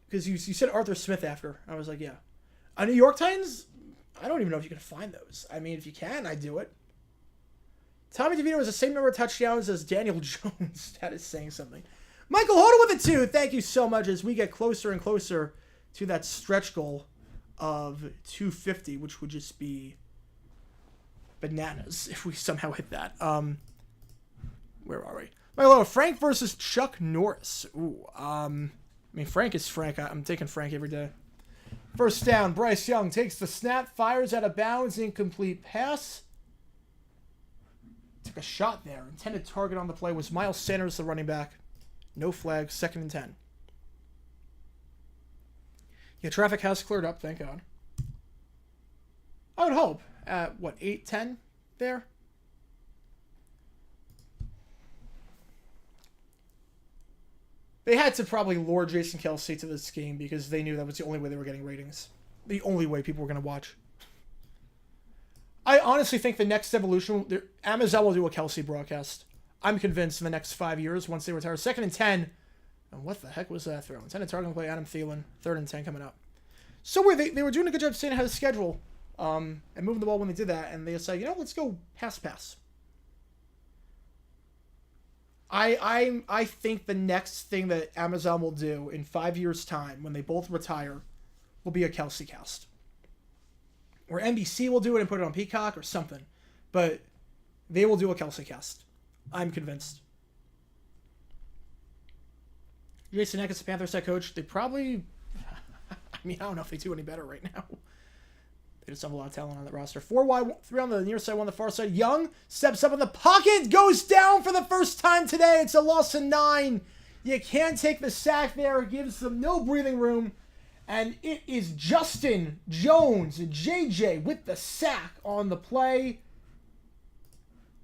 Because you said Arthur Smith after. I was like, yeah. New York Titans, I don't even know if you can find those. I mean, if you can, I'd do it. Tommy DeVito has the same number of touchdowns as Daniel Jones. That is saying something. Michael Hoda with a 2. Thank you so much as we get closer and closer to that stretch goal of 250, which would just be bananas if we somehow hit that. Where are we? Michael Hoda, Frank versus Chuck Norris. Ooh, Frank is Frank. I'm taking Frank every day. First down, Bryce Young takes the snap, fires out of bounds, incomplete pass. Took a shot there. Intended target on the play was Miles Sanders, the running back. No flag, 2nd and 10. Yeah, traffic has cleared up, thank God. I would hope. At, 8:10 there? They had to probably lure Jason Kelce to this game because they knew that was the only way they were getting ratings. The only way people were going to watch. I honestly think the next evolution, Amazon will do a Kelce broadcast. I'm convinced in the next 5 years once they retire. 2nd and 10. And what the heck was that throw? Intended target play Adam Thielen. 3rd and 10 coming up. So they were doing a good job staying ahead of schedule and moving the ball when they did that. And they decided, let's go pass. I think the next thing that Amazon will do in 5 years' time when they both retire will be a Kelce cast. Or NBC will do it and put it on Peacock or something. But they will do a Kelce cast. I'm convinced. Jason Eckes, the Panthers head coach, they probably... I don't know if they do any better right now. They just have a lot of talent on that roster. 4 wide, 3 on the near side, 1 on the far side. Young steps up in the pocket, goes down for the first time today. It's a loss of 9. You can't take the sack there. It gives them no breathing room. And it is Justin Jones, JJ, with the sack on the play.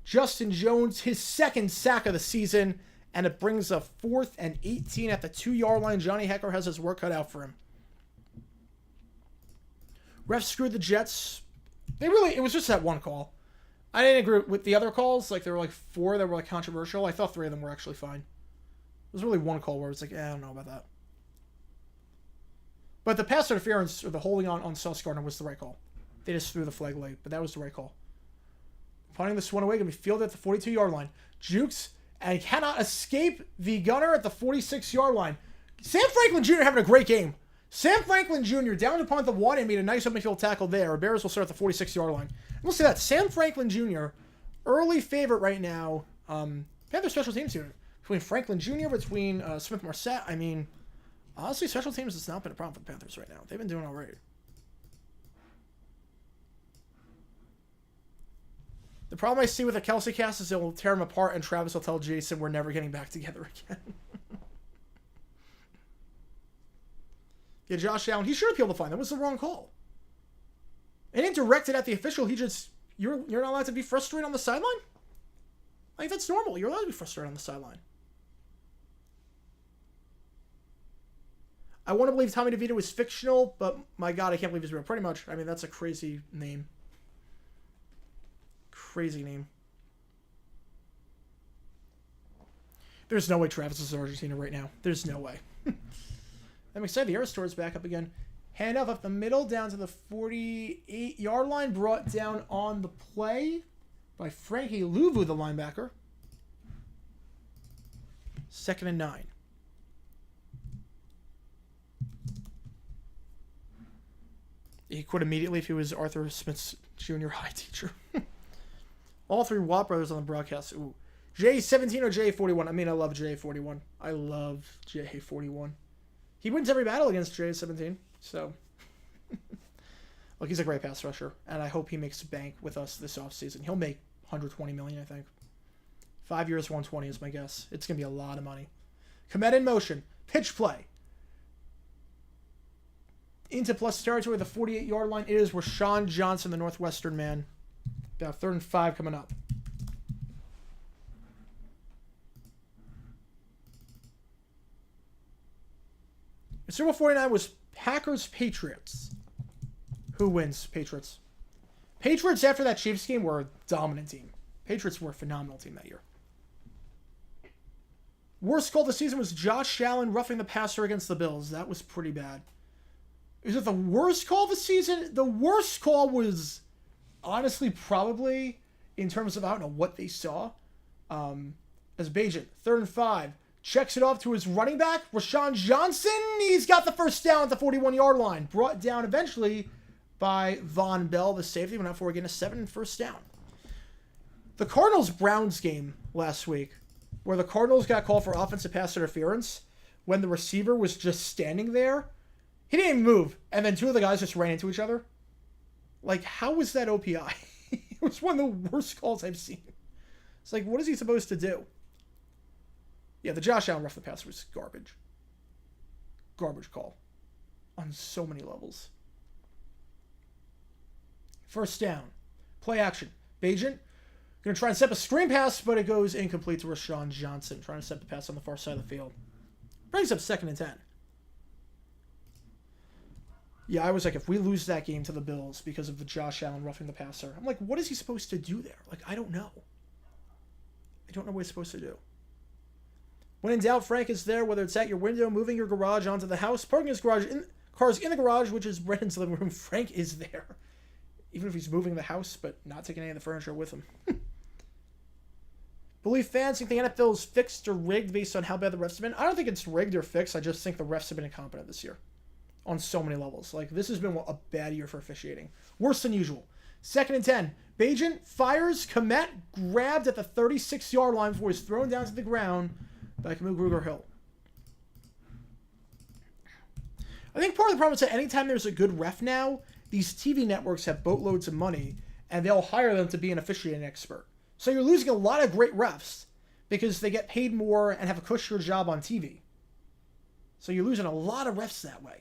Justin Jones, his second sack of the season, and it brings a 4th and 18 at the 2-yard line. Johnny Hecker has his work cut out for him. Refs screwed the Jets. It was just that one call. I didn't agree with the other calls. Like, there were like 4 that were like controversial. I thought 3 of them were actually fine. There's really one call where it's like, I don't know about that. But the pass interference, or the holding on Sauce Gardner, was the right call. They just threw the flag late, but that was the right call. Punting this one away, going to be fielded at the 42-yard line. Jukes, and cannot escape the gunner at the 46-yard line. Sam Franklin Jr. having a great game. Sam Franklin Jr. down to punt the one and made a nice open field tackle there. Bears will start at the 46-yard line. And we'll see that. Sam Franklin Jr., early favorite right now. Panther special teams unit. Between Franklin Jr., between Smith Marset. I mean, honestly, special teams has not been a problem for the Panthers right now. They've been doing all right. The problem I see with the Kelsey cast is it will tear them apart, and Travis will tell Jason we're never getting back together again. Yeah, Josh Allen, he should appeal the fine. That was the wrong call. And didn't direct it at the official. He just, you're not allowed to be frustrated on the sideline? Like, that's normal. You're allowed to be frustrated on the sideline. I want to believe Tommy DeVito is fictional, but my God, I can't believe he's real. Pretty much. I mean, that's a crazy name. Crazy name. There's no way Travis is in Argentina right now. There's no way. I'm excited. The air store is back up again. Handoff up the middle down to the 48-yard line. Brought down on the play by Frankie Luvu, the linebacker. 2nd and 9. He quit immediately if he was Arthur Smith's junior high teacher. All 3 Watt brothers on the broadcast. Ooh. J17 or J41? I mean, I love J41. I love J41. He wins every battle against J17. So, look, he's a great pass rusher. And I hope he makes bank with us this offseason. He'll make $120 million, I think. 5 years, 120 is my guess. It's going to be a lot of money. Komet in motion. Pitch play. Into plus territory, the 48-yard line. It is Rashawn Johnson, the Northwestern man. About 3rd and 5 coming up. Super Bowl 49 was Packers-Patriots. Who wins? Patriots. Patriots, after that Chiefs game, were a dominant team. Patriots were a phenomenal team that year. Worst call of the season was Josh Allen roughing the passer against the Bills. That was pretty bad. Is it the worst call of the season? The worst call was, honestly, probably, in terms of, I don't know what they saw, as Bajan. 3rd and 5. Checks it off to his running back, Rashawn Johnson. He's got the first down at the 41-yard line. Brought down eventually by Von Bell, the safety. Went out for again a 7 and first down. The Cardinals-Browns game last week, where the Cardinals got called for offensive pass interference when the receiver was just standing there. He didn't even move, and then 2 of the guys just ran into each other. Like, how was that OPI? It was one of the worst calls I've seen. It's like, what is he supposed to do? Yeah, the Josh Allen rough the pass was garbage. Garbage call. On so many levels. First down. Play action. Bajan going to try and set up a screen pass, but it goes incomplete to Rashawn Johnson. Trying to set the pass on the far side of the field. Brings up 2nd and 10. Yeah, I was like, if we lose that game to the Bills because of the Josh Allen roughing the passer, I'm like, what is he supposed to do there? Like, I don't know. I don't know what he's supposed to do. When in doubt, Frank is there, whether it's at your window, moving your garage onto the house, parking his cars in the garage, which is Brennan's living room. Frank is there. Even if he's moving the house, but not taking any of the furniture with him. Believe fans think the NFL is fixed or rigged based on how bad the refs have been. I don't think it's rigged or fixed. I just think the refs have been incompetent this year. On so many levels. Like, this has been a bad year for officiating. Worse than usual. 2nd and 10. Bajan fires. Komet grabbed at the 36-yard line before he's thrown down to the ground by Camille Gruger-Hill. I think part of the problem is that anytime there's a good ref now, these TV networks have boatloads of money, and they'll hire them to be an officiating expert. So you're losing a lot of great refs because they get paid more and have a cushier job on TV. So you're losing a lot of refs that way.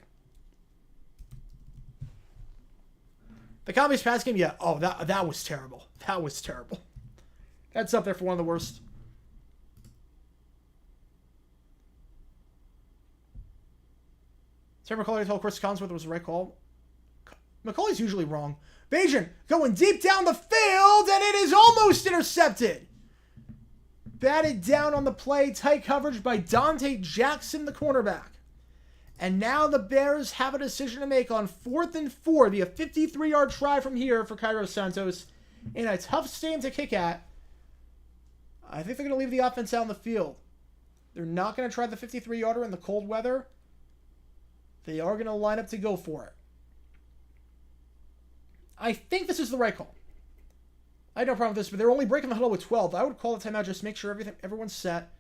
The Commies pass game, yeah. Oh, that was terrible. That was terrible. That's up there for one of the worst. Terry McCauley told Chris Collinsworth it was the right call. McCauley's usually wrong. Bajan going deep down the field, and it is almost intercepted. Batted down on the play. Tight coverage by Dante Jackson, the cornerback. And now the Bears have a decision to make on 4th and 4. Be a 53-yard try from here for Cairo Santos. In a tough stand to kick at. I think they're going to leave the offense out on the field. They're not going to try the 53-yarder in the cold weather. They are going to line up to go for it. I think this is the right call. I have no problem with this, but they're only breaking the huddle with 12. I would call the timeout, just make sure everyone's set.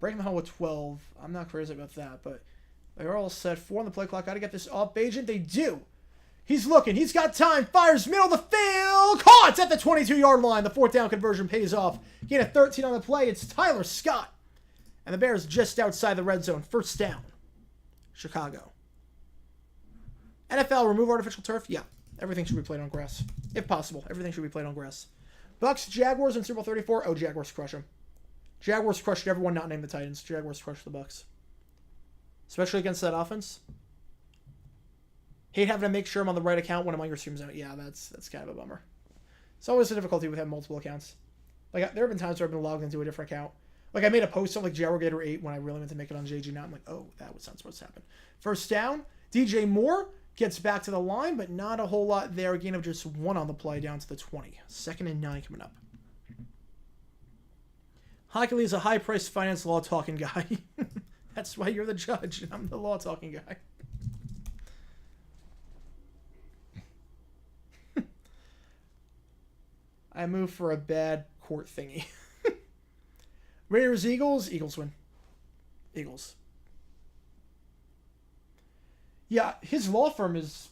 Breaking the huddle with 12. I'm not crazy about that, but they're all set. 4 on the play clock. Got to get this off. Bajan, they do. He's looking. He's got time. Fires middle of the field. Caught at the 22-yard line. The 4th down conversion pays off. Gain of 13 on the play. It's Tyler Scott. And the Bears just outside the red zone. 1st down. Chicago. NFL, remove artificial turf? Yeah. Everything should be played on grass. If possible. Everything should be played on grass. Bucks, Jaguars in Super Bowl 34. Oh, Jaguars crush them. Jaguars crushed everyone not named the Titans. Jaguars crushed the Bucks. Especially against that offense. Hate having to make sure I'm on the right account when I'm on your streams out. Yeah, that's kind of a bummer. It's always a difficulty with having multiple accounts. Like, there have been times where I've been logged into a different account. Like, I made a post on, like, Jaguar 8 when I really meant to make it on JG. Now I'm like, oh, that was not supposed to happen. 1st down. DJ Moore gets back to the line, but not a whole lot there. A gain of just 1 on the play down to the 20. 2nd and 9 coming up. Hockley is a high-priced finance law-talking guy. That's why you're the judge, and I'm the law-talking guy. I move for a bad court thingy. Raiders, Eagles. Eagles win. Eagles. Yeah, his law firm is...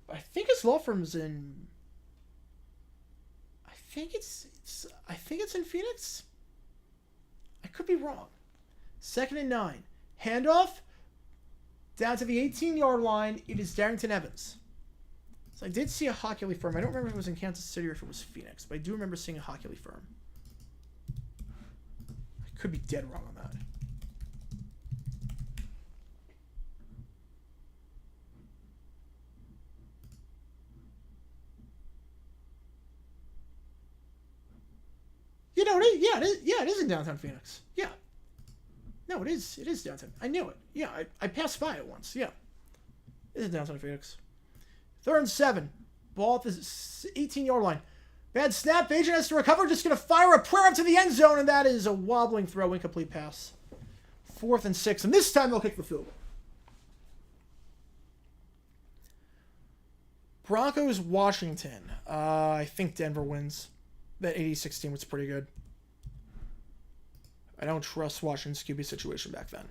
I think his law firm is in... I think it's in Phoenix. I could be wrong. 2nd and 9. Handoff. Down to the 18-yard line. It is Darrington Evans. So I did see a Hockley firm. I don't remember if it was in Kansas City or if it was Phoenix, but I do remember seeing a Hockley firm. I could be dead wrong on that. You know, it is in downtown Phoenix. Yeah. No, it is downtown. I knew it. Yeah, I passed by it once. Yeah. It is downtown Phoenix. 3rd and 7. Ball at the 18-yard line. Bad snap. Bajan has to recover. Just going to fire a prayer up to the end zone, and that is a wobbling throw. Incomplete pass. 4th and 6. And this time they'll kick the field goal. Broncos, Washington. I think Denver wins. That 86 team was pretty good. I don't trust Washington's QB situation back then.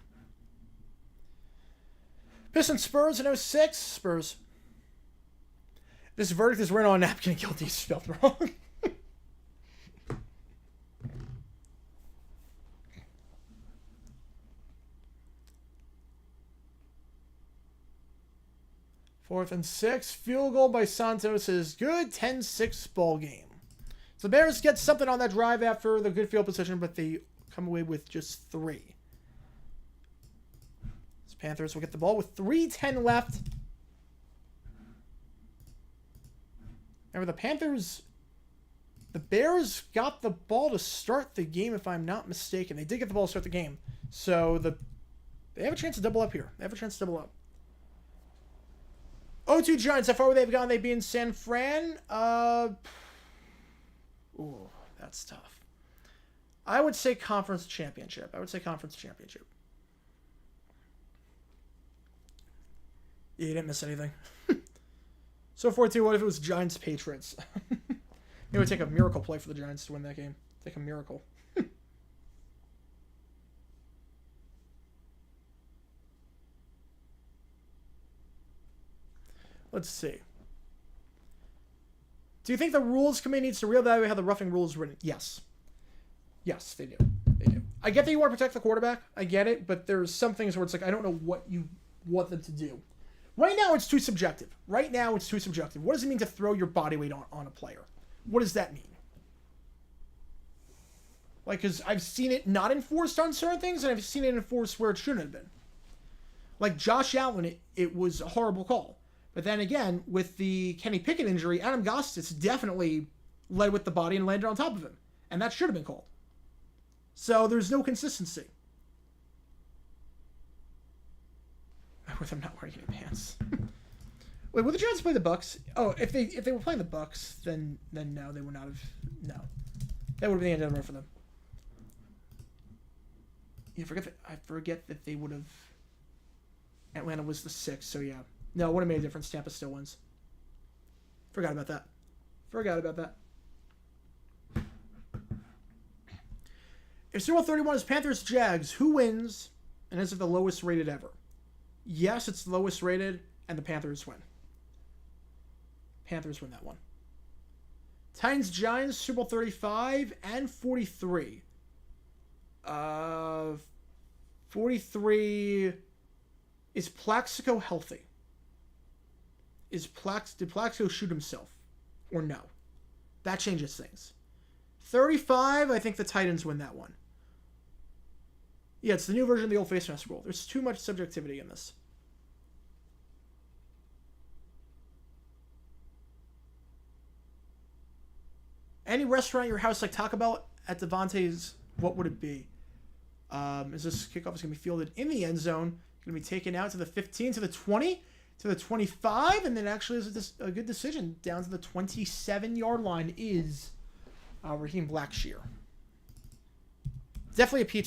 Pistons, Spurs in 06. Spurs. This verdict is written on a napkin. Guilty is spelled wrong. Fourth and 6. Field goal by Santos is good. 10-6 ball game. So the Bears get something on that drive after the good field position, but they come away with just 3. The Panthers will get the ball with 3:10 left. Remember, the Bears got the ball to start the game, if I'm not mistaken. They did get the ball to start the game. So they have a chance to double up here. They have a chance to double up. 0-2 Giants, how far would they have gone? They'd be in San Fran. Ooh, that's tough. I would say conference championship. Yeah, you didn't miss anything. So 4-2, what if it was Giants-Patriots? It would take a miracle play for the Giants to win that game. Take a miracle. Let's see. Do you think the rules committee needs to reevaluate how the roughing rule is written? Yes. Yes, they do. They do. I get that you want to protect the quarterback. I get it, but there's some things where it's like, I don't know what you want them to do. Right now, it's too subjective. Right now, it's too subjective. What does it mean to throw your body weight on a player? What does that mean? Like, because I've seen it not enforced on certain things, and I've seen it enforced where it shouldn't have been. Like Josh Allen, it was a horrible call. But then again, with the Kenny Pickett injury, Adam Gostis definitely led with the body and landed on top of him. And that should have been called. So there's no consistency. With them not wearing any pants. Wait, would the Giants play the Bucks? Oh, if they were playing the Bucks, then no, they would not have. No, that would have been the end of the road for them. Yeah, I forget that they would have. Atlanta was the 6th, so yeah. No, it wouldn't have made a difference. Tampa still wins. Forgot about that. If Super Bowl 31 is Panthers-Jags, who wins? And is it the lowest rated ever? Yes, it's the lowest rated, and the Panthers win. Panthers win that one. Titans-Giants, Super Bowl 35 and 43. 43... Is Plaxico healthy? Did Plaxico shoot himself? Or no? That changes things. 35, I think the Titans win that one. Yeah, it's the new version of the old face mask rule. There's too much subjectivity in this. Any restaurant at your house like Taco Bell at Devontae's, what would it be? Is this kickoff is going to be fielded in the end zone? Going to be taken out to the 15, to the 20, to the 25, and then actually is a good decision. Down to the 27-yard line is Raheem Blackshear. Definitely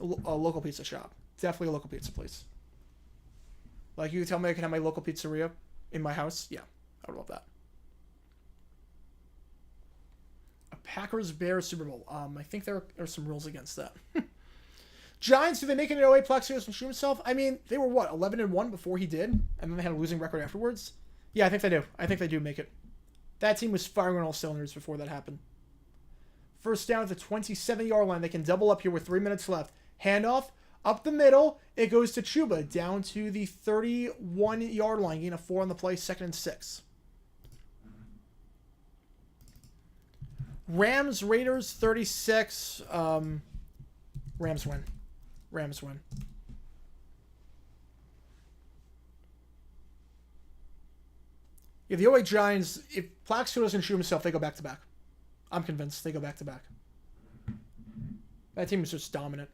a local pizza shop. Definitely a local pizza place. Like, you tell me I can have my local pizzeria in my house? Yeah, I would love that. A Packers-Bears Super Bowl. I think there are some rules against that. Giants, do they make it in 08? Plaxico doesn't shoot himself? I mean, they were, 11-1 before he did? And then they had a losing record afterwards? Yeah, I think they do. I think they do make it. That team was firing on all cylinders before that happened. First down at the 27-yard line. They can double up here with 3 minutes left. Handoff, up the middle. It goes to Chuba, down to the 31-yard line. Gain a 4 on the play, 2nd and 6. Rams, Raiders, 36. Rams win. Yeah, the 08 Giants, if Plaxico doesn't shoot himself, they go back-to-back. I'm convinced they go back-to-back. That team is just dominant.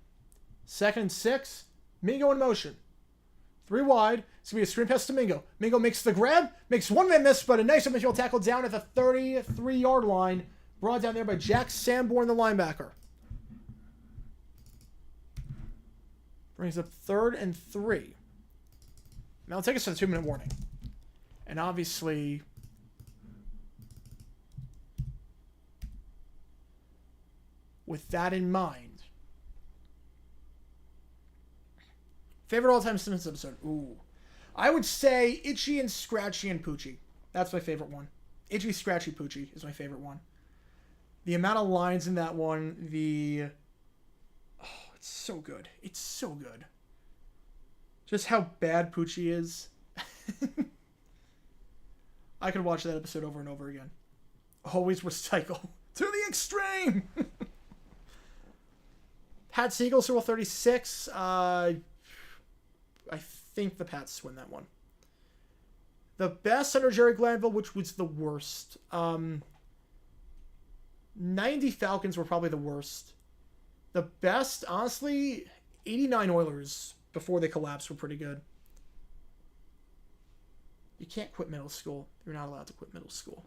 2nd and 6. Mingo in motion. 3 wide. It's going to be a screen pass to Mingo. Mingo makes the grab. Makes one man miss, but a nice midfield tackle down at the 33-yard line. Brought down there by Jack Sanborn, the linebacker. Brings up 3rd and 3. Now it'll take us to the 2-minute warning. And obviously, with that in mind, favorite all-time Simpsons episode? Ooh. I would say Itchy and Scratchy and Poochie. That's my favorite one. Itchy, Scratchy, Poochie is my favorite one. The amount of lines in that one, it's so good. It's so good. Just how bad Poochie is. I could watch that episode over and over again. Always recycle to the extreme. Pat Siegel, Super Bowl 36. I think the Pats win that one. The best under Jerry Glanville, which was the worst. 90 Falcons were probably the worst. The best, honestly, 89 Oilers before they collapsed were pretty good. You can't quit middle school. You're not allowed to quit middle school.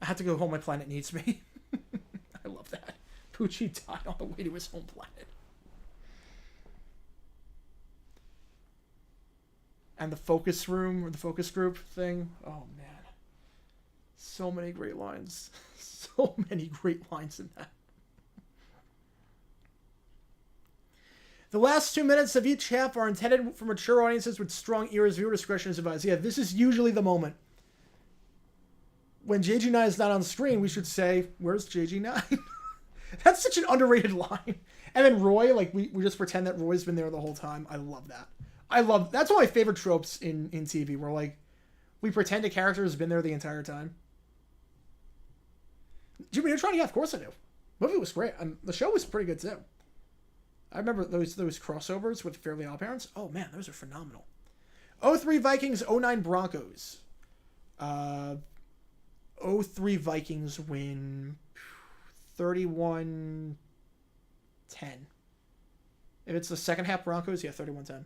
I have to go home. My planet needs me. I love that. Poochie died on the way to his home planet. And the focus room or the focus group thing. Oh, man. So many great lines. So many great lines in that. The last 2 minutes of each half are intended for mature audiences with strong ears. Viewer discretion is advised. Yeah, this is usually the moment. When JG9 is not on screen, we should say, where's JG9? That's such an underrated line. And then Roy, like, we just pretend that Roy's been there the whole time. I love that. I love that's one of my favorite tropes in TV where like we pretend a character has been there the entire time. Jimmy Neutron, yeah, of course I do. The movie was great. The show was pretty good too. I remember those crossovers with Fairly Odd Parents. Oh man, those are phenomenal. 03 Vikings, 09 Broncos. 03 Vikings win 31-10. If it's the second half Broncos, yeah, 31-10.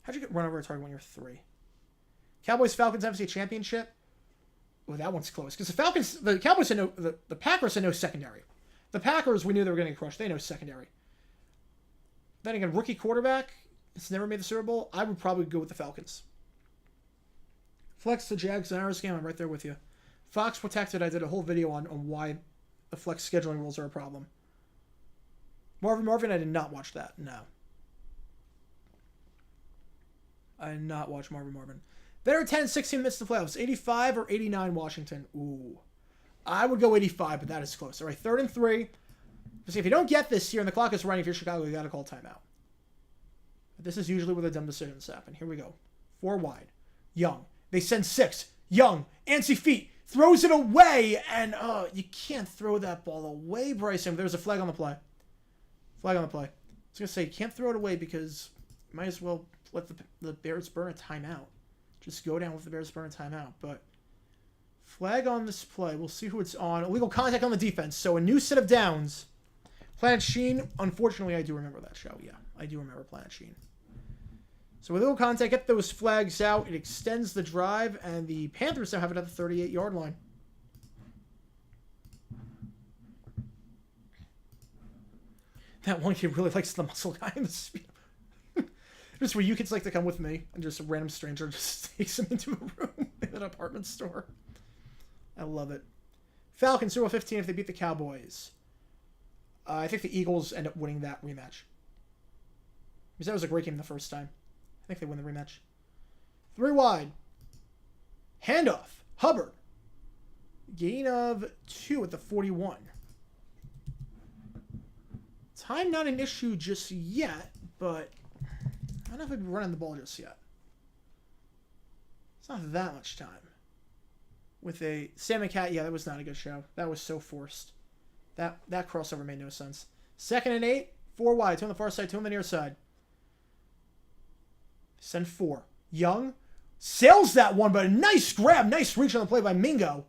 How'd you get run over a target when you're 3? Cowboys Falcons NFC Championship. Oh, that one's close because the Cowboys had no, the Packers had no secondary. The Packers, we knew they were going to get crushed. They had no secondary. Then again, rookie quarterback. It's never made the Super Bowl. I would probably go with the Falcons. Flex the Jags and Irish game. I'm right there with you. Fox Protected. I did a whole video on why the flex scheduling rules are a problem. Marvin. I did not watch that. No. I did not watch Marvin. Better 10-16 minutes to playoffs. 85 or 89 Washington. Ooh. I would go 85, but that is close. All right, 3rd and 3. See, if you don't get this here and the clock is running, if you're Chicago, you got to call timeout. But this is usually where the dumb decisions happen. Here we go. 4 wide. Young. They send 6. Young. Antsy feet. Throws it away. And, you can't throw that ball away, Bryson. There's a flag on the play. I was going to say, you can't throw it away because you might as well let the Bears burn a timeout. Just go down with the Bears burn a timeout. But flag on this play. We'll see who it's on. Illegal contact on the defense. So a new set of downs. Planet Sheen. Unfortunately, I do remember that show. Yeah, I do remember Planet Sheen. So with illegal contact, get those flags out. It extends the drive, and the Panthers now have it at the 38-yard line. That one kid really likes the muscle guy in the speed. Just where you kids like to come with me, and just a random stranger just takes him into a room in an apartment store. I love it. Falcons, Super Bowl 15 if they beat the Cowboys. I think the Eagles end up winning that rematch. Because that was a great game the first time. I think they win the rematch. 3 wide. Handoff. Hubbard. Gain of 2 at the 41. Time not an issue just yet, but I don't know if I'd be running the ball just yet. It's not that much time. With a Sam and Cat, yeah, that was not a good show. That was so forced. That crossover made no sense. 2nd and 8, 4 wide, 2 on the far side, 2 on the near side. Send 4. Young sails that one, but a nice grab, nice reach on the play by Mingo.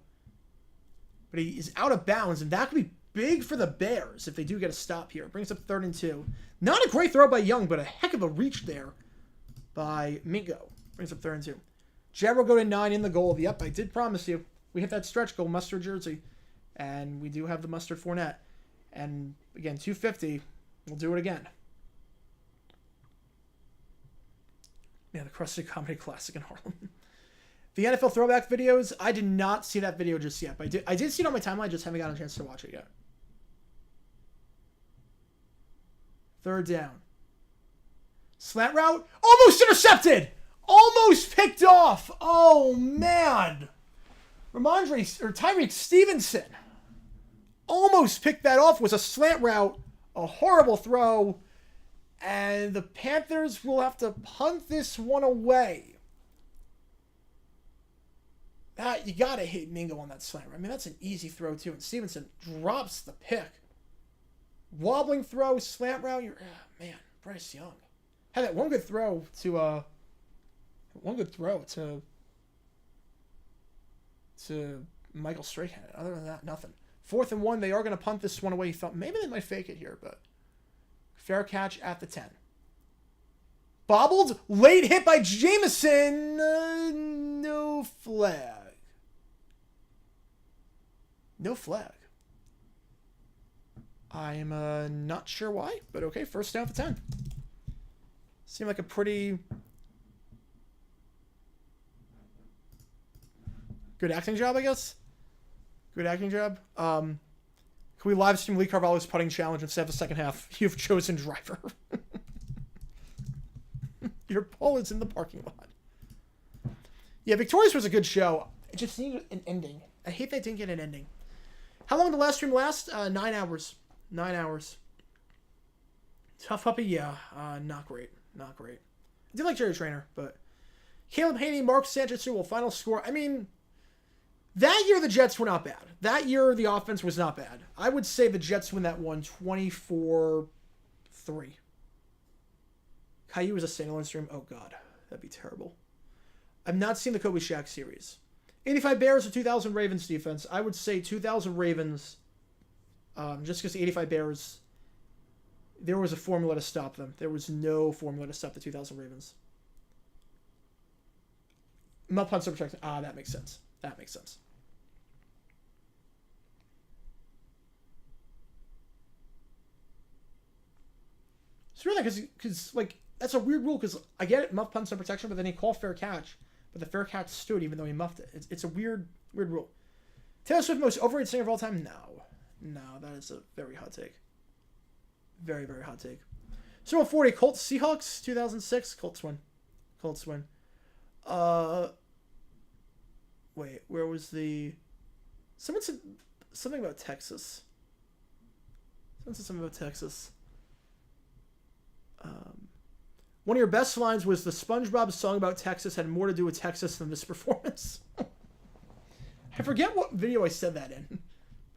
But he is out of bounds, and that could be big for the Bears if they do get a stop here. It brings up 3rd and 2. Not a great throw by Young, but a heck of a reach there by Mingo. Brings up 3rd and 2. Jeb will go to 9 in the goal. Yep, I did promise you. We hit that stretch goal, mustard jersey. And we do have the mustard Fournette. And again, 250. We'll do it again. Yeah, the Krusty Comedy Classic in Harlem. The NFL throwback videos, I did not see that video just yet. But I did see it on my timeline, just haven't gotten a chance to watch it yet. 3rd down. Slant route. Almost intercepted! Almost picked off! Oh, man! Tyreek Stevenson almost picked that off. Was a slant route. A horrible throw. And the Panthers will have to punt this one away. You got to hit Mingo on that slant. I mean, that's an easy throw, too. And Stevenson drops the pick. Wobbling throw, slant route. Man, Bryce Young. Had that one good throw to Michael Strahan. Other than that, nothing. 4th and 1. They are going to punt this one away. He thought maybe they might fake it here, but fair catch at the 10. Bobbled. Late hit by Jameson. No flag. No flag. I'm not sure why, but okay. 1st down at the 10. Seemed like a pretty good acting job, I guess. Good acting job. Can we live stream Lee Carvalho's putting challenge instead of the second half? You've chosen driver. Your ball is in the parking lot. Yeah, Victorious was a good show. It just needed an ending. I hate that it didn't get an ending. How long did the last stream last? 9 hours. 9 hours. Tough puppy? Yeah. Not great. Not great. I did like Jerry Trainer, but Caleb Haney, Mark Sanchez, will final score. I mean, that year the Jets were not bad. That year the offense was not bad. I would say the Jets win that one 24-3. Caillou was a standalone stream. Oh, God. That'd be terrible. I've not seen the Kobe Shaq series. 85 Bears or 2000 Ravens defense. I would say 2000 Ravens, just because the 85 Bears, there was a formula to stop them. There was no formula to stop the 2000 Ravens. Mel punt super protection. That makes sense. That makes sense. It's really because like that's a weird rule because I get it, muff punts no protection, but then he called fair catch, but the fair catch stood even though he muffed it. It's a weird rule. Taylor Swift most overrated singer of all time? No, that is a very hot take. Very, very hot take. Super Bowl 40 Colts Seahawks 2006 Colts win. Wait, where was the? Someone said something about Texas. One of your best lines was the SpongeBob song about Texas had more to do with Texas than this performance. I forget what video I said that in.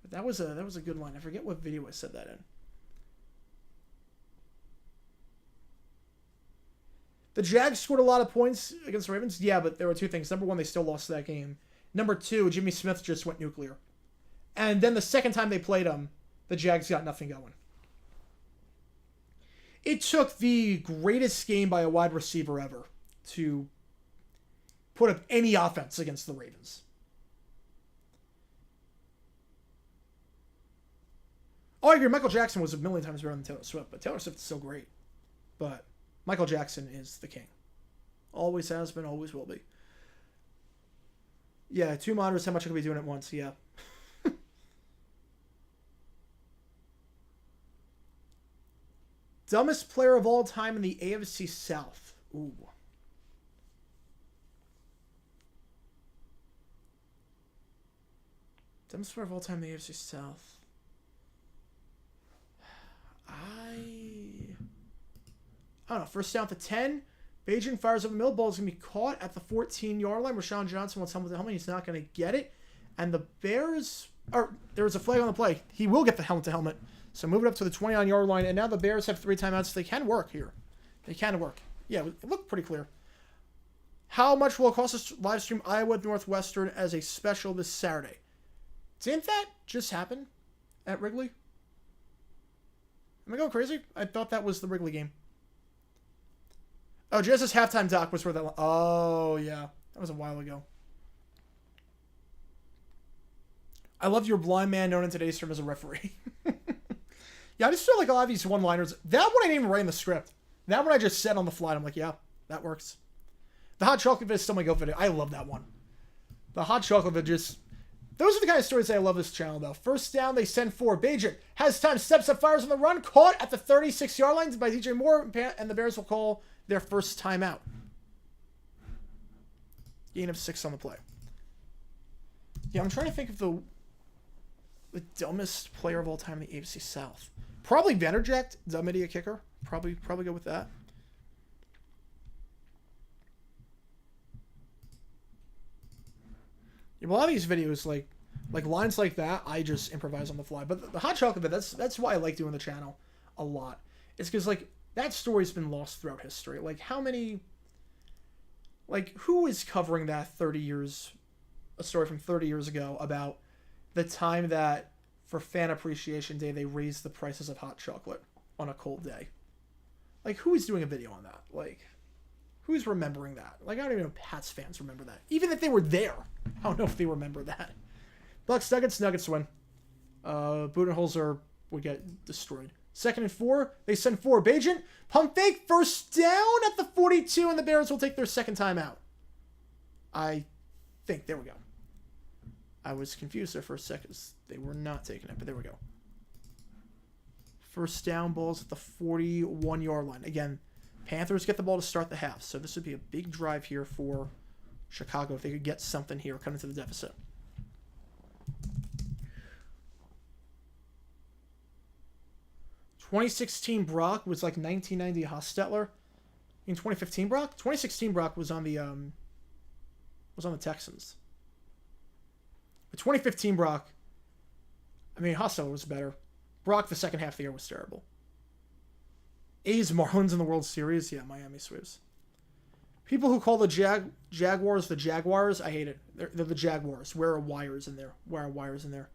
But that was a good line. I forget what video I said that in. The Jags scored a lot of points against the Ravens. Yeah, but there were two things. Number one, they still lost that game. Number two, Jimmy Smith just went nuclear. And then the second time they played him, the Jags got nothing going. It took the greatest game by a wide receiver ever to put up any offense against the Ravens. Oh, I agree. Michael Jackson was a million times better than Taylor Swift, but Taylor Swift is so great. But Michael Jackson is the king. Always has been, always will be. Yeah, two monitors, how much I could be doing at once, yeah. Dumbest player of all time in the AFC South. Ooh. Dumbest player of all time in the AFC South. I don't know. First down to 10. Beijing fires up the middle. Ball is going to be caught at the 14-yard line. Rashawn Johnson wants helmet to helmet. He's not going to get it. And the Bears... there was a flag on the play. He will get the helmet to helmet. So move it up to the 29-yard line. And now the Bears have 3 timeouts. They can work here. They can work. Yeah, it looked pretty clear. How much will it cost us to live stream Iowa Northwestern as a special this Saturday? Didn't that just happen at Wrigley? Am I going crazy? I thought that was the Wrigley game. Oh, Jess's halftime doc was where that... Oh, yeah. That was a while ago. I love your blind man known in today's term as a referee. Yeah, I just feel like a lot of these one-liners... That one I didn't even write in the script. That one I just said on the fly. I'm like, yeah, that works. The hot chocolate vid is still my go video. I love that one. The hot chocolate vid just... Those are the kind of stories I love this channel, though. First down, they send 4. Bajent has time, steps up, fires on the run. Caught at the 36-yard line by DJ Moore, and the Bears will call their first timeout. Gain of 6 on the play. Yeah, I'm trying to think of the dumbest player of all time in the AFC South. Probably Vanderjagt, dumb idiot kicker. Probably go with that. Yeah, a lot of these videos, like lines like that, I just improvise on the fly. But the hot chocolate, that's why I like doing the channel a lot. It's because like that story's been lost throughout history. Like how many, like who is covering that 30 years, a story from 30 years ago about the time that for Fan Appreciation Day they raised the prices of hot chocolate on a cold day? Like who is doing a video on that? Like who's remembering that? Like I don't even know if Pats fans remember that. Even if they were there, I don't know if they remember that. Bucks Nuggets win. Budenholzer would get destroyed. 2nd and 4. They send 4. Bajent pump fake, first down at the 42, and the Bears will take their second timeout. I think. There we go. I was confused there for a second. They were not taking it, but there we go. First down, balls at the 41-yard line. Again, Panthers get the ball to start the half, so this would be a big drive here for Chicago if they could get something here, cut into the deficit. '16 Brock was like 1990 Hostetler. In 2015, Brock? 2016 Brock was on the Texans. But 2015 Brock, I mean, Hostetler was better. Brock, the second half of the year, was terrible. A's Marlins in the World Series. Yeah, Miami sweeps. People who call the Jaguars the Jaguars, I hate it. They're the Jaguars. Where are wires in there? Where are wires in there?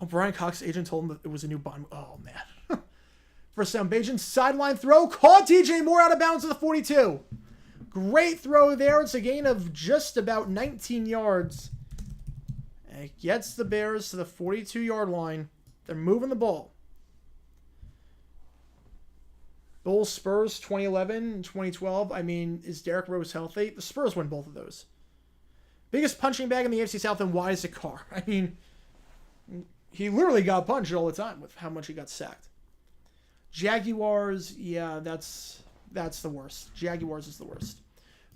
Oh, Brian Cox's agent told him that it was a new bond. Oh, man. First down, Bajan. Sideline throw. Caught DJ Moore out of bounds to the 42. Great throw there. It's a gain of just about 19 yards. And it gets the Bears to the 42-yard line. They're moving the ball. Bulls, Spurs, 2011 and 2012. I mean, is Derrick Rose healthy? The Spurs win both of those. Biggest punching bag in the AFC South, and why is it Carr? I mean, he literally got punched all the time with how much he got sacked. Jaguars, yeah, that's the worst. Jaguars is the worst.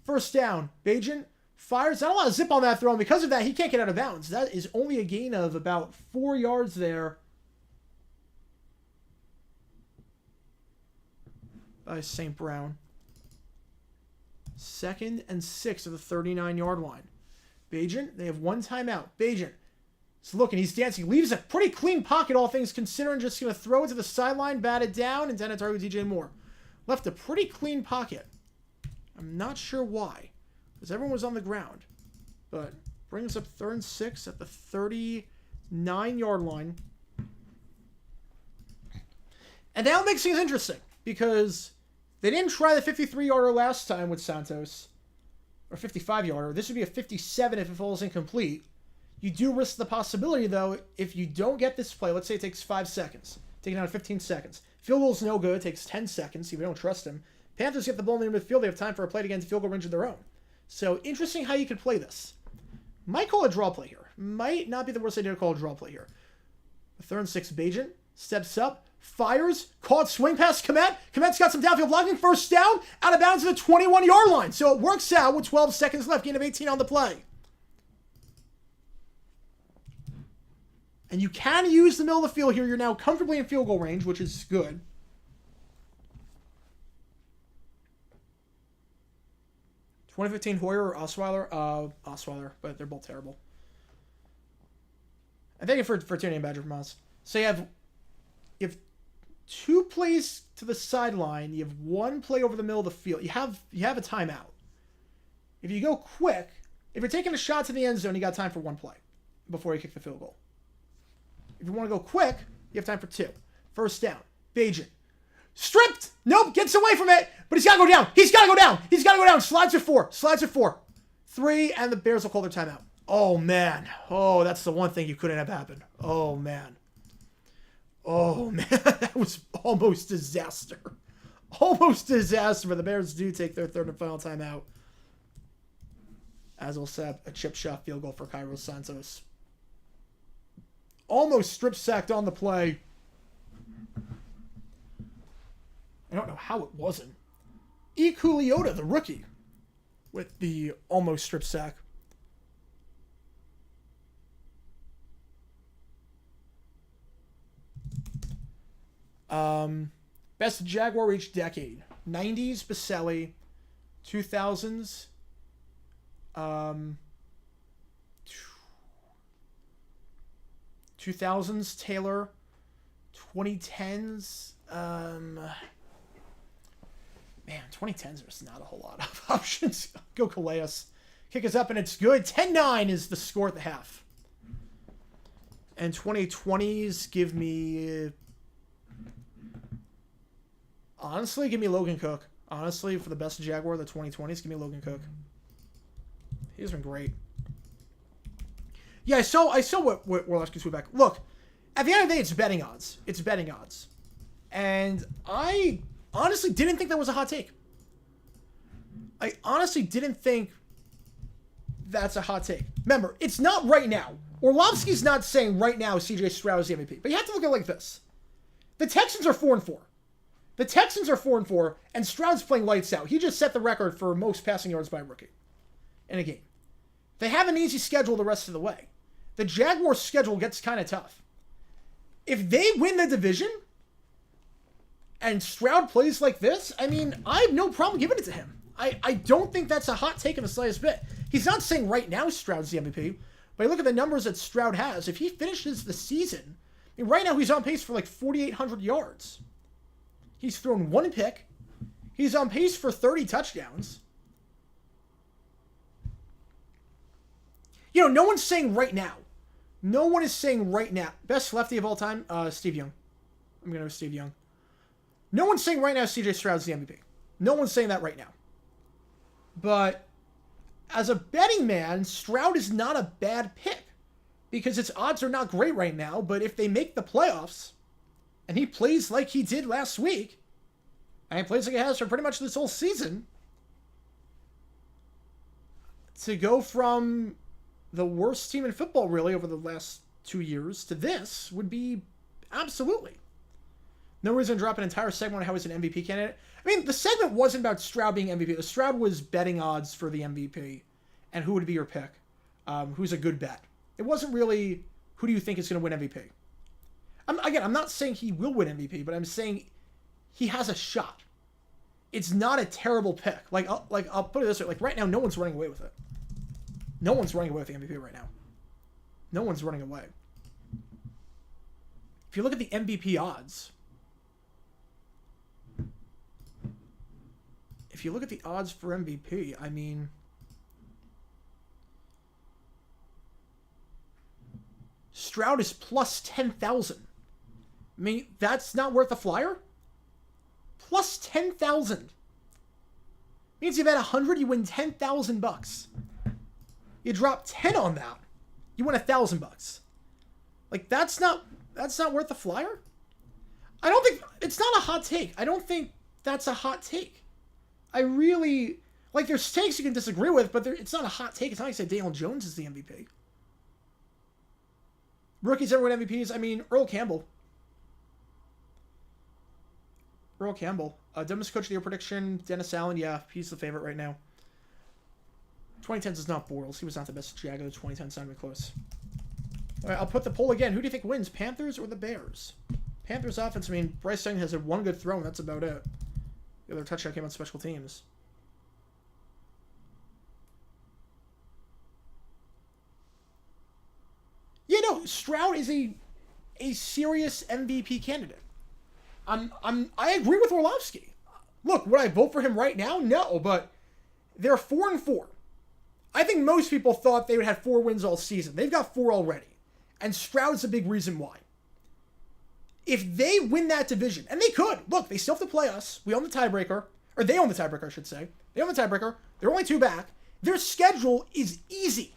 First down, Bajan fires. Not a lot of zip on that throw, and because of that, he can't get out of bounds. That is only a gain of about 4 yards there by St. Brown. 2nd and 6 at the 39-yard line. Bajan, they have one timeout. Bajan is looking, he's dancing, leaves a pretty clean pocket, all things considering, just going to throw it to the sideline, bat it down, and then it's target DJ Moore. Left a pretty clean pocket. I'm not sure why, because everyone was on the ground. But brings up 3rd and 6 at the 39-yard line. And now it makes things interesting, because they didn't try the 53-yarder last time with Santos, or 55-yarder. This would be a 57 if it falls incomplete. You do risk the possibility, though, if you don't get this play, let's say it takes 5 seconds, taking out 15 seconds. Field goal's no good, it takes 10 seconds, if you don't trust him. Panthers get the ball in the midfield, they have time for a play to get into field goal range of their own. So, interesting how you could play this. Might call a draw play here. Might not be the worst idea to call a draw play here. 3rd and 6, Bajan steps up, fires, caught swing pass, Komet. Komet's got some downfield blocking, first down, out of bounds to the 21-yard line. So it works out with 12 seconds left, gain of 18 on the play. And you can use the middle of the field here. You're now comfortably in field goal range, which is good. (2015) Hoyer or Osweiler? Osweiler, but they're both terrible. And thank you for tuning in, Badger from us. So you have 2 plays to the sideline. You have 1 play over the middle of the field. You have a timeout. If you go quick, if you're taking a shot to the end zone, you got time for 1 play before you kick the field goal. If you want to go quick, you have time for 2. First down, Bajan. Stripped! Nope, gets away from it, but he's got to go down. He's got to go down. He's got to go down. Slides at 4. 3, and the Bears will call their timeout. Oh, man. Oh, that's the one thing you couldn't have happened. Oh, man. That was almost disaster. Almost disaster, but the Bears do take their 3rd and final timeout. As will set a chip shot field goal for Cairo Santos. Almost strip sacked on the play. I don't know how it wasn't. E. Culiota, the rookie, with the almost strip sack. Best Jaguar each decade. 90s, Baselli. 2000s. 2000s, Taylor. 2010s, man, 2010s, there's not a whole lot of options. Go Calais. Kick us up, and it's good. 10-9 is the score at the half. And 2020s, give me... honestly, give me Logan Cook. Honestly, for the best Jaguar of the 2020s, give me Logan Cook. He's been great. Yeah, I saw what Warlock's tweet back. Look, at the end of the day, it's betting odds. It's betting odds. And I honestly didn't think that was a hot take. I honestly didn't think that's a hot take. Remember, it's not right now. Orlovsky's not saying right now CJ Stroud is the MVP. But you have to look at it like this. The Texans are 4-4. The Texans are 4-4, and Stroud's playing lights out. He just set the record for most passing yards by a rookie in a game. They have an easy schedule the rest of the way. The Jaguars' schedule gets kind of tough. If they win the division, and Stroud plays like this, I mean, I have no problem giving it to him. I don't think that's a hot take in the slightest bit. He's not saying right now Stroud's the MVP, but look at the numbers that Stroud has. If he finishes the season, I mean, right now he's on pace for like 4,800 yards. He's thrown 1 pick. He's on pace for 30 touchdowns. You know, no one's saying right now. No one is saying right now. Best lefty of all time, Steve Young. I'm going to go Steve Young. No one's saying right now CJ Stroud's the MVP. No one's saying that right now. But as a betting man, Stroud is not a bad pick because its odds are not great right now. But if they make the playoffs and he plays like he did last week, and he plays like he has for pretty much this whole season, to go from the worst team in football really over the last 2 years to this would be absolutely. No reason to drop an entire segment on how he's an MVP candidate. I mean, the segment wasn't about Stroud being MVP. The Stroud was betting odds for the MVP and who would be your pick, who's a good bet. It wasn't really who do you think is going to win MVP. I'm not saying he will win MVP, but I'm saying he has a shot. It's not a terrible pick. I'll put it this way. Like right now, no one's running away with it. No one's running away with the MVP right now. No one's running away. If you look at the MVP odds, if you look at the odds for MVP, I mean, Stroud is plus 10,000. I mean, that's not worth a flyer? Plus 10,000. Means you bet 100, you win 10,000 bucks. You drop 10 on that, you win $1,000. Like that's not worth a flyer. I don't think it's not a hot take. I don't think that's a hot take. I really like there's takes you can disagree with, but it's not a hot take. It's not like say Daniel Jones is the MVP. Rookies ever win MVPs? I mean, Earl Campbell. Dumbest coach of the year prediction, Dennis Allen. Yeah, he's the favorite right now. 2010s is not Bortles. He was not the best Jaguar. The 2010s not even close. All right, I'll put the poll again. Who do you think wins, Panthers or the Bears? Panthers offense, I mean, Bryce Young has had 1 good throw, and that's about it. The other touchdown came on special teams. Yeah, no, Stroud is a serious MVP candidate. I agree with Orlovsky. Look, would I vote for him right now? No, but they're 4-4. I think most people thought they would have 4 wins all season. They've got 4 already. And Stroud's a big reason why. If they win that division, and they could, look, they still have to play us. We own the tiebreaker. Or they own the tiebreaker, I should say. They own the tiebreaker. They're only 2 back. Their schedule is easy.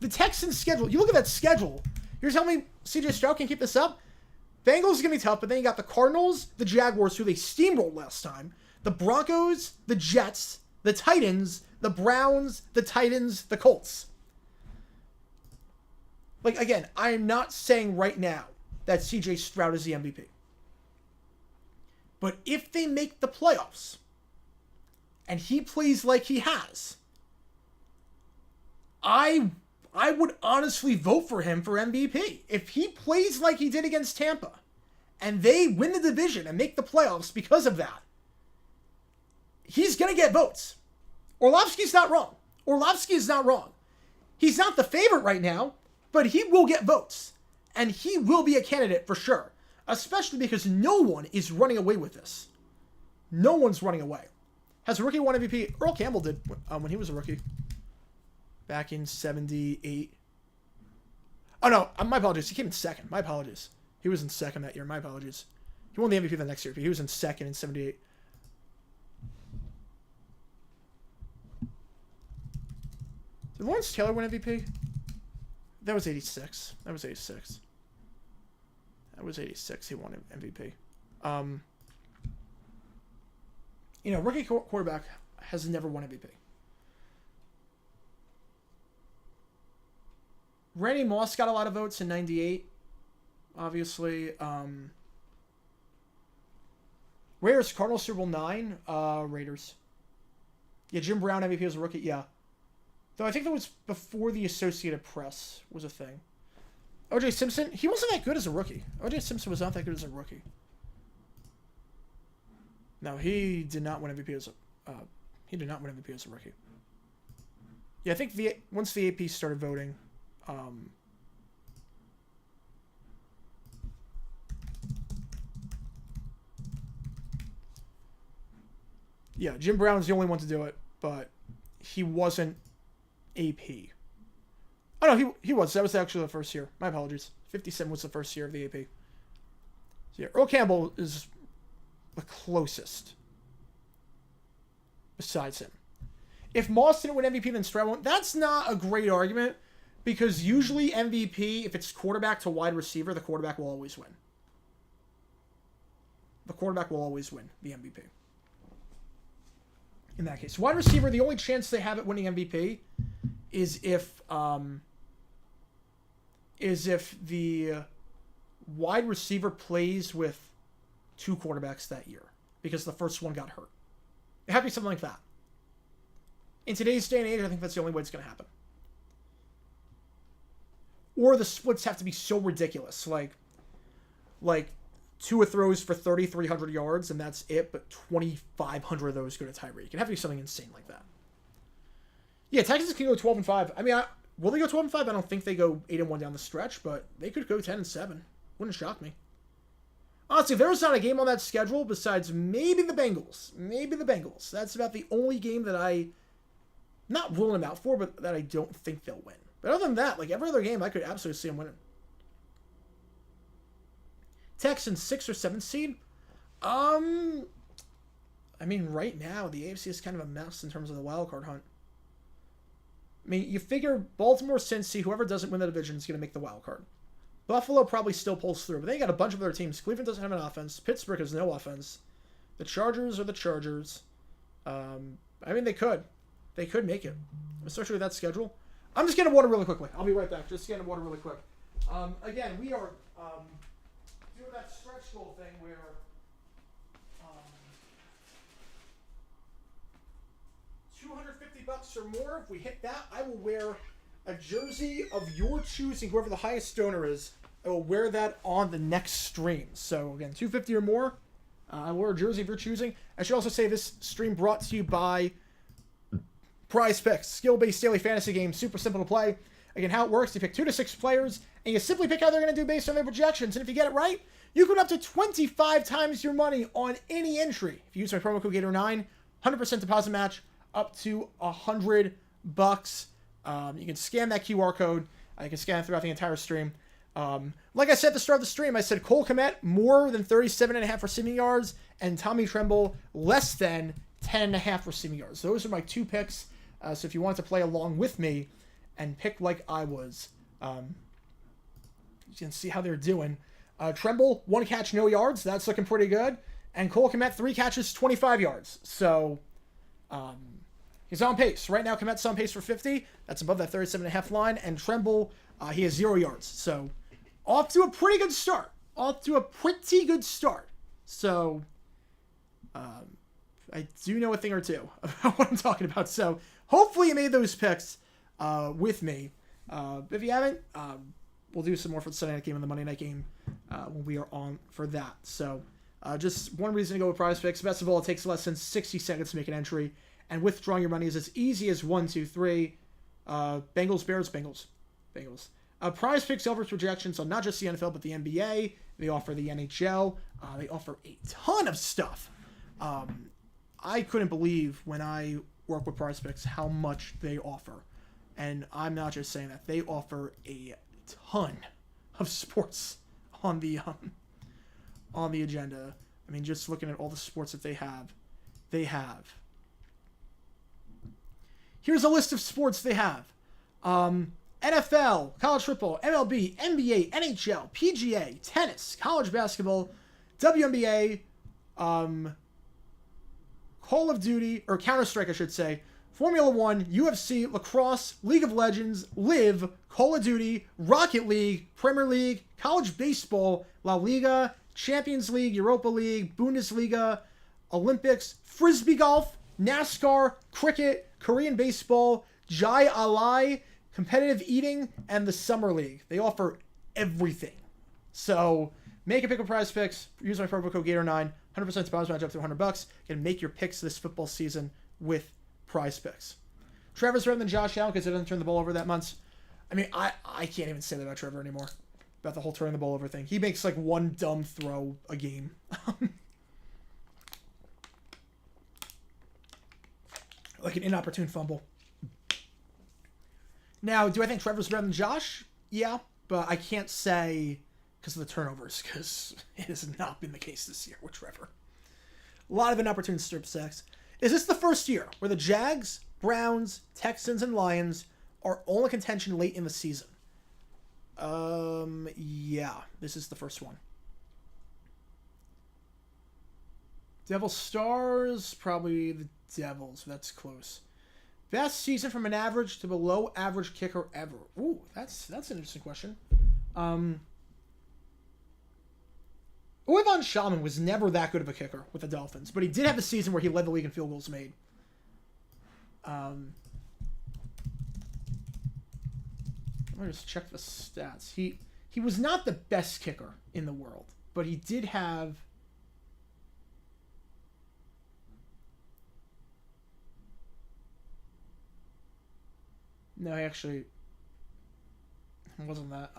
The Texans' schedule, you look at that schedule. You're telling me CJ Stroud can keep this up? Bengals is going to be tough, but then you got the Cardinals, the Jaguars, who they steamrolled last time, the Broncos, the Jets, the Titans, the Browns, the Titans, the Colts. Like, again, I am not saying right now that CJ Stroud is the MVP. But if they make the playoffs, and he plays like he has, I would honestly vote for him for MVP. If he plays like he did against Tampa, and they win the division and make the playoffs because of that, he's going to get votes. Orlovsky's not wrong. Orlovsky is not wrong. He's not the favorite right now, but he will get votes. And he will be a candidate for sure. Especially because no one is running away with this. No one's running away. Has a rookie won MVP? Earl Campbell did when he was a rookie. Back in 78. Oh no, my apologies. He came in second. My apologies. He was in second that year. My apologies. He won the MVP the next year, but he was in second in 78. Did Lawrence Taylor win MVP? That was 86. That was 86. He won MVP. Rookie quarterback has never won MVP. Randy Moss got a lot of votes in 98. Obviously. Raiders, Cardinals, Super Bowl 9. Raiders. Yeah, Jim Brown MVP as a rookie. Yeah. Though I think that was before the Associated Press was a thing. O.J. Simpson, he wasn't that good as a rookie. O.J. Simpson was not that good as a rookie. No, he did not win MVP as a rookie. Yeah, I think once the AP started voting, yeah, Jim Brown's the only one to do it, but he wasn't AP. Oh no, he was. That was actually the first year. My apologies. 57 was the first year of the AP. So yeah, Earl Campbell is the closest besides him. If Moss didn't win MVP, then Stroud won't. That's not a great argument because usually MVP, if it's quarterback to wide receiver, the quarterback will always win. The quarterback will always win the MVP. In that case, wide receiver, the only chance they have at winning MVP is if the wide receiver plays with two quarterbacks that year because the first one got hurt. It had to be something like that. In today's day and age, I think that's the only way it's going to happen. Or the splits have to be so ridiculous, like Tua throws for 3,300 yards and that's it, but 2,500 of those go to Tyreek. It'd have to be something insane like that. Yeah, Texans can go 12-5. I mean, will they go 12-5? I don't think they go 8-1 down the stretch, but they could go 10-7. Wouldn't shock me. Honestly, if there's not a game on that schedule besides maybe the Bengals, that's about the only game that I not ruling them out for, but that I don't think they'll win. But other than that, like every other game, I could absolutely see them winning. Texans 6 or 7 seed. I mean, right now the AFC is kind of a mess in terms of the wild card hunt. I mean, you figure Baltimore, Cincy, whoever doesn't win the division is going to make the wild card. Buffalo probably still pulls through, but they got a bunch of other teams. Cleveland doesn't have an offense. Pittsburgh has no offense. The Chargers are the Chargers. I mean, they could make it, especially with that schedule. I'm just getting water really quickly. I'll be right back. Just getting water really quick. Again, we are doing that stretch goal thing where $250 or more. If we hit that, I will wear a jersey of your choosing, whoever the highest donor is. I will wear that on the next stream. So again, $250 or more. I wear a jersey of your choosing. I should also say this stream brought to you by Prize Picks, skill-based daily fantasy game, super simple to play. Again, how it works, you pick 2 to 6 players, and you simply pick how they're going to do based on their projections. And if you get it right, you can win up to 25 times your money on any entry. If you use my promo code Gator9, 100% deposit match up to $100. You can scan that QR code. You can scan it throughout the entire stream. Like I said at the start of the stream, I said Cole Kmet more than 37.5 receiving yards, and Tommy Tremble less than 10.5 receiving yards. Those are my 2 picks. So if you want to play along with me and pick like I was, you can see how they're doing. Tremble, 1 catch, no yards. That's looking pretty good. And Cole Kmet, 3 catches, 25 yards. So he's on pace. Right now, Kmet's on pace for 50. That's above that 37.5 line. And Tremble, he has 0 yards. So off to a pretty good start. So I do know a thing or two about what I'm talking about. So hopefully you made those picks with me. If you haven't, we'll do some more for the Sunday night game and the Monday night game when we are on for that. So just one reason to go with Prize Picks. Best of all, it takes less than 60 seconds to make an entry. And withdrawing your money is as easy as 1, 2, 3. Bengals, Bears, Bengals. Prize Picks offers projections on not just the NFL, but the NBA. They offer the NHL. They offer a ton of stuff. I couldn't believe when I work with Prize Picks how much they offer. And I'm not just saying that. They offer a ton of sports on the agenda. I mean, just looking at all the sports that they have. Here's a list of sports they have. NFL, college football, MLB, NBA, NHL, PGA, tennis, college basketball, WNBA, Call of Duty, or Counter-Strike, I should say, Formula 1, UFC, lacrosse, League of Legends, Live, Call of Duty, Rocket League, Premier League, college baseball, La Liga, Champions League, Europa League, Bundesliga, Olympics, Frisbee golf, NASCAR, cricket, Korean baseball, Jai Alai, competitive eating, and the Summer League. They offer everything. So make a pick of Prize Picks. Use my promo code Gator9. 100% deposit match up to $100. You can make your picks this football season with Prize Picks. Trevor's better than Josh Allen because he doesn't turn the ball over that much. I mean, I can't even say that about Trevor anymore. About the whole turning the ball over thing. He makes like one dumb throw a game. Like an inopportune fumble. Now, do I think Trevor's better than Josh? Yeah, but I can't say because of the turnovers, because it has not been the case this year with Trevor. A lot of inopportune strip sacks. Is this the first year where the Jags, Browns, Texans, and Lions are all in contention late in the season? Yeah, this is the first one. Devil Stars, probably the Devils. That's close. Best season from an average to below average kicker ever. Ooh, that's an interesting question. Oyvon Shaman was never that good of a kicker with the Dolphins, but he did have a season where he led the league in field goals made. Let me just check the stats. He was not the best kicker in the world, but he did have... No, actually, it wasn't that.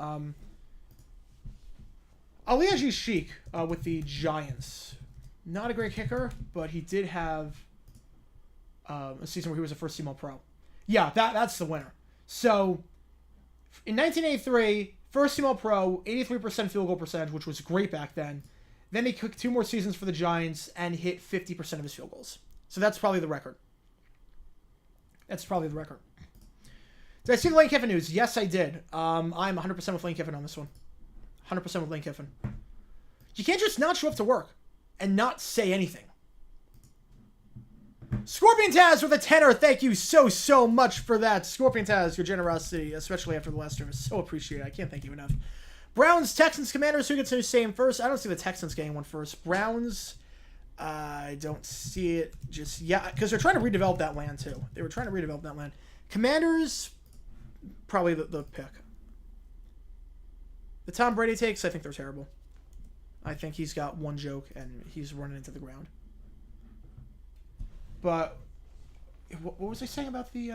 Aliaji Sheik with the Giants. Not a great kicker, but he did have a season where he was a first-team All-Pro. Yeah, that's the winner. So, in 1983, first-team All-Pro, 83% field goal percentage, which was great back then. Then he kicked 2 more seasons for the Giants and hit 50% of his field goals. So that's probably the record. Did I see the Lane Kiffin news? Yes, I did. I'm 100% with Lane Kiffin on this one. 100% with Lane Kiffin. You can't just not show up to work and not say anything. Scorpion Taz with a tenner. Thank you so much for that. Scorpion Taz, your generosity, especially after the last service. So appreciated. I can't thank you enough. Browns, Texans, Commanders. Who gets to say him first? I don't see the Texans getting one first. Browns, I don't see it just yet. Because they're trying to redevelop that land, too. They were trying to redevelop that land. Commanders... Probably the pick. The Tom Brady takes, I think they're terrible. I think he's got one joke and he's running into the ground. But what was I saying about the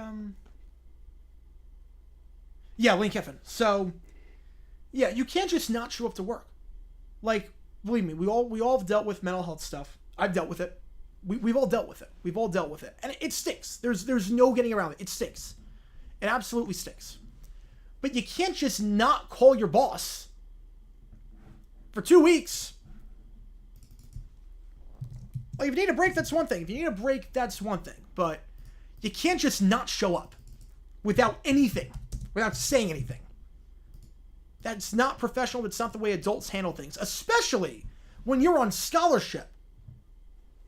Yeah, Lane Kiffin. So yeah, you can't just not show up to work. Like, believe me, we all have dealt with mental health stuff. I've dealt with it. We've all dealt with it. And it stinks. There's no getting around it. It stinks. It absolutely stinks. But you can't just not call your boss for 2 weeks. Like, if you need a break, that's one thing. But you can't just not show up without anything, without saying anything. That's not professional. That's not the way adults handle things, especially when you're on scholarship.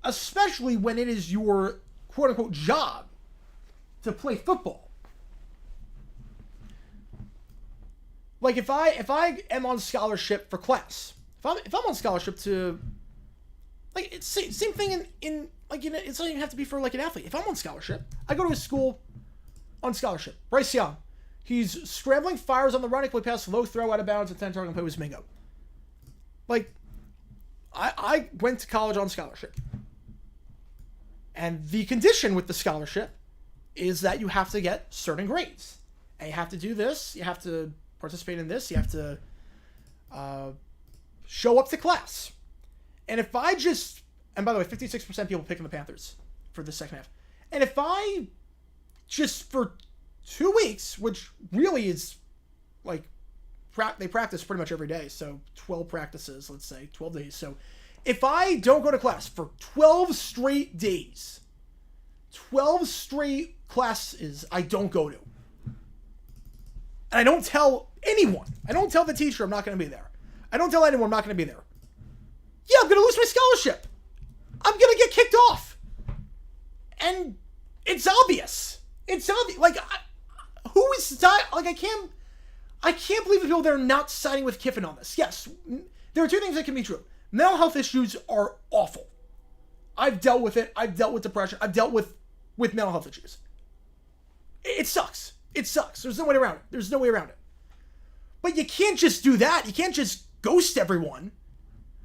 Especially when it is your quote-unquote job to play football. Like, if I am on scholarship for class, if I'm on scholarship to, like, it's same thing in like, you know, it's not even have to be for like an athlete. If I'm on scholarship, I go to a school on scholarship. Bryce Young, he's scrambling, fires on the run, play pass, low throw, out of bounds, and 10 target play with Mingo. Like, I went to college on scholarship, and the condition with the scholarship is that you have to get certain grades, and you have to do this, you have to participate in this, you have to show up to class. And if I just, and by the way, 56% people picking the Panthers for the second half. And if I just for 2 weeks, which really is like, they practice pretty much every day. So 12 practices, let's say 12 days. So if I don't go to class for 12 straight days, 12 straight classes I don't go to, and I don't tell anyone. I don't tell the teacher I'm not going to be there. I don't tell anyone I'm not going to be there. Yeah, I'm going to lose my scholarship. I'm going to get kicked off. And it's obvious. It's obvious. Like, who is... Like, I can't believe the people that are not siding with Kiffin on this. Yes, there are two things that can be true. Mental health issues are awful. I've dealt with it. I've dealt with depression. I've dealt with mental health issues. It sucks. It sucks. There's no way around it. But you can't just do that. You can't just ghost everyone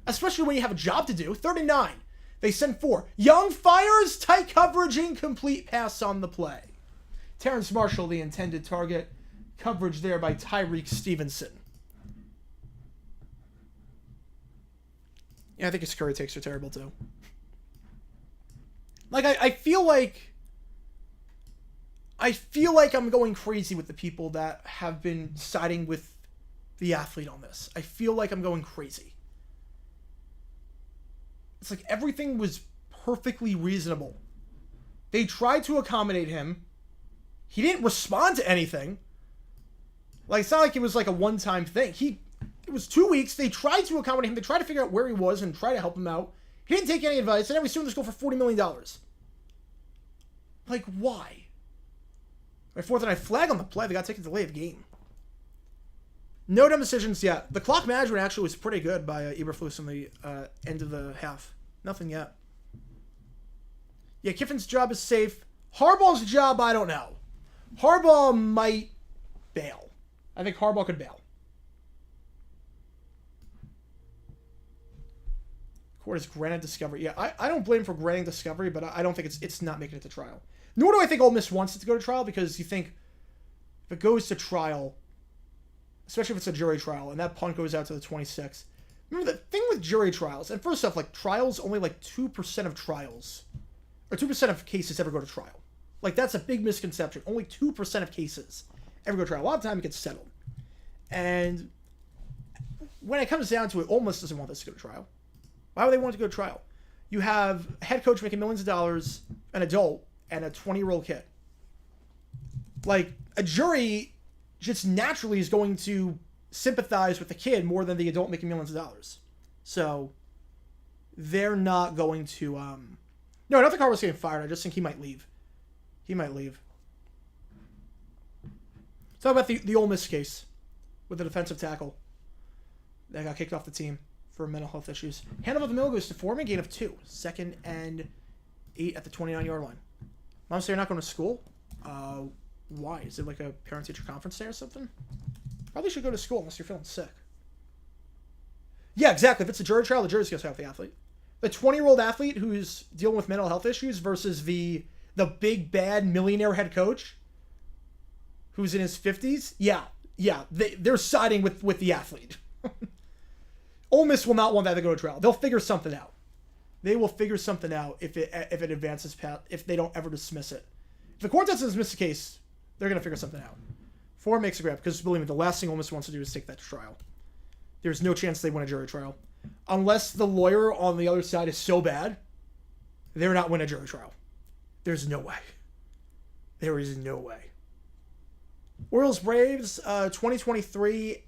especially when you have a job to do. 39. They send 4. Young fires, tight coverage, incomplete pass on the play. Terrence Marshall, the intended target. Coverage there by Tyreek Stevenson. Yeah, I think his Curry takes are terrible too. Like, I feel like I'm going crazy with the people that have been siding with the athlete on this. I feel like I'm going crazy. It's like everything was perfectly reasonable. They tried to accommodate him. He didn't respond to anything. Like, it's not like it was like a one-time thing. It was 2 weeks. They tried to accommodate him. They tried to figure out where he was and try to help him out. He didn't take any advice, and now he's suing the school for $40 million. Like, why? My fourth and I flag on the play. They got to take a delay of game. No dumb decisions yet. The clock management actually was pretty good by Eberflus in the end of the half. Nothing yet. Yeah, Kiffin's job is safe. Harbaugh's job, I don't know. Harbaugh might bail. I think Harbaugh could bail. Court is granted discovery. Yeah, I don't blame him for granting discovery, but I don't think it's not making it to trial. Nor do I think Ole Miss wants it to go to trial, because you think if it goes to trial, especially if it's a jury trial, and that punt goes out to the 26th. Remember, the thing with jury trials, and first off, like, trials, only like 2% of trials, or 2% of cases ever go to trial. Like, that's a big misconception. Only 2% of cases ever go to trial. A lot of time it gets settled. And when it comes down to it, Ole Miss doesn't want this to go to trial. Why would they want it to go to trial? You have a head coach making millions of dollars, an adult, and a 20-year-old kid. Like, a jury just naturally is going to sympathize with the kid more than the adult making millions of dollars. So, they're not going to... No, I don't think Harbaugh's getting fired. I just think he might leave. He might leave. Talk about the Ole Miss case with the defensive tackle that got kicked off the team for mental health issues. Handoff of the middle goes to Foreman, gain of 2. 2nd and 8 at the 29-yard line. Mom say you're not going to school? Why? Is it like a parent-teacher conference day or something? Probably should go to school unless you're feeling sick. Yeah, exactly. If it's a jury trial, the jury's going to have the athlete. The 20-year-old athlete who's dealing with mental health issues versus the big, bad millionaire head coach who's in his 50s. Yeah. They're siding with the athlete. Ole Miss will not want that to go to trial. They'll figure something out. They will figure something out if it advances past, if they don't ever dismiss it. If the court doesn't dismiss the case, they're going to figure something out. 4 makes a grab, because believe me, the last thing Ole Miss wants to do is take that to trial. There's no chance they win a jury trial. Unless the lawyer on the other side is so bad, they're not winning a jury trial. There's no way. There is no way. Orioles Braves, 2023.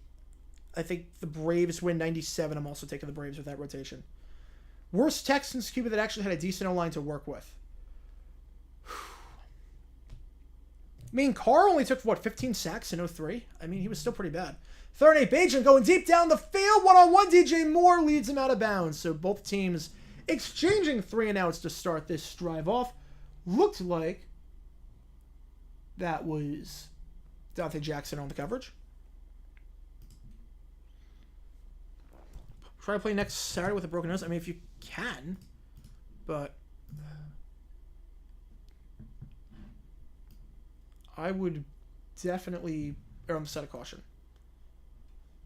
I think the Braves win 97. I'm also taking the Braves with that rotation. Worst Texans QB that actually had a decent O-line to work with. I mean, Carr only took, 15 sacks in 03? I mean, he was still pretty bad. 3rd and 8, Bajan going deep down the field. One-on-one, DJ Moore leads him out of bounds. So both teams exchanging 3 and outs to start this drive off. Looked like that was Dante Jackson on the coverage. Try to play next Saturday with a broken nose. I mean, if you can, but I would definitely err on the side of caution.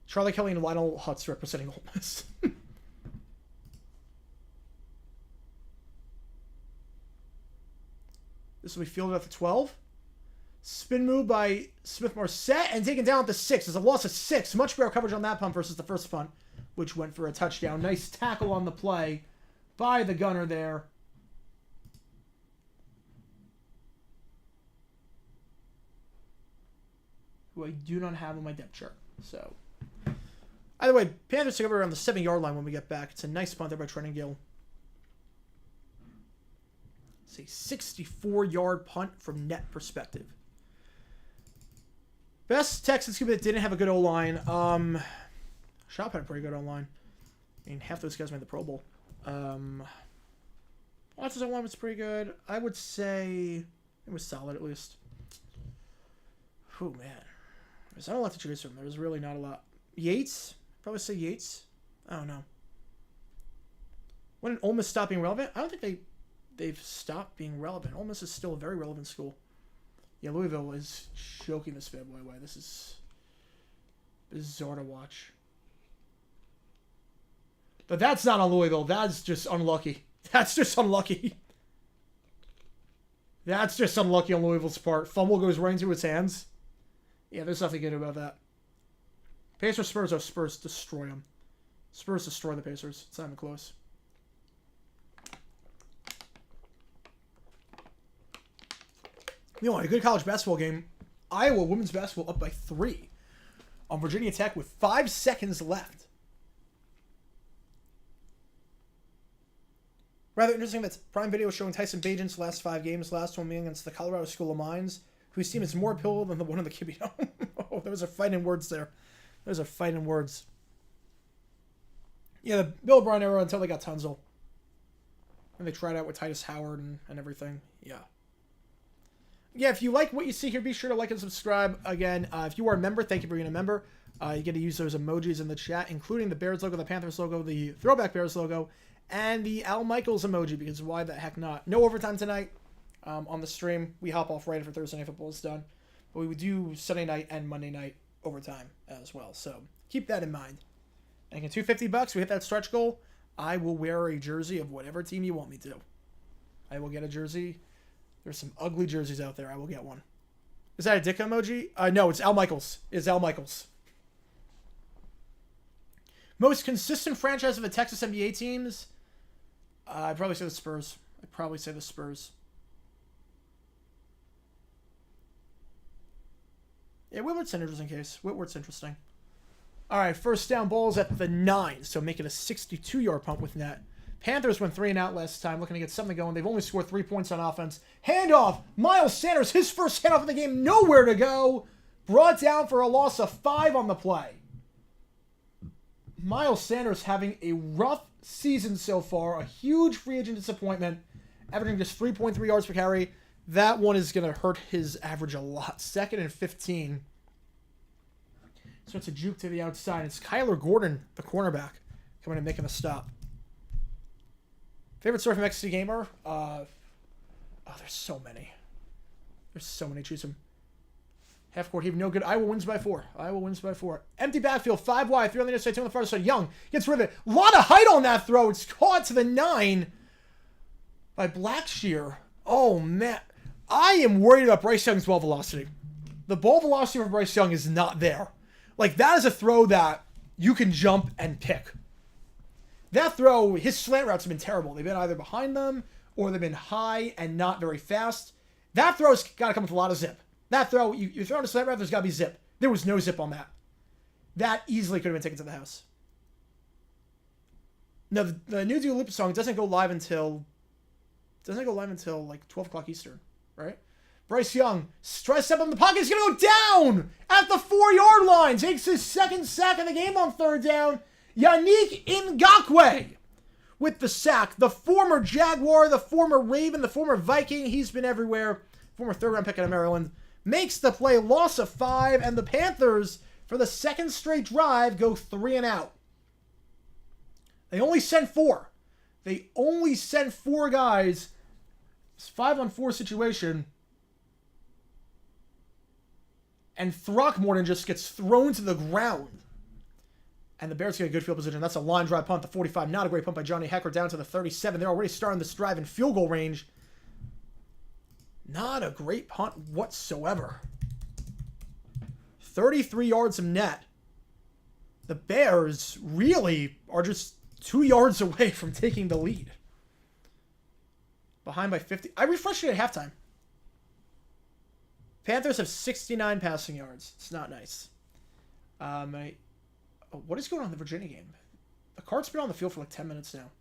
Charlie Kelly and Lionel Hutz representing Ole Miss. This will be fielded at the 12. Spin move by Smith Marset and taken down at the 6. There's a loss of 6. Much better coverage on that punt versus the first punt, which went for a touchdown. Nice tackle on the play by the gunner there. Who I do not have on my depth chart. So, either way, Panthers take over around the 7-yard line when we get back. It's a nice punt there by Trenton Gill. It's a 64-yard punt from net perspective. Best Texans QB that didn't have a good O-line. Shop had a pretty good O-line. I mean, half those guys made the Pro Bowl. Watch's O-line was pretty good. I would say it was solid at least. Oh, man. There's not a lot to choose from. There's really not a lot. Yates? Probably say Yates. I don't know. When did Ole Miss stop being relevant? I don't think they've stopped being relevant. Ole Miss is still a very relevant school. Yeah, Louisville is choking this bad boy away. This is bizarre to watch. But that's not on Louisville. That's just unlucky. That's just unlucky. That's just unlucky on Louisville's part. Fumble goes right into his hands. Yeah, there's nothing good about that. Pacers, Spurs. Oh, Spurs destroy them. Spurs destroy the Pacers. It's not even close. You know, a good college basketball game. Iowa women's basketball up by 3 on Virginia Tech with 5 seconds left. Rather interesting that Prime Video is showing Tyson Bagent's last 5 games, last one being against the Colorado School of Mines, whose team is more pill than the one in the Kibby Dome. Oh, those are fighting words there. Those are fighting words. Yeah, the Bill O'Brien era until they got Tunzel. And they tried out with Titus Howard and everything. Yeah. Yeah, if you like what you see here, be sure to like and subscribe. Again, if you are a member, thank you for being a member. You get to use those emojis in the chat, including the Bears logo, the Panthers logo, the Throwback Bears logo, and the Al Michaels emoji, because why the heck not? No overtime tonight on the stream. We hop off right after Thursday Night Football is done. But we would do Sunday night and Monday night overtime as well. So keep that in mind. And again, $250, we hit that stretch goal. I will wear a jersey of whatever team you want me to. I will get a jersey. There's some ugly jerseys out there. I will get one. Is that a dick emoji? No, it's Al Michaels. It's Al Michaels. Most consistent franchise of the Texas NBA teams? I'd probably say the Spurs. Yeah, Whitworth's an interesting case. Whitworth's interesting. All right, first down ball's at the 9, so make it a 62-yard punt with net. Panthers went 3 and out last time, looking to get something going. They've only scored 3 points on offense. Handoff, Miles Sanders, his first handoff of the game, nowhere to go. Brought down for a loss of 5 on the play. Miles Sanders having a rough season so far, a huge free agent disappointment, averaging just 3.3 yards per carry. That one is going to hurt his average a lot. 2nd and 15. So it's a juke to the outside. It's Kyler Gordon, the cornerback, coming and making a stop. Favorite story from XC Gamer? There's so many. There's so many. Choose them. Half court heave, no good. Iowa wins by 4. Empty backfield, 5 wide, 3 on the inside, 2 on the far side. Young gets rid of it. A lot of height on that throw. It's caught to the 9 by Blackshear. Oh, man. I am worried about Bryce Young's ball velocity. The ball velocity for Bryce Young is not there. Like, that is a throw that you can jump and pick. That throw, his slant routes have been terrible. They've been either behind them or they've been high and not very fast. That throw's got to come with a lot of zip. That throw, you're throwing a slant route, there's got to be zip. There was no zip on that. That easily could have been taken to the house. No, the new Dua Lipa song doesn't go live until like 12 o'clock Eastern, right? Bryce Young, stressed up in the pocket, he's going to go down at the 4-yard line. Takes his 2nd sack of the game on 3rd down. Yannick Ngakoue with the sack. The former Jaguar, the former Raven, the former Viking. He's been everywhere. Former 3rd-round pick out of Maryland. Makes the play, loss of 5, and the Panthers, for the 2nd straight drive, go 3 and out. They only sent 4. They only sent 4 guys. It's 5-on-4 situation. And Throckmorton just gets thrown to the ground. And the Bears get a good field position. That's a line drive punt, the 45. Not a great punt by Johnny Hecker down to the 37. They're already starting this drive in field goal range. Not a great punt whatsoever. 33 yards of net. The Bears really are just 2 yards away from taking the lead. Behind by 50. I refreshed it at halftime. Panthers have 69 passing yards. It's not nice. What is going on in the Virginia game? The cart's been on the field for like 10 minutes now.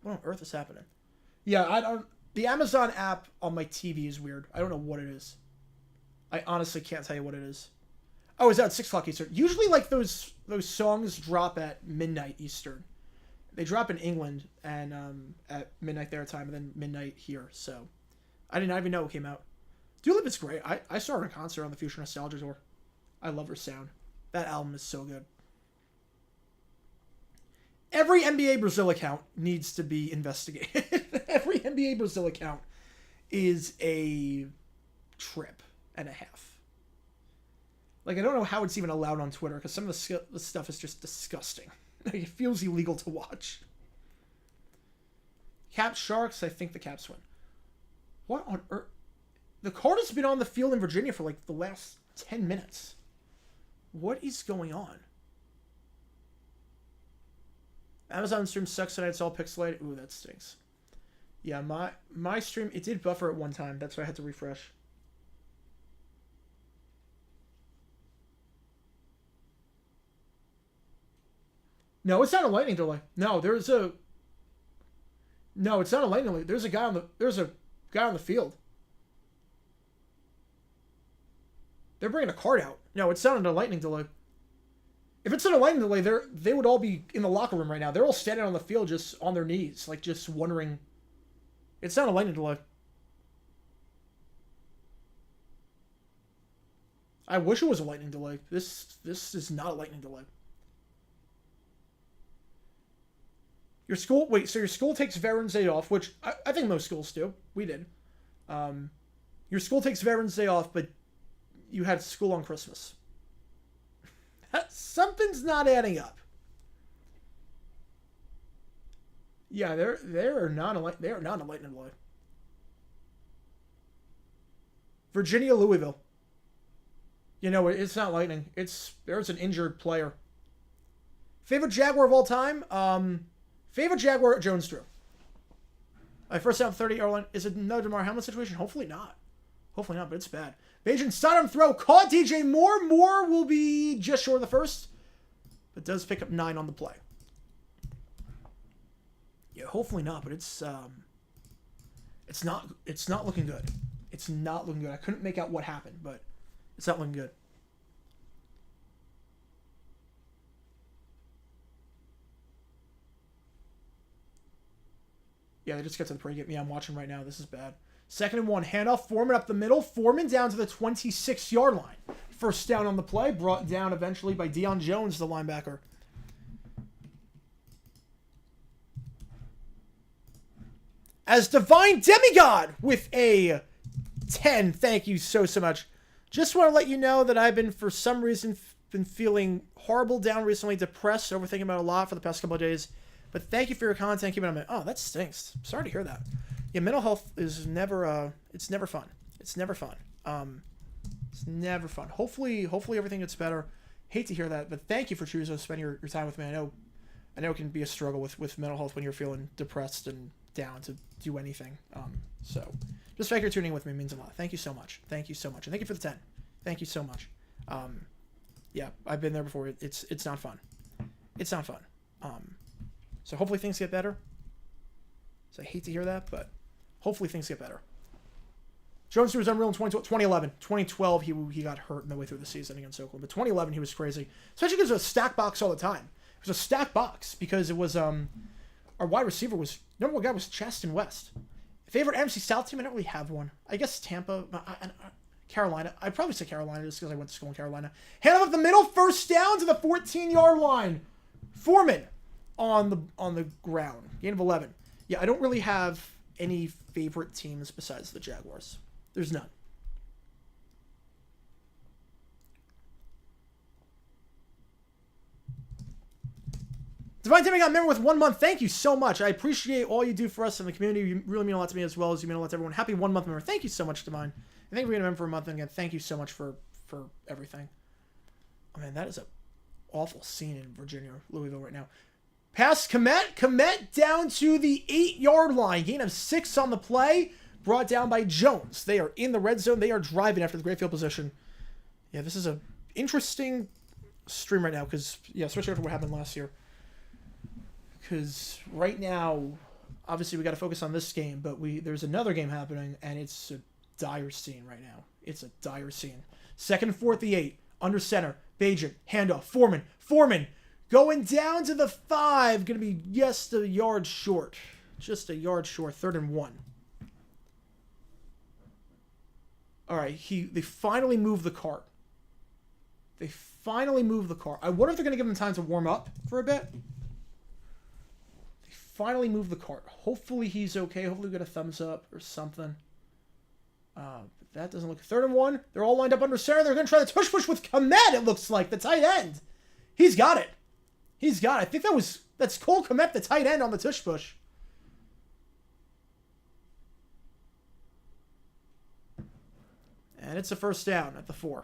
What on earth is happening? Yeah, the Amazon app on my TV is weird. I don't know what it is. I honestly can't tell you what it is. Oh, it's at 6 o'clock Eastern. Usually, like, those songs drop at midnight Eastern. They drop in England and at midnight their time and then midnight here. So I did not even know it came out. Dua Lipa's great. I saw her in a concert on the Future Nostalgia Tour. I love her sound. That album is so good. Every NBA Brazil account needs to be investigated. Every NBA Brazil account is a trip and a half. Like, I don't know how it's even allowed on Twitter, because some of the stuff is just disgusting. Like, it feels illegal to watch. Caps Sharks, I think the Caps win. What on earth? The Cardinals have been on the field in Virginia for like the last 10 minutes. What is going on? Amazon stream sucks tonight. It's all pixelated. Ooh, that stinks. Yeah, my stream, it did buffer at one time. That's why I had to refresh. No, it's not a lightning delay. No, it's not a lightning delay. There's a guy on the field. They're bringing a card out. No, it's not a lightning delay. If it's not a lightning delay, they would all be in the locker room right now. They're all standing on the field just on their knees, like just wondering. It's not a lightning delay. I wish it was a lightning delay. This is not a lightning delay. Your school, wait, so your school takes Veterans Day off, which I think most schools do. We did. Your school takes Veterans Day off, but you had school on Christmas. Something's not adding up. Yeah, they are not a lightning delay. Virginia, Louisville. You know, it's not lightning. There's an injured player. Favorite Jaguar of all time? Favorite Jaguar, Jones Drew. I first out 30-yard line. Is it another DeMar Hamlin situation? Hopefully not. Hopefully not, but it's bad. Bajan sidearm throw. Caught DJ Moore. Moore will be just short of the first, but does pick up 9 on the play. Yeah, hopefully not, but it's not looking good. It's not looking good. I couldn't make out what happened, but it's not looking good. Yeah, they just get to the pregame. Yeah, I'm watching right now. This is bad. 2nd and 1. Handoff. Foreman up the middle. Foreman down to the 26-yard line. First down on the play. Brought down eventually by Deion Jones, the linebacker. As Divine Demigod with a 10. Thank you so much. Just want to let you know that I've been, for some reason, been feeling horrible, down recently, depressed, overthinking about a lot for the past couple of days. But thank you for your content. Keep it on. Oh, that stinks. Sorry to hear that. Yeah, mental health is never. It's never fun. It's never fun. It's never fun. Hopefully everything gets better. Hate to hear that, but thank you for choosing to spend your time with me. I know it can be a struggle with mental health when you're feeling depressed and down to do anything. So just thank you for tuning in with me. It means a lot. Thank you so much. Thank you so much, and thank you for the 10. Thank you so much. Yeah, I've been there before. It's not fun. It's not fun. So hopefully things get better. So I hate to hear that, but hopefully things get better. Jones was unreal in 2011. 2012, he got hurt in the way through the season against Oakland. But 2011, he was crazy. Especially because it was a stack box all the time. It was a stack box because it was, our wide receiver was, number one guy was Chaston West. Favorite NFC South team? I don't really have one. I guess Tampa, Carolina. I'd probably say Carolina just because I went to school in Carolina. Hand up the middle, first down to the 14-yard line. Foreman on the ground. Gain of 11. Yeah, I don't really have any favorite teams besides the Jaguars. There's none. Divine Timmy got a member with 1 month. Thank you so much. I appreciate all you do for us in the community. You really mean a lot to me as well as you mean a lot to everyone. Happy 1 month member. Thank you so much, Divine. I think we're going to member for a month. And again, thank you so much for everything. Oh, man, that is an awful scene in Virginia, Louisville right now. Pass Komet. Komet down to the 8-yard line. Gain of 6 on the play. Brought down by Jones. They are in the red zone. They are driving after the great field position. Yeah, this is an interesting stream right now because, yeah, especially after what happened last year. Because right now, obviously we got to focus on this game, but there's another game happening, and it's a dire scene right now. It's a dire scene. 2nd and 4 at the 8. Under center. Bajan. Handoff. Foreman. Going down to the 5. Going to be just a yard short. Just a yard short. 3rd and 1. All right. They finally moved the cart. I wonder if they're going to give him time to warm up for a bit. finally move the cart. Hopefully he's okay. Hopefully we get a thumbs up or something. But that doesn't look... 3rd and 1. They're all lined up under center. They're going to try the tush push with Komet, it looks like. The tight end. He's got it. He's got it. I think that's Cole Komet, the tight end, on the tush push. And it's a first down at the 4.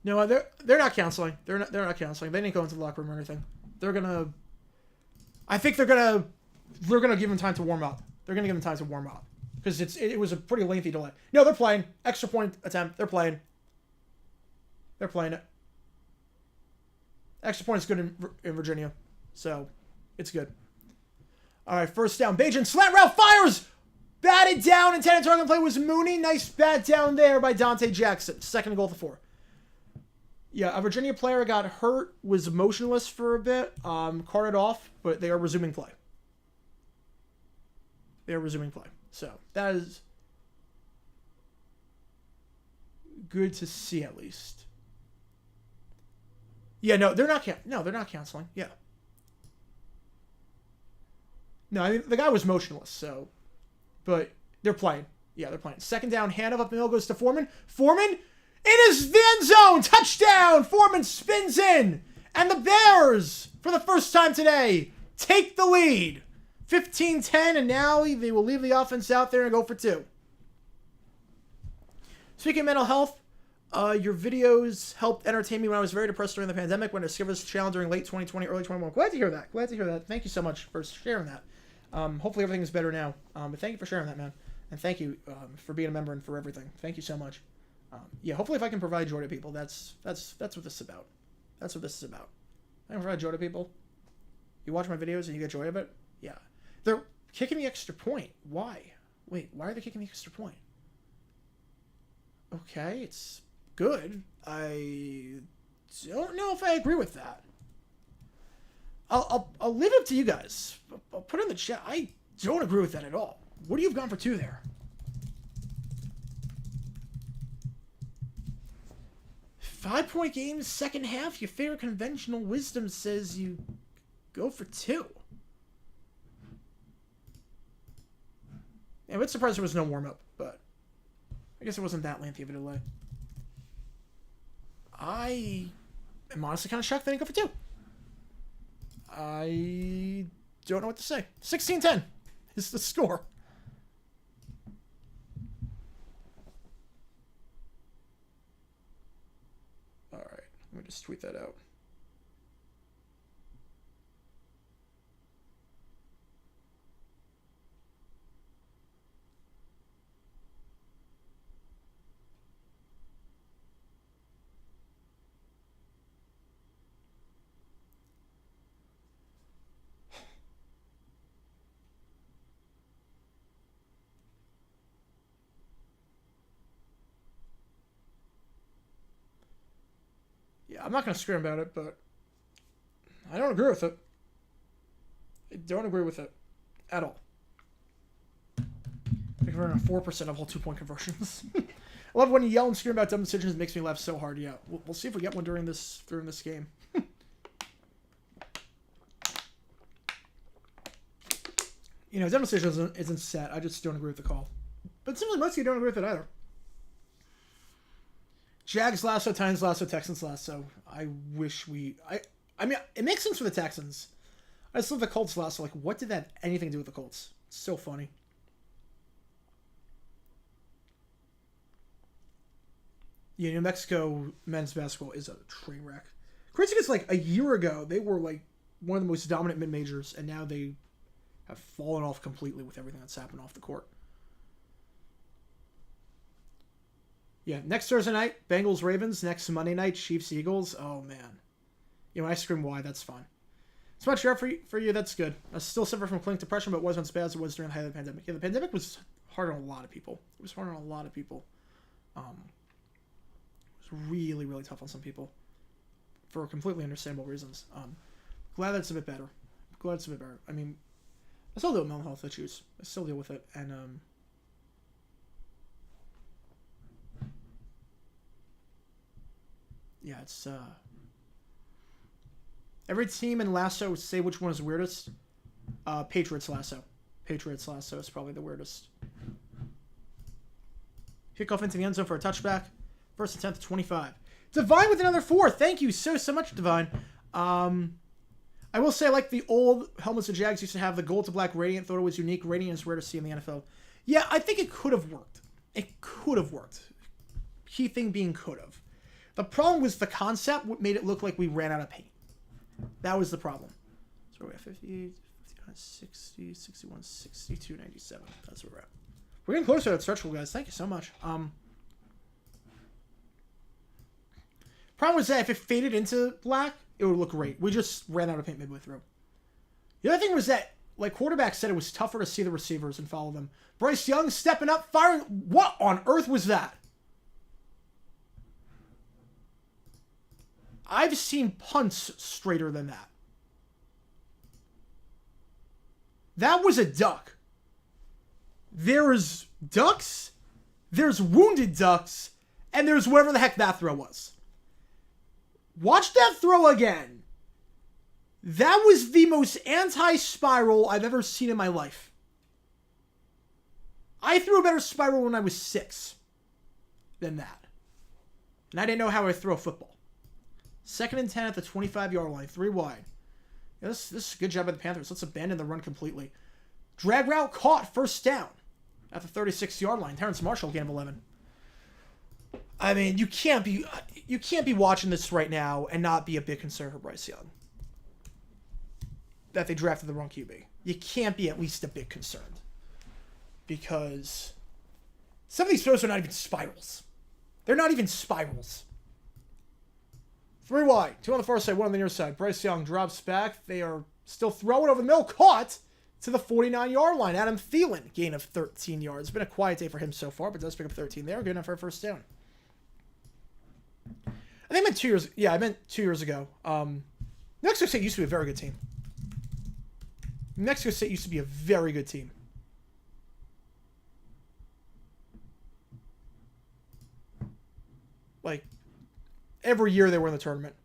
No, they're not counseling. They're not counseling. They didn't go into the locker room or anything. I think they're gonna give him time to warm up. They're gonna give him time to warm up because it was a pretty lengthy delay. No, they're playing. Extra point attempt. They're playing. They're playing it. Extra point is good in Virginia, so it's good. All right, first down. Bajan slant route fires. Batted down. Intended target play was Mooney. Nice bat down there by Dante Jackson. 2nd goal at the 4. Yeah, a Virginia player got hurt, was motionless for a bit, carted off, but they are resuming play. So that is good to see, at least. Yeah, no, they're not counseling. Yeah. No, I mean, the guy was motionless, so, but they're playing. Yeah, they're playing. 2nd down, handoff up the middle goes to Foreman. Foreman in his end zone, touchdown! Foreman spins in, and the Bears, for the first time today, take the lead. 15-10, and now they will leave the offense out there and go for 2. Speaking of mental health, your videos helped entertain me when I was very depressed during the pandemic, when I discovered this channel during late 2020, early 2021. Glad to hear that. Thank you so much for sharing that. Hopefully everything is better now. But thank you for sharing that, man. And thank you for being a member and for everything. Thank you so much. Yeah, hopefully if I can provide joy to people, that's what this is about. That's what this is about. I can provide joy to people. You watch my videos and you get joy of it? Yeah. They're kicking the extra point. Why? Wait, why are they kicking the extra point? Okay, it's good. I don't know if I agree with that. I'll leave it up to you guys. I'll put it in the chat. I don't agree with that at all. What do you have gone for 2 there? 5-point games, second half. Your favorite conventional wisdom says you go for 2. Yeah, I'm a bit surprised there was no warm-up, but I guess it wasn't that lengthy of a delay. I am honestly kind of shocked they didn't go for 2. I don't know what to say. 16-10 is the score. All right, let me just tweet that out. Yeah, I'm not going to scream about it, but I don't agree with it. I don't agree with it at all. They're converting 4% of all 2-point conversions. I love when you yell and scream about dumb decisions. It makes me laugh so hard. Yeah, we'll see if we get one during this game. You know, dumb decisions isn't set. I just don't agree with the call. But similarly, most of you don't agree with it either. Jags lasso, Titans lasso, Texans lasso. I wish we... I mean, it makes sense for the Texans. I just love the Colts lasso. Like, what did that have anything to do with the Colts? It's so funny. Yeah, New Mexico men's basketball is a train wreck. Crazy because, like, a year ago, they were, like, one of the most dominant mid-majors, and now they have fallen off completely with everything that's happened off the court. Yeah, next Thursday night, Bengals-Ravens. Next Monday night, Chiefs-Eagles. Oh, man. You know, when I scream why, that's fun. It's much rare for you, that's good. I still suffer from clinic depression, but it wasn't as bad as it was during the height of the pandemic. Yeah, the pandemic was hard on a lot of people. It was hard on a lot of people. It was really, really tough on some people for completely understandable reasons. Glad that it's a bit better. I mean, I still deal with mental health issues. I still deal with it, and yeah, it's Every team in Lasso, say which one is weirdest. Patriots Lasso. Patriots Lasso is probably the weirdest. Kickoff into the end zone for a touchback. First and 10th, 25. Divine with another 4. Thank you so much, Divine. I will say I like the old helmets the Jags used to have. The gold to black Radiant. Thought it was unique. Radiant is rare to see in the NFL. Yeah, I think it could have worked. It could have worked. Key thing being could have. The problem was the concept made it look like we ran out of paint. That was the problem. So we're at 50, 59, 60, 61, 62, 97. That's where we're at. We're getting closer to that stretch goal, guys. Thank you so much. Problem was that if it faded into black, it would look great. We just ran out of paint midway through. The other thing was that, like quarterback said, it was tougher to see the receivers and follow them. Bryce Young stepping up, firing. What on earth was that? I've seen punts straighter than that. That was a duck. There's ducks, there's wounded ducks, and there's whatever the heck that throw was. Watch that throw again. That was the most anti-spiral I've ever seen in my life. I threw a better spiral when I was 6 than that. And I didn't know how I throw a football. 2nd and 10 at the 25-yard line, 3 wide. Yeah, this is a good job by the Panthers. Let's abandon the run completely. Drag route caught, first down at the 36-yard line. Terrence Marshall, gain of 11. I mean, you can't be watching this right now and not be a big concern for Bryce Young. That they drafted the wrong QB. You can't be at least a bit concerned. Because some of these throws are not even spirals. They're not even spirals. 3 wide. 2 on the far side, 1 on the near side. Bryce Young drops back. They are still throwing over the middle. Caught to the 49-yard line. Adam Thielen, gain of 13 yards. It's been a quiet day for him so far, but does pick up 13 there. Good enough for a first down. I think I meant 2 years. Yeah, I meant 2 years ago. New Mexico State used to be a very good team. New Mexico State used to be a very good team. Like, every year they were in the tournament.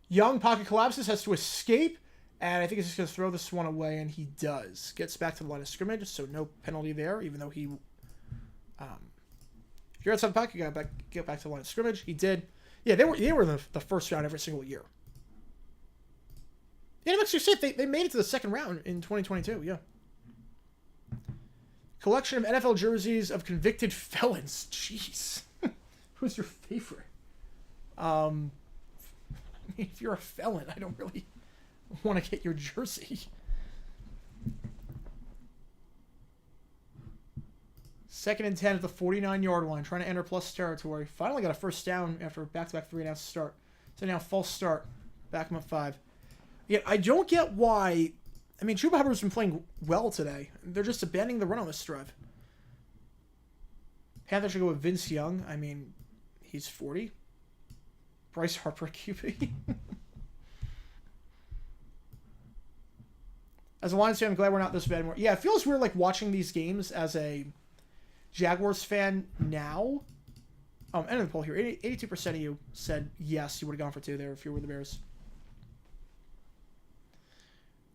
Young, pocket collapses, has to escape, and I think he's just going to throw this one away, and he does. Gets back to the line of scrimmage, so no penalty there, even though he... if you're outside the pocket, you got to get back to the line of scrimmage. He did. Yeah, they were in the first round every single year. Yeah, New Mexico State, they made it to the second round in 2022, yeah. Collection of NFL jerseys of convicted felons. Jeez. Who's your favorite? I mean, if you're a felon, I don't really want to get your jersey. Second and 10 at the 49-yard line, trying to enter plus territory. Finally got a first down after a back-to-back 3-and-out start. So now false start. Back him up 5. Yeah, I don't get why... I mean, Chuba Hubbard's been playing well today. They're just abandoning the run on this drive. Panthers should go with Vince Young. I mean, he's 40. Bryce Harper QB. As a Lions fan, I'm glad we're not this bad anymore. Yeah, it feels weird like watching these games as a Jaguars fan now. End of the poll here. 82% of you said yes, you would have gone for 2 there if you were the Bears.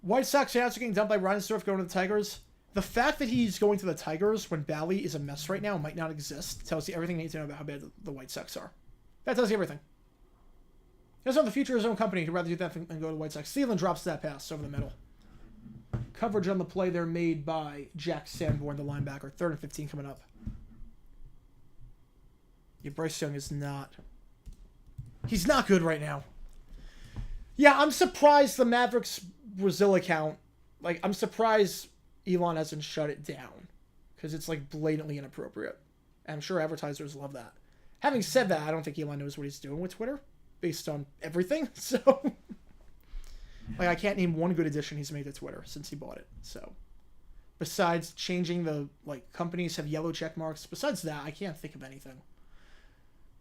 White Sox announcement getting dumped by Reinsdorf going to the Tigers. The fact that he's going to the Tigers when Bally is a mess right now and might not exist tells you everything you need to know about how bad the White Sox are. That tells you everything. He doesn't have the future of his own company. He'd rather do that than go to the White Sox. Thielen drops that pass over the middle. Coverage on the play there made by Jack Sanborn, the linebacker. 3rd and 15 coming up. Yeah, Bryce Young is not... He's not good right now. Yeah, I'm surprised the Mavericks Brazil account... Like, I'm surprised Elon hasn't shut it down. Because it's, like, blatantly inappropriate. And I'm sure advertisers love that. Having said that, I don't think Elon knows what he's doing with Twitter. Based on everything. So... Like, I can't name one good addition he's made to Twitter since he bought it. So... Besides changing the, like, companies have yellow check marks. Besides that, I can't think of anything.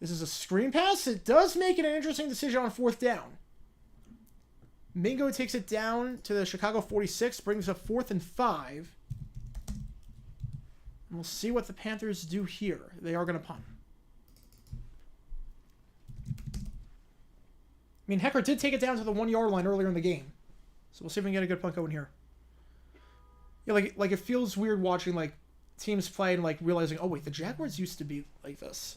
This is a screen pass. It does make it an interesting decision on 4th down. Mingo takes it down to the Chicago 46, brings up 4th and 5. And we'll see what the Panthers do here. They are going to punt. mean, Hecker did take it down to the 1 yard line earlier in the game. So we'll see if we can get a good punt going here. Yeah, like it feels weird watching like teams play and like realizing, oh wait, the Jaguars used to be like this.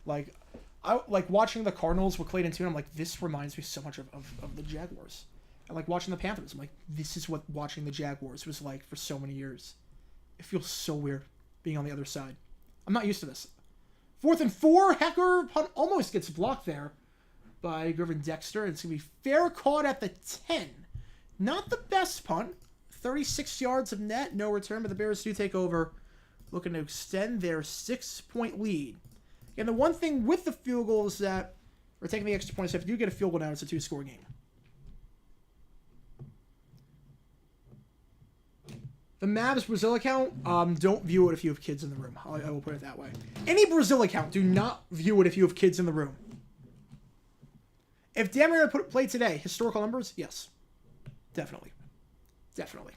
Like I like watching the Cardinals with Clayton Tune. I'm like, this reminds me so much of the Jaguars. And like watching the Panthers, I'm like, this is what watching the Jaguars was like for so many years. It feels so weird being on the other side. I'm not used to this. 4th and 4, Hecker punt almost gets blocked there by Griffin Dexter. It's going to be fair caught at the 10. Not the best punt. 36 yards of net, no return, but the Bears do take over, looking to extend their 6-point lead. And the one thing with the field goal is that, or taking the extra points, if you do get a field goal now, it's a 2-score game. The Mavs Brazil account, don't view it if you have kids in the room. I will put it that way. Any Brazil account, do not view it if you have kids in the room. If Dan Marino play today, historical numbers, yes. Definitely. Definitely.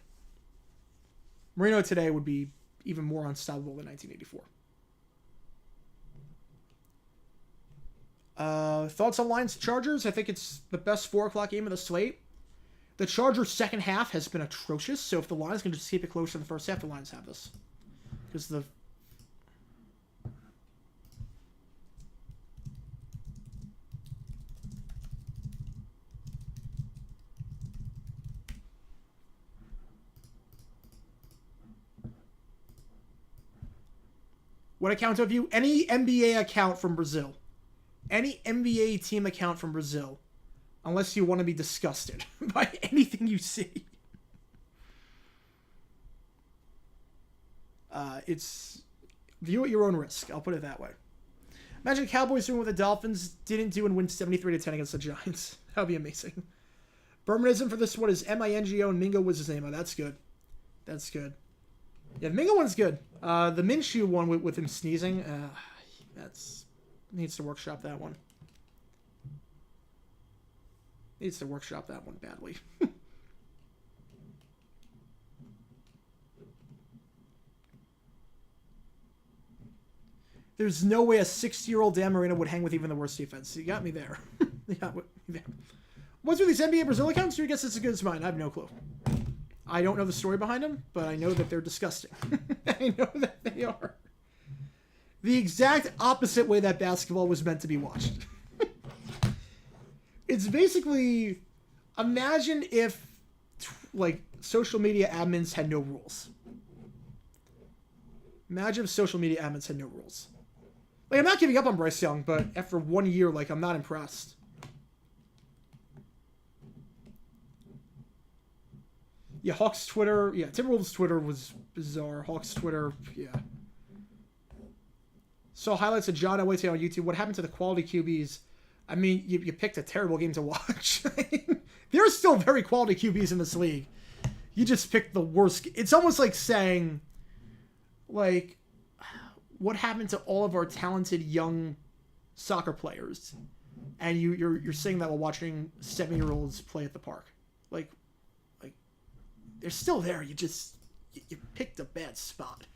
Marino today would be even more unstoppable than 1984. Thoughts on Lions Chargers? I think it's the best 4 o'clock game of the slate. The Chargers' second half has been atrocious, so if the Lions can just keep it close in the first half, the Lions have this. Because the... What account of you? Any NBA account from Brazil. Any NBA team account from Brazil. Unless you want to be disgusted by anything you see. It's view at your own risk. I'll put it that way. Imagine the Cowboys doing what the Dolphins didn't do and win 73-10 against the Giants. That would be amazing. Bermanism for this one is Mingo and Mingo was his name. Oh, that's good. That's good. Yeah, the Mingo one's good. The Minshew one with him sneezing, that's needs to workshop that one. Needs to workshop that one badly. There's no way a 60-year-old Dan Marino would hang with even the worst defense. You got me there. You got me there. What's with these NBA Brazil accounts? I guess it's as good as mine. I have no clue. I don't know the story behind them, but I know that they're disgusting. I know that they are. The exact opposite way that basketball was meant to be watched. It's basically, imagine if, like, social media admins had no rules. Imagine if social media admins had no rules. Like, I'm not giving up on Bryce Young, but after 1 year, like, I'm not impressed. Yeah, Hawks Twitter. Yeah, Timberwolves Twitter was bizarre. Hawks Twitter, yeah. Saw highlights of John Elway on YouTube. What happened to the quality QBs? I mean, you picked a terrible game to watch. There's still very quality QBs in this league. You just picked the worst. It's almost like saying, like, what happened to all of our talented young soccer players? And you're saying that while watching 7-year-olds play at the park. Like, they're still there. You picked a bad spot.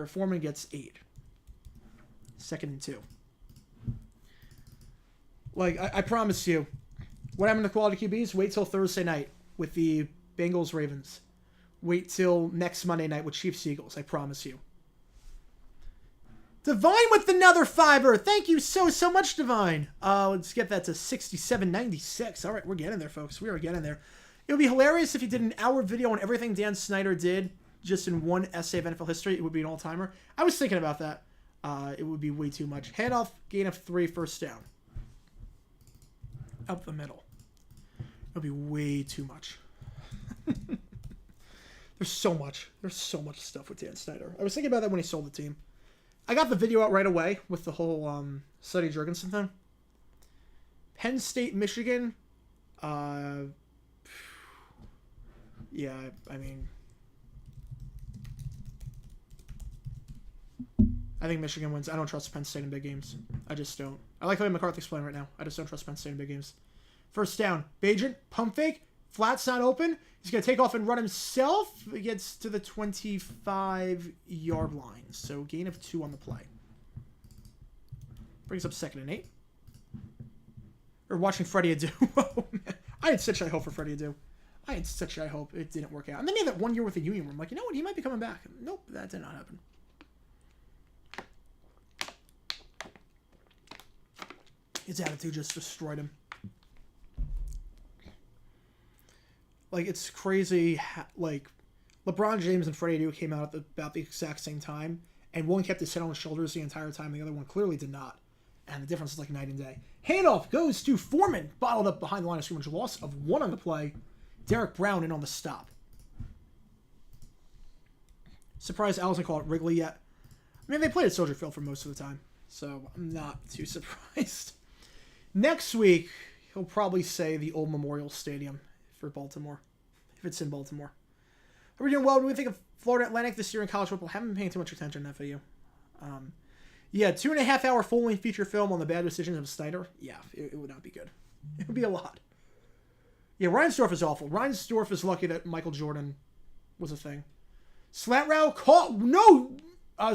Foreman gets 8. 2nd and 2. Like, I promise you, what happened to quality QBs? Wait till Thursday night with the Bengals-Ravens. Wait till next Monday night with Chiefs-Eagles. I promise you. Divine with another $5. Thank you so much, Divine. Let's get that to 67.96. All right, we're getting there, folks. We are getting there. It would be hilarious if you did an hour video on everything Dan Snyder did just in one essay of NFL history. It would be an all-timer. I was thinking about that. It would be way too much. Handoff, gain of 3, first down. Up the middle. It would be way too much. There's so much. There's so much stuff with Dan Snyder. I was thinking about that when he sold the team. I got the video out right away with the whole Sonny Jurgensen thing. Penn State, Michigan. Yeah, I mean, I think Michigan wins. I don't trust Penn State in big games. I just don't. I like the way McCarthy's playing right now. I just don't trust Penn State in big games. First down. Bagent, pump fake. Flat's not open. He's going to take off and run himself. He gets to the 25-yard line. So gain of 2 on the play. Brings up 2nd and 8. Or watching Freddie Adu. Oh, man. I had such high hope for Freddie Adu. I had such high hope. It didn't work out. And then he had that 1 year with the Union Room. Like, you know what? He might be coming back. Nope, that did not happen. His attitude just destroyed him. Like, it's crazy. Like, LeBron James and Freddie Adu came out at about the exact same time, and one kept his head on his shoulders the entire time, the other one clearly did not. And the difference is like night and day. Handoff goes to Foreman, bottled up behind the line of scrimmage. Loss of 1 on the play. Derek Brown in on the stop. Surprised Al doesn't call it Wrigley yet. I mean, they played at Soldier Field for most of the time, so I'm not too surprised. Next week, he'll probably say the old Memorial Stadium for Baltimore, if it's in Baltimore. Are we doing well? What do we think of Florida Atlantic this year in college football? Haven't been paying too much attention to FAU. Yeah, 2.5 hour full-length feature film on the bad decisions of Snyder. Yeah, it would not be good. It would be a lot. Yeah, Reinsdorf is awful. Reinsdorf is lucky that Michael Jordan was a thing. Slant route caught. No!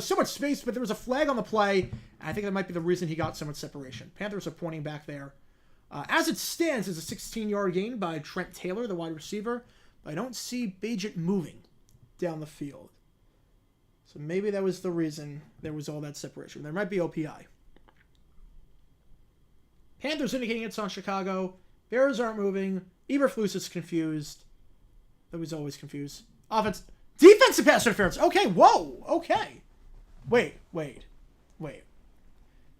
So much space, but there was a flag on the play. I think that might be the reason he got so much separation. Panthers are pointing back there. As it stands, it's a 16-yard gain by Trent Taylor, the wide receiver. But I don't see Bagent moving down the field. So maybe that was the reason there was all that separation. There might be OPI. Panthers indicating it's on Chicago. Bears aren't moving. Eberflus is confused. That was always confused. Offense. Defensive pass interference. Okay, whoa. Okay. Wait.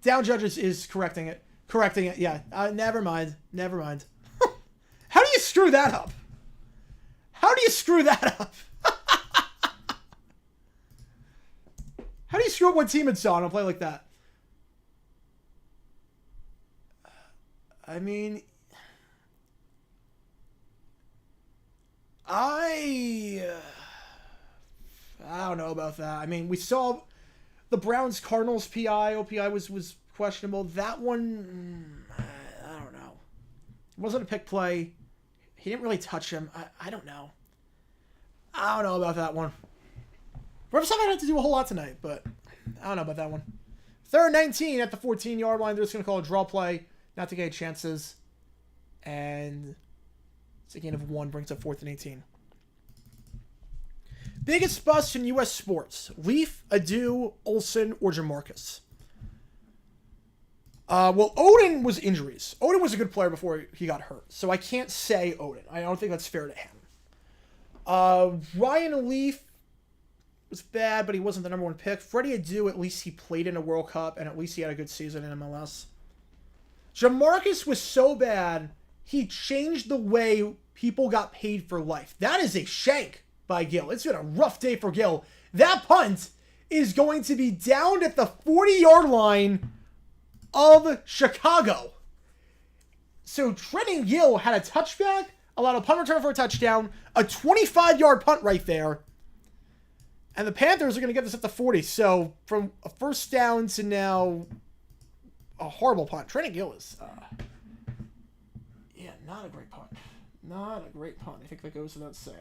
Down Judges is correcting it. Yeah. Never mind. How do you screw that up? How do you screw up what team it's on a play like that? I mean, I don't know about that. I mean, we saw the Browns-Cardinals PI. OPI was questionable. That one, I don't know. It wasn't a pick play. He didn't really touch him. I don't know. I don't know about that one. Refs haven't had to do a whole lot tonight, but I don't know about that one. 3rd and 19 at the 14-yard line. They're just going to call a draw play, not to get chances. And it's a gain of 1, brings up 4th and 18. Biggest bust in U.S. sports. Leaf, Adu, Olsen, or Jamarcus? Well, Odin was injuries. Odin was a good player before he got hurt, so I can't say Odin. I don't think that's fair to him. Ryan Leaf was bad, but he wasn't the number 1 pick. Freddie Adu, at least he played in a World Cup, and at least he had a good season in MLS. Jamarcus was so bad, he changed the way people got paid for life. That is a shank by Gill. It's been a rough day for Gill. That punt is going to be down at the 40-yard line of Chicago. So Trenton Gill had a touchback, allowed a punt return for a touchdown, a 25-yard punt right there. And the Panthers are going to get this at the 40. So from a first down to now a horrible punt. Trenton Gill is, not a great punt. Not a great punt. I think that goes without saying.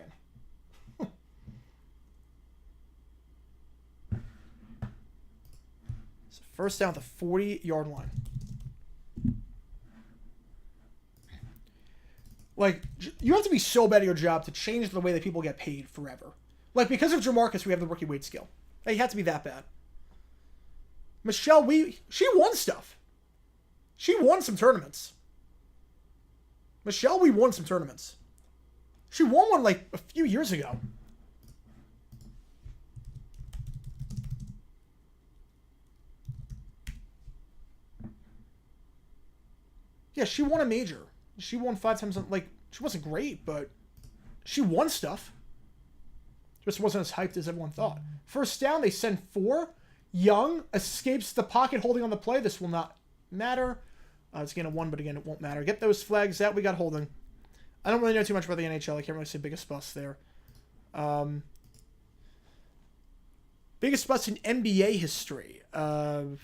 So first down at the 40-yard line. Like, you have to be so bad at your job to change the way that people get paid forever. Like, because of Jamarcus, we have the rookie wage scale. Like, you have to be that bad. Michelle, she won stuff. She won some tournaments. Michelle, we won some tournaments. She won one, like, a few years ago. Yeah, she won a major. She won 5 times. Like, she wasn't great, but she won stuff. Just wasn't as hyped as everyone thought. First down, they send 4. Young escapes the pocket holding on the play. This will not matter. It's again a 1, but again, it won't matter. Get those flags out. We got holding. I don't really know too much about the NHL. I can't really say biggest bust there. Biggest bust in NBA history. So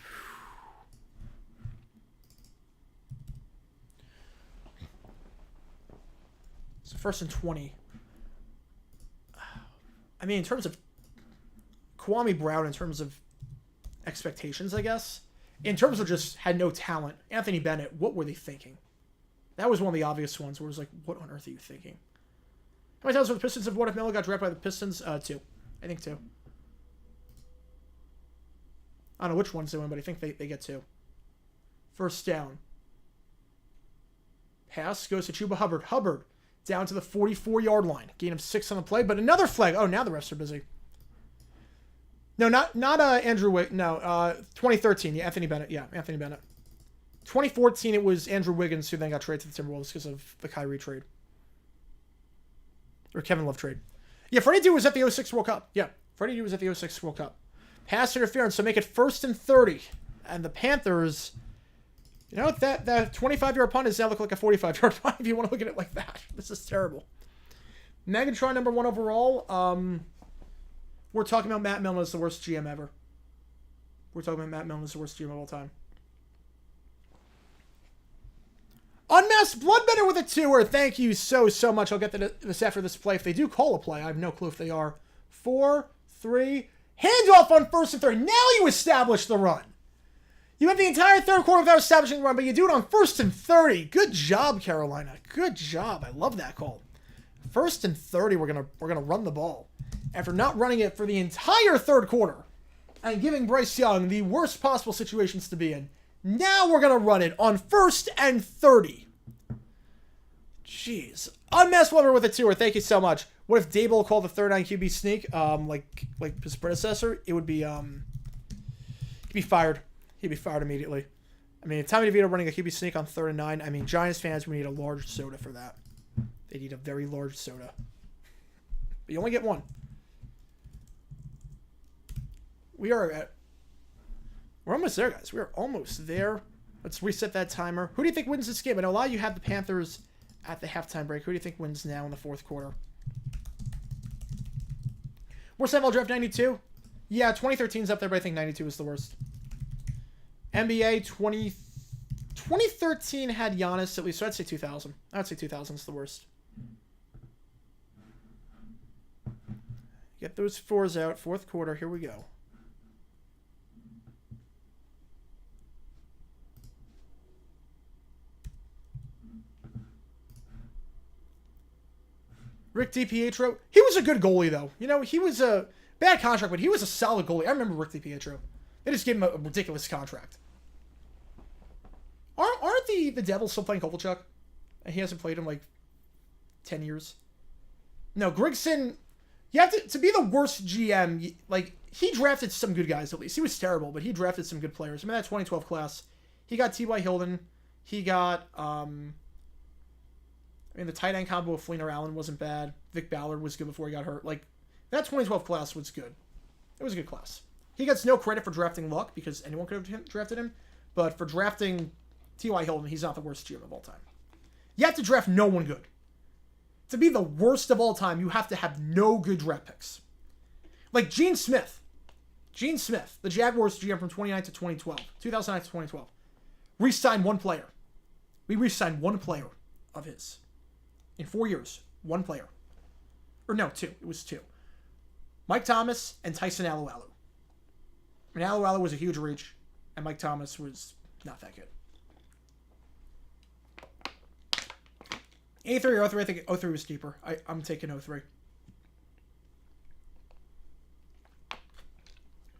first and 20. I mean, in terms of Kwame Brown, in terms of expectations, I guess. In terms of just had no talent. Anthony Bennett, what were they thinking? That was one of the obvious ones where it was like, what on earth are you thinking? How many times have the Pistons have won if Melo got drafted by the Pistons? 2. I think 2. I don't know which ones they win, but I think they get 2. First down. Pass goes to Chuba Hubbard. Hubbard down to the 44-yard line. Gain of 6 on the play, but another flag. Oh, now the refs are busy. No, not Andrew Wiggins. No, 2013. Yeah, Anthony Bennett. Yeah, Anthony Bennett. 2014, it was Andrew Wiggins who then got traded to the Timberwolves because of the Kyrie trade. Or Kevin Love trade. Yeah, Freddie D was at the 06 World Cup. Yeah, Freddie D was at the 06 World Cup. Pass interference, so make it 1st and 30. And the Panthers, you know, that 25-yard punt does now look like a 45-yard punt if you want to look at it like that. This is terrible. Megatron number 1 overall. We're talking about Matt Milne as the worst GM ever. We're talking about Matt Milne as the worst GM of all time. Unmasked Bloodbender with a 2-er. Thank you so much. I'll get to this after this play. If they do call a play, I have no clue if they are. 4, 3. Handoff on 1st and 30. Now you establish the run. You went the entire third quarter without establishing the run, but you do it on 1st and 30. Good job, Carolina. Good job. I love that call. 1st and 30, we're gonna run the ball. After not running it for the entire third quarter and giving Bryce Young the worst possible situations to be in, now we're going to run it on 1st and 30. Jeez. Unmasked Lover with a 2-er. Thank you so much. What if Dable called the third down QB sneak like his predecessor? It would be he'd be fired. He'd be fired immediately. I mean, Tommy DeVito running a QB sneak on 3rd and 9. I mean, Giants fans would need a large soda for that. They need a very large soda. But you only get one. We're almost there, guys. We're almost there. Let's reset that timer. Who do you think wins this game? I know a lot of you had the Panthers at the halftime break. Who do you think wins now in the 4th quarter? Worst NFL draft 92? Yeah, 2013's up there, but I think 92 is the worst. NBA 2013 had Giannis at least, so I'd say 2000. I'd say 2000 is the worst. Get those 4s out. 4th quarter. Here we go. Rick DiPietro, he was a good goalie, though. You know, he was a bad contract, but he was a solid goalie. I remember Rick DiPietro. They just gave him a ridiculous contract. Aren't the Devils still playing Kovalchuk? And he hasn't played in, 10 years. No, Grigson, you have to be the worst GM, he drafted some good guys, at least. He was terrible, but he drafted some good players. I mean, that 2012 class, he got T.Y. Hilton. He got, the tight end combo with Fleener Allen wasn't bad. Vic Ballard was good before he got hurt. That 2012 class was good. It was a good class. He gets no credit for drafting Luck because anyone could have drafted him. But for drafting T.Y. Hilton, he's not the worst GM of all time. You have to draft no one good. To be the worst of all time, you have to have no good draft picks. Like Gene Smith. Gene Smith, the Jaguars GM from 2009 to 2012. 2009 to 2012. Re-signed one player. We re-signed one player of his. In 4 years, one player. Or no, 2. It was 2. Mike Thomas and Tyson Alualu. I mean, Alualu was a huge reach, and Mike Thomas was not that good. 83 or 03, I think 03 was deeper. I'm taking 03.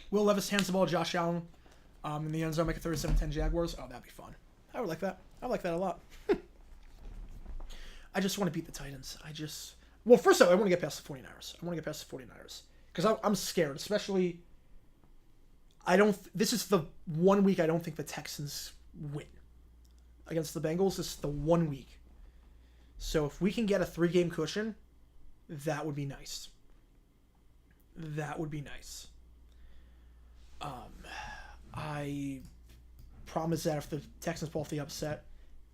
Will Levis hands the ball to Josh Allen in the end zone, make it 37-10 Jaguars. Oh, that'd be fun. I would like that. I would like that a lot. I just want to beat the Titans. Well, first of all, I want to get past the 49ers. Because I'm scared, especially, this is the 1 week I don't think the Texans win. Against the Bengals, this is the 1 week. So if we can get a 3-game cushion, that would be nice. That would be nice. I promise that if the Texans pull off the upset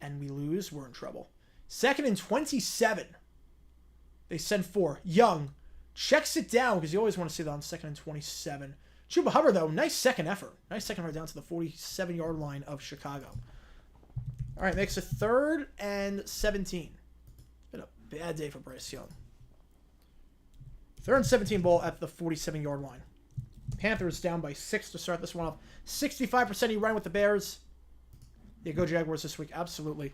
and we lose, we're in trouble. 2nd and 27. They send 4. Young checks it down because you always want to see that on 2nd and 27. Chuba Hubbard, though, nice second effort. Nice second effort down to the 47-yard line of Chicago. All right, makes it 3rd and 17. Been a bad day for Bryce Young. 3rd and 17 ball at the 47-yard line. Panthers down by 6 to start this one off. 65% he ran with the Bears. Yeah, go Jaguars this week. Absolutely.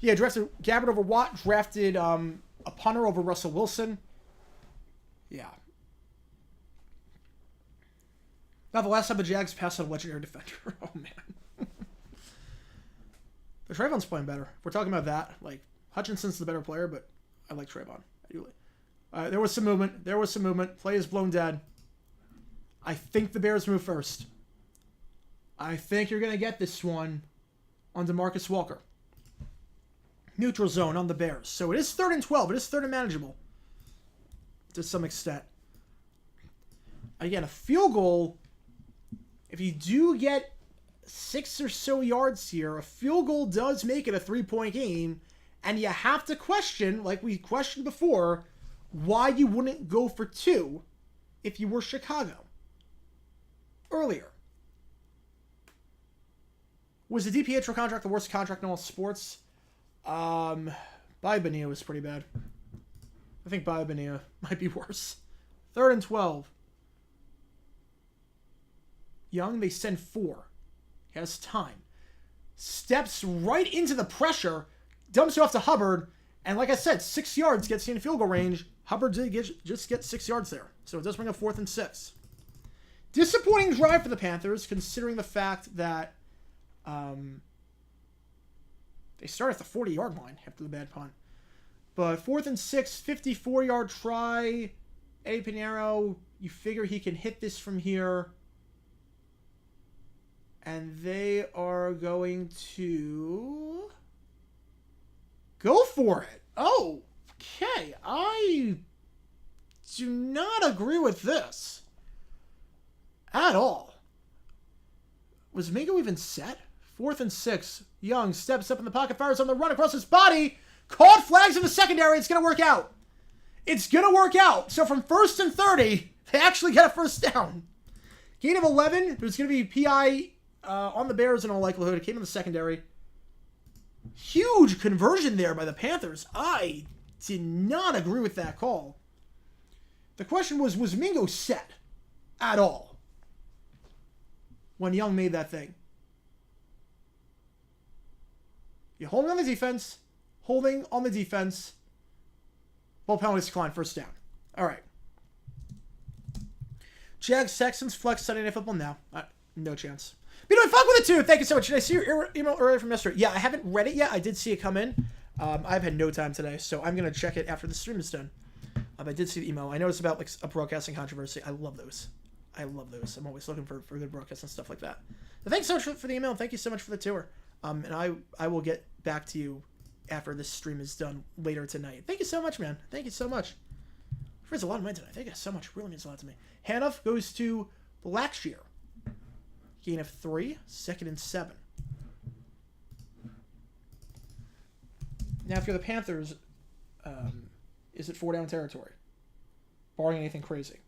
Yeah, drafted Gabbard over Watt. Drafted a punter over Russell Wilson. Yeah. Now, the last time the Jags passed on a legendary defender. Oh, man. But Trayvon's playing better. If we're talking about that, like, Hutchinson's the better player, but I like Trayvon. There was some movement. Play is blown dead. I think the Bears move first. I think you're going to get this one on DeMarcus Walker. Neutral zone on the Bears. So it is 3rd and 12. It is 3rd and manageable. To some extent. Again, a field goal, if you do get 6 or so yards here, a field goal does make it a 3-point game. And you have to question, like we questioned before, why you wouldn't go for 2 if you were Chicago earlier. Was the DiPietro contract the worst contract in all sports? Bonilla was pretty bad. I think Bonilla might be worse. 3rd and 12. Young, they send 4. He has time. Steps right into the pressure, dumps it off to Hubbard, and like I said, 6 yards gets you in field goal range. Hubbard did just get 6 yards there. So it does bring up 4th and 6. Disappointing drive for the Panthers, considering the fact that they start at the 40-yard line after the bad punt. But 4th and 6, 54-yard try. Eddie Pinheiro, you figure he can hit this from here. And they are going to go for it. Oh, okay. I do not agree with this at all. Was Mingo even set? 4th and 6. Young steps up in the pocket, fires on the run across his body. Called flags in the secondary. It's going to work out. It's going to work out. So from 1st and 30, they actually get a first down. Gain of 11. There's going to be PI on the Bears in all likelihood. It came in the secondary. Huge conversion there by the Panthers. I did not agree with that call. The question was Mingo set at all when Young made that thing? You're holding on the defense. Holding on the defense. Both penalties declined. First down. All right. Jags, Texans, flex Sunday Night Football now. No chance. But anyway, fuck with it too. Thank you so much. Did I see your email earlier from yesterday? Yeah, I haven't read it yet. I did see it come in. I've had no time today, so I'm going to check it after the stream is done. I did see the email. I noticed about like a broadcasting controversy. I love those. I'm always looking for good broadcasts and stuff like that. So thanks so much for the email. And thank you so much for the tour. And I will get back to you after this stream is done later tonight. Thank you so much, man. Thank you so much. It means a lot of money tonight. Thank you so much. It really means a lot to me. Hanoff goes to Blackshear. Gain of 3. 2nd and 7. Now, if you're the Panthers, is it 4-down territory? Barring anything crazy.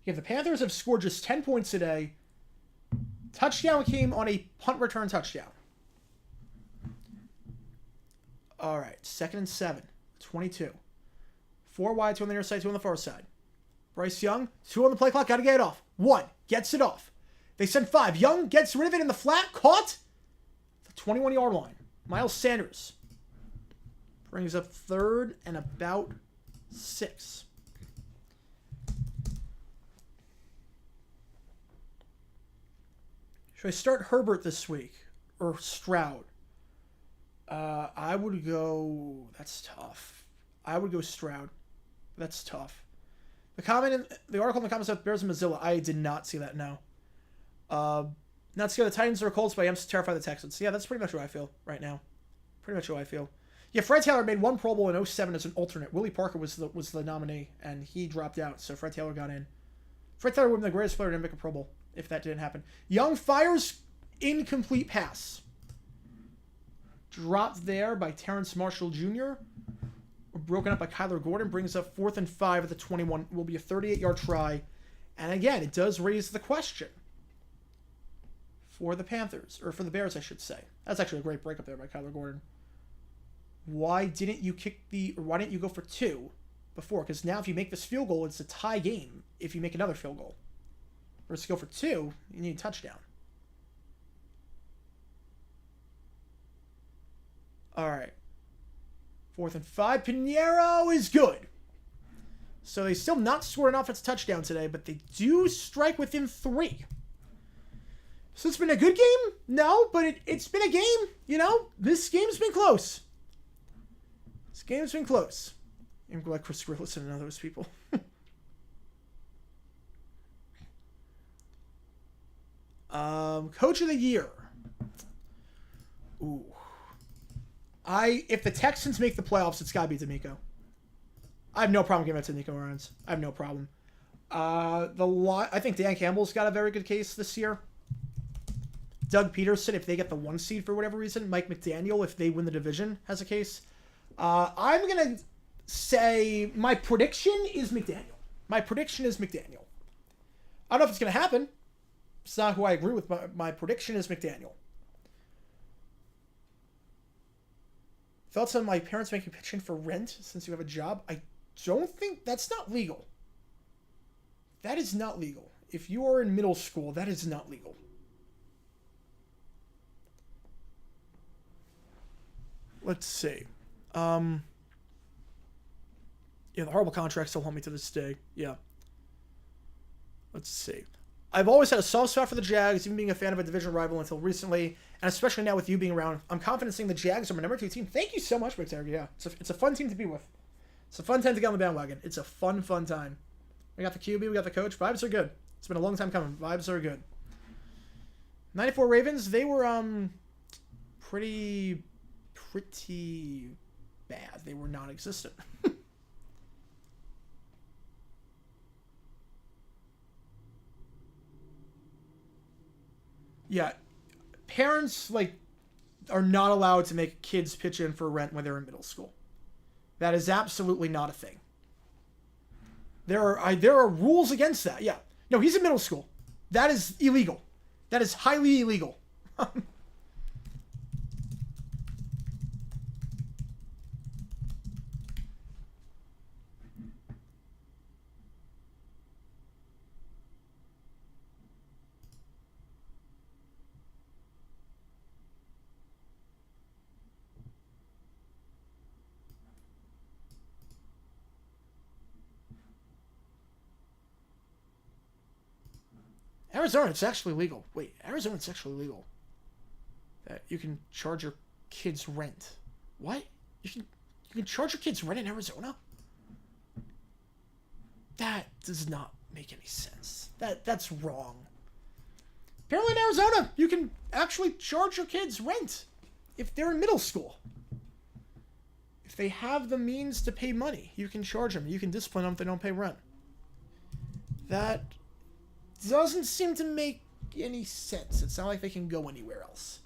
If the Panthers have scored just 10 points today, touchdown came on a punt return touchdown. All right, 2nd and 7, 22. 4 wide, 2 on the near side, 2 on the far side. Bryce Young, 2 on the play clock, got to get it off. 1, gets it off. They send 5. Young gets rid of it in the flat, caught. The 21-yard line. Miles Sanders brings up 3rd and about 6. Should I start Herbert this week or Stroud? I would go... That's tough. I would go Stroud. That's tough. The article in the comments about Bears and Mozilla, I did not see that, no. Not scared of the Titans or Colts, but I am terrified of the Texans. Yeah, that's pretty much how I feel right now. Pretty much how I feel. Yeah, Fred Taylor made 1 Pro Bowl in 2007 as an alternate. Willie Parker was the nominee, and he dropped out, so Fred Taylor got in. Fred Taylor would have been the greatest player to make a Pro Bowl if that didn't happen. Young fires incomplete pass. Dropped there by Terrence Marshall Jr. Broken up by Kyler Gordon. Brings up 4th and 5 at the 21. Will be a 38-yard try. And again, it does raise the question for the Panthers. Or for the Bears, I should say. That's actually a great breakup there by Kyler Gordon. Why didn't you go for 2 before, because now if you make this field goal, it's a tie game if you make another field goal. Versus go for 2, you need a touchdown. All right. 4th and 5. Pinheiro is good. So they still not scored an offensive touchdown today, but they do strike within 3. So it's been a good game? No, but it's been a game. You know, this game's been close. This game's been close. I'm glad Chris Grillis and those people. Coach of the year. Ooh. If the Texans make the playoffs, it's got to be D'Amico. I have no problem giving it to Nico Arians. I have no problem. I think Dan Campbell's got a very good case this year. Doug Peterson, if they get the 1 seed for whatever reason. Mike McDaniel, if they win the division, has a case. I'm going to say my prediction is McDaniel. My prediction is McDaniel. I don't know if it's going to happen. It's not who I agree with, but my prediction is McDaniel. Thoughts on my parents making pitch in for rent since you have a job? I don't think that's not legal. That is not legal. If you are in middle school, that is not legal. Let's see. Yeah, the horrible contracts still haunt me to this day. Yeah. Let's see. I've always had a soft spot for the Jags, even being a fan of a division rival until recently, and especially now with you being around. I'm confident saying the Jags are my number 2 team. Thank you so much, McTaggart. Yeah, it's a fun team to be with. It's a fun time to get on the bandwagon. It's a fun time. We got the QB, we got the coach. Vibes are good. It's been a long time coming. Vibes are good. 94 Ravens, they were pretty bad. They were non-existent. Yeah, parents are not allowed to make kids pitch in for rent when they're in middle school. That is absolutely not a thing. There are rules against that. Yeah, no, he's in middle school. That is illegal. That is highly illegal. Arizona, it's actually legal. Wait, Arizona, it's actually legal. That you can charge your kids rent. What? You can charge your kids rent in Arizona? That does not make any sense. That's wrong. Apparently in Arizona, you can actually charge your kids rent if they're in middle school. If they have the means to pay money, you can charge them. You can discipline them if they don't pay rent. That doesn't seem to make any sense. It's not like they can go anywhere else.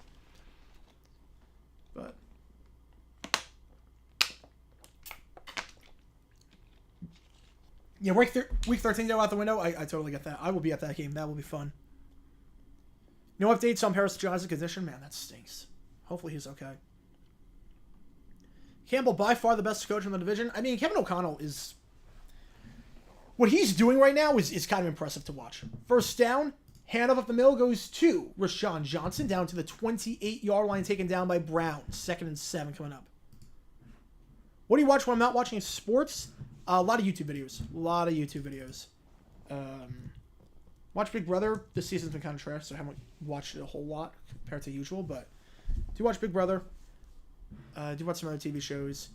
But yeah, week 13 go out the window. I totally get that. I will be at that game. That will be fun. No updates on Paris John's condition? Man, that stinks. Hopefully he's okay. Campbell, by far the best coach in the division. I mean, Kevin O'Connell is... What he's doing right now is kind of impressive to watch. First down, handoff up the middle goes to Rashawn Johnson down to the 28-yard line, taken down by Brown. 2nd and 7 coming up. What do you watch when I'm not watching sports? A lot of YouTube videos. Watch Big Brother. This season's been kind of trash, so I haven't watched it a whole lot compared to usual, but do watch Big Brother. Do watch some other TV shows.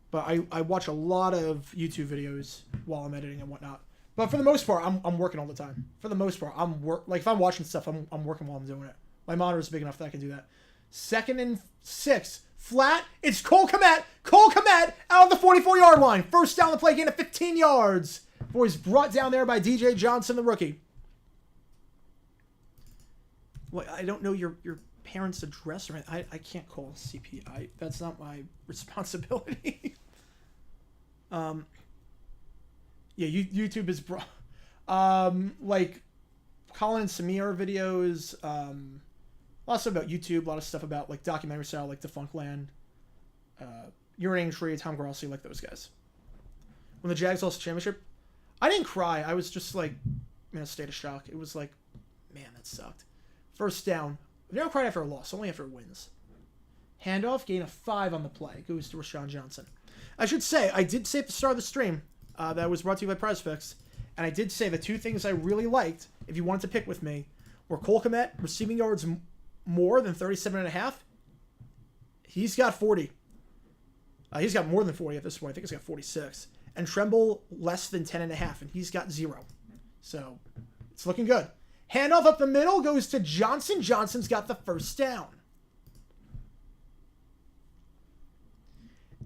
But I watch a lot of YouTube videos while I'm editing and whatnot. But for the most part, I'm working all the time. For the most part, if I'm watching stuff, I'm working while I'm doing it. My monitor is big enough that I can do that. 2nd and 6. Flat. It's Cole Kmet. Cole Kmet out of the 44-yard line. First down the play, gain of 15 yards. Boys brought down there by DJ Johnson, the rookie. Well, I don't know your parents' address or anything. I can't call CP. That's not my responsibility. Yeah, YouTube is like Colin and Samir videos. A lot of stuff about YouTube. A lot of stuff about like documentary style, like Defunctland, Urinating Tree, Tom Grossi, like those guys. when the Jags lost the championship. I didn't cry. I was just like in a state of shock. It was like, man, that sucked. First down. I've never cried after a loss, only after wins. Handoff, gain of 5 on the play. Goes to Rashawn Johnson. I should say, I did say at the start of the stream, that was brought to you by PrizePicks, and I did say the 2 things I really liked, if you wanted to pick with me, were Cole Kmet, receiving yards more than 37.5. He's got 40. He's got more than 40 at this point. I think he's got 46. And Tremble, less than 10.5, and he's got 0. So, it's looking good. Handoff up the middle goes to Johnson. Johnson's got the first down.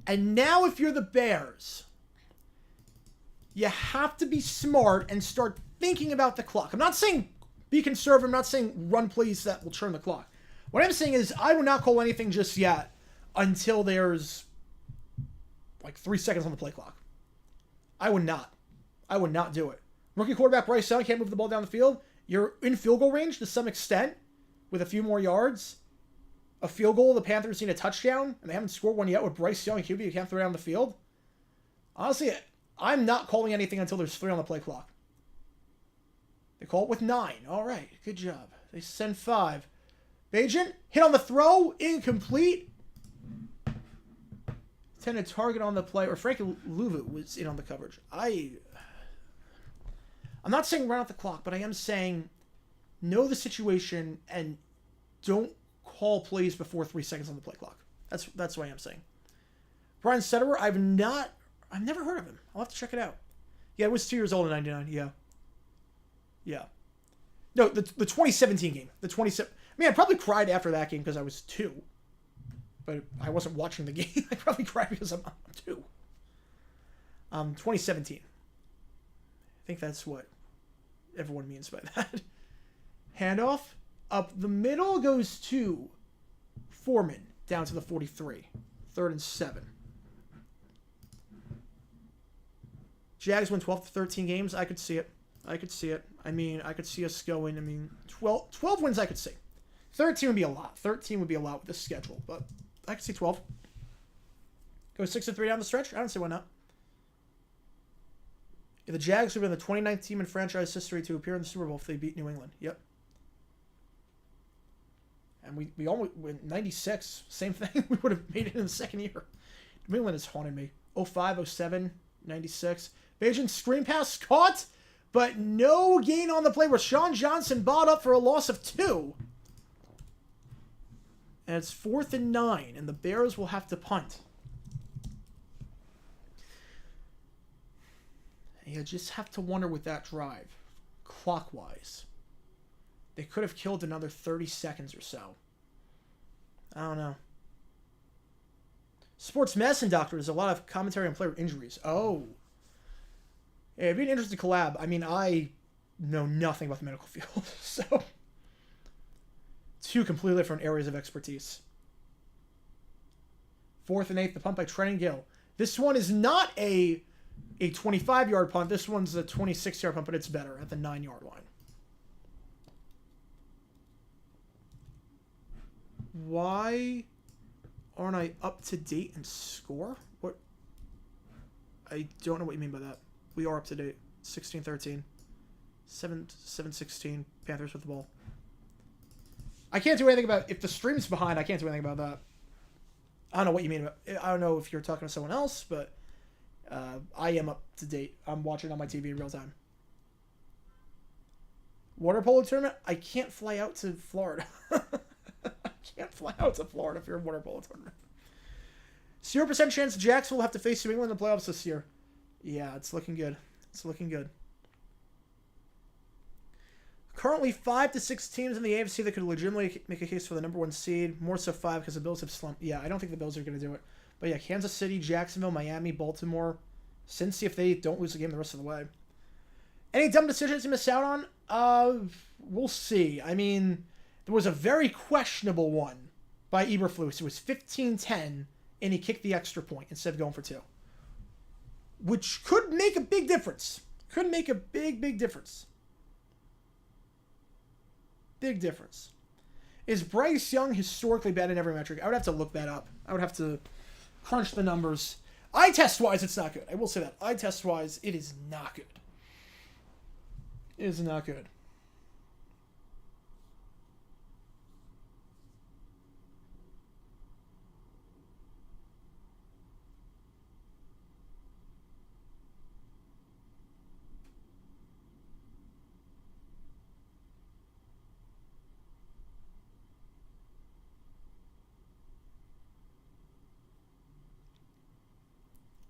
And now if you're the Bears, you have to be smart and start thinking about the clock. I'm not saying be conservative. I'm not saying run plays that will turn the clock. What I'm saying is I will not call anything just yet until there's like 3 seconds on the play clock. I would not. I would not do it. Rookie quarterback Bryce Young can't move the ball down the field. You're in field goal range to some extent with a few more yards. A field goal, the Panthers need a touchdown, and they haven't scored one yet with Bryce Young and QB. You can't throw down the field. Honestly, I'm not calling anything until there's 3 on the play clock. They call it with 9. All right, good job. They send 5. Agent, hit on the throw, incomplete. Intended target on the play, or Frankie Louvu was in on the coverage. I'm not saying run out the clock, but I am saying know the situation and don't call plays before 3 seconds on the play clock. That's what I am saying. Brian Sederer, I've never heard of him. I'll have to check it out. Yeah, it was 2 years old in '99. Yeah. No, the 2017 game. I mean, I probably cried after that game because I was 2. But I wasn't watching the game. I probably cried because I'm 2. 2017. I think that's what everyone means by that. Handoff. Up the middle goes to Foreman. Down to the 43. 3rd and 7. Jags win 12 to 13 games. I could see it. I mean, I could see us going, 12 wins I could see. 13 would be a lot. 13 would be a lot with this schedule, but I could see 12. Go 6-3 down the stretch? I don't see why not. The Jags would have been the 29th team in franchise history to appear in the Super Bowl if they beat New England. Yep. And we almost, in 96, same thing. We would have made it in the second year. New England has haunted me. 05, 07, 96. Bajan screen pass caught, but no gain on the play. Rashawn Johnson bought up for a loss of 2. And it's 4th and 9, and the Bears will have to punt. And you just have to wonder with that drive, clockwise. They could have killed another 30 seconds or so. I don't know. Sports Medicine Doctor, there's a lot of commentary on player injuries. Oh. Yeah, it'd be an interesting collab. I mean, I know nothing about the medical field, so 2 completely different areas of expertise. 4th and 8, the punt by Trenton Gill. This one is not a 25-yard punt. This one's a 26-yard punt, but it's better at the 9-yard line. Why aren't I up to date and score? What? I don't know what you mean by that. We are up to date. 16-13. 7-16. Panthers with the ball. I can't do anything about... If the stream's behind, I can't do anything about that. I don't know what you mean about... I don't know if you're talking to someone else, but I am up to date. I'm watching on my TV in real time. Water polo tournament? I can't fly out to Florida. I can't fly out to Florida if you're in water polo tournament. 0% chance Jacksonville will have to face New England in the playoffs this year. Yeah, it's looking good. It's looking good. Currently 5 to 6 teams in the AFC that could legitimately make a case for the number 1 seed. More so 5 because the Bills have slumped. Yeah, I don't think the Bills are going to do it. But yeah, Kansas City, Jacksonville, Miami, Baltimore. Cincy if they don't lose the game the rest of the way. Any dumb decisions to miss out on? We'll see. I mean, there was a very questionable one by Eberflus. It was 15-10, and he kicked the extra point instead of going for 2. Which could make a big difference. Could make a big difference. Big difference. Is Bryce Young historically bad in every metric? I would have to look that up. I would have to crunch the numbers. Eye test-wise, it's not good. I will say that. Eye test-wise, it is not good. It is not good.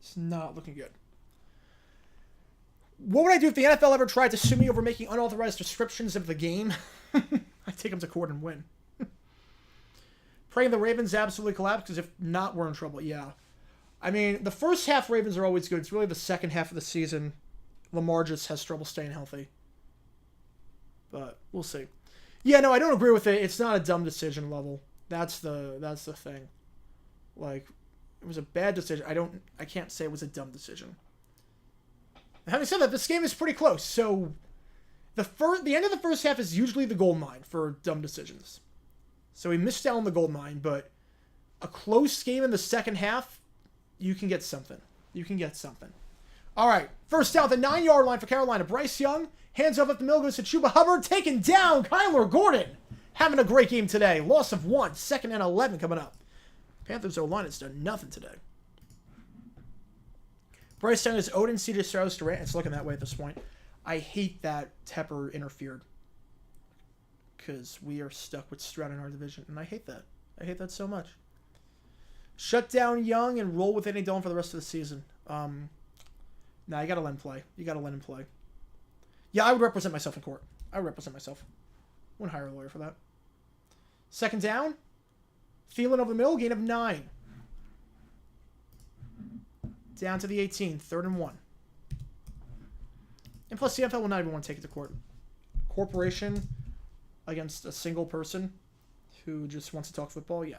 It's not looking good. What would I do if the NFL ever tried to sue me over making unauthorized descriptions of the game? I'd take them to court and win. Praying the Ravens absolutely collapse, because if not, we're in trouble. Yeah. I mean, the first half Ravens are always good. It's really the second half of the season Lamar just has trouble staying healthy. But we'll see. Yeah, no, I don't agree with it. It's not a dumb decision level. That's the thing. Like, it was a bad decision. I can't say it was a dumb decision. Having said that, this game is pretty close. So the end of the first half is usually the gold mine for dumb decisions. So he missed out on the gold mine, but a close game in the second half, you can get something. You can get something. All right, first down at the 9-yard line for Carolina. Bryce Young hands off at the middle, goes to Chuba Hubbard, taking down Kyler Gordon. Having a great game today. Loss of 1, 2nd and 11 coming up. Panthers O-line has done nothing today. Bryce Young is Odin, C.J. Stroud, Durant. It's looking that way at this point. I hate that Tepper interfered, because we are stuck with Stroud in our division, and I hate that. I hate that so much. Shut down Young and roll with Andy Dalton for the rest of the season. Nah, you gotta let him play. You gotta let him play. Yeah, I would represent myself in court. I would represent myself. Wouldn't hire a lawyer for that. Second down. Thielen over the middle, gain of 9. Down to the 18, 3rd and 1. And plus, the NFL will not even want to take it to court. Corporation against a single person who just wants to talk football, yeah.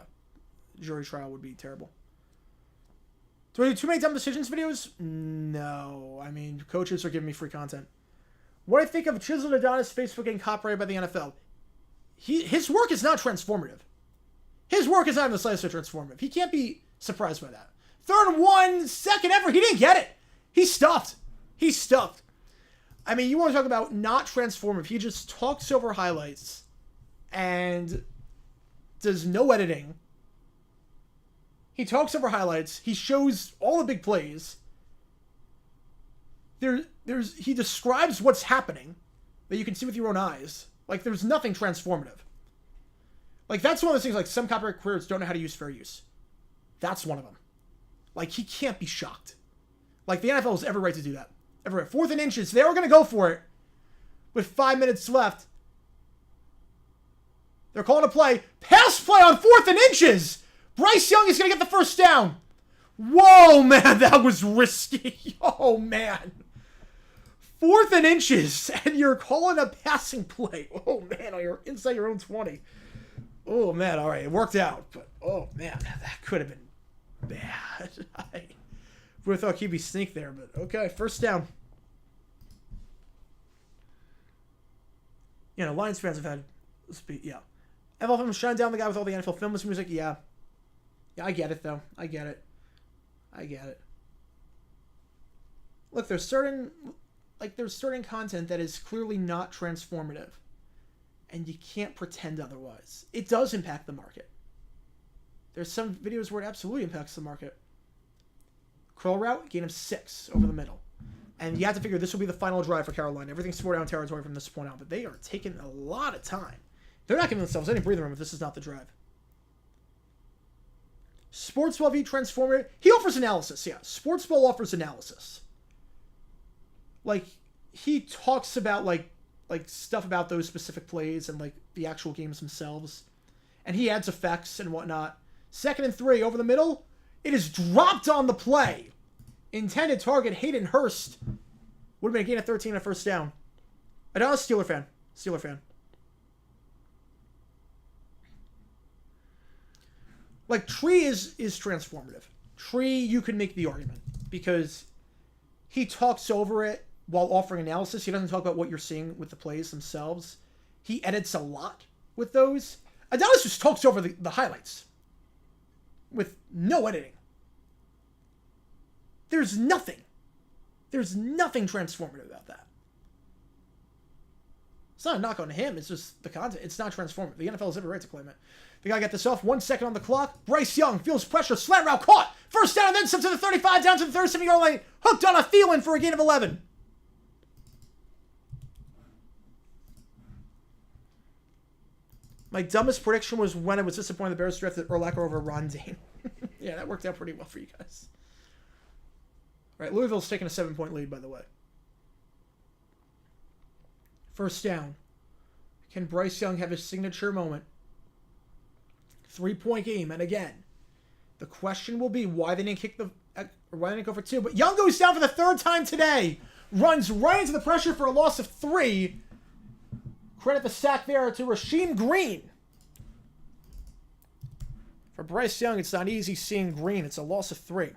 Jury trial would be terrible. Do I do too many dumb decisions videos? No. I mean, coaches are giving me free content. What do I think of Chiseled Adonis Facebook getting copyrighted by the NFL? His work is not transformative. His work is not in the slightest bit transformative. He can't be surprised by that. 3rd and 1, second effort. He didn't get it. He's stuffed. He's stuffed. I mean, you want to talk about not transformative. He just talks over highlights and does no editing. He talks over highlights. He shows all the big plays. He describes what's happening that you can see with your own eyes. Like, there's nothing transformative. Like, that's one of those things, like, some copyright creators don't know how to use fair use. That's one of them. Like, he can't be shocked. Like, the NFL has every right to do that. Every right. 4th and inches. They were going to go for it with 5 minutes left. They're calling a play. Pass play on 4th and inches. Bryce Young is going to get the first down. Whoa, man, that was risky. Oh, man. 4th and inches, and you're calling a passing play. Oh, man, you're inside your own 20. Oh, man, all right, it worked out. But, oh, man, that could have been bad. I would have thought QB sneak there, but okay, first down. You know, Lions fans have had speed, yeah. NFL film shutting down the guy with all the NFL film music, yeah. Yeah, I get it, though. I get it. Look, there's certain content that is clearly not transformative, and you can't pretend otherwise. It does impact the market. There's some videos where it absolutely impacts the market. Curl route, gain of 6 over the middle. And you have to figure this will be the final drive for Carolina. Everything's 4-down territory from this point on, but they are taking a lot of time. They're not giving themselves any breathing room if this is not the drive. Sportsball view transformative. He offers analysis, yeah. Sportsball offers analysis. Like, he talks about, like stuff about those specific plays and, like, the actual games themselves. And he adds effects and whatnot. 2nd and 3 over the middle. It is dropped on the play. Intended target, Hayden Hurst. Would have been a gain of 13 and a first down. Adonis, Steeler fan. Like, Tree is transformative. Tree, you can make the argument. Because he talks over it while offering analysis. He doesn't talk about what you're seeing with the plays themselves. He edits a lot with those. Adonis just talks over the highlights with no editing. There's nothing. There's nothing transformative about that. It's not a knock on him. It's just the content. It's not transformative. The NFL has every right to claim it. They got to get this off. 1 second on the clock. Bryce Young feels pressure. Slant route caught. First down and then some to the 35, down to the 37-yard line. Hooked on a Thielen for a gain of 11. My dumbest prediction was when I was disappointed the Bears drafted Urlacher over Ron Dane. Yeah, that worked out pretty well for you guys. All right, Louisville's taking a 7-point lead, by the way. First down. Can Bryce Young have his signature moment? 3-point game, and again, the question will be why they didn't go for 2. But Young goes down for the 3rd time today. Runs right into the pressure for a loss of 3. Credit the sack there to Rasheem Green. For Bryce Young, it's not easy seeing Green. It's a loss of 3.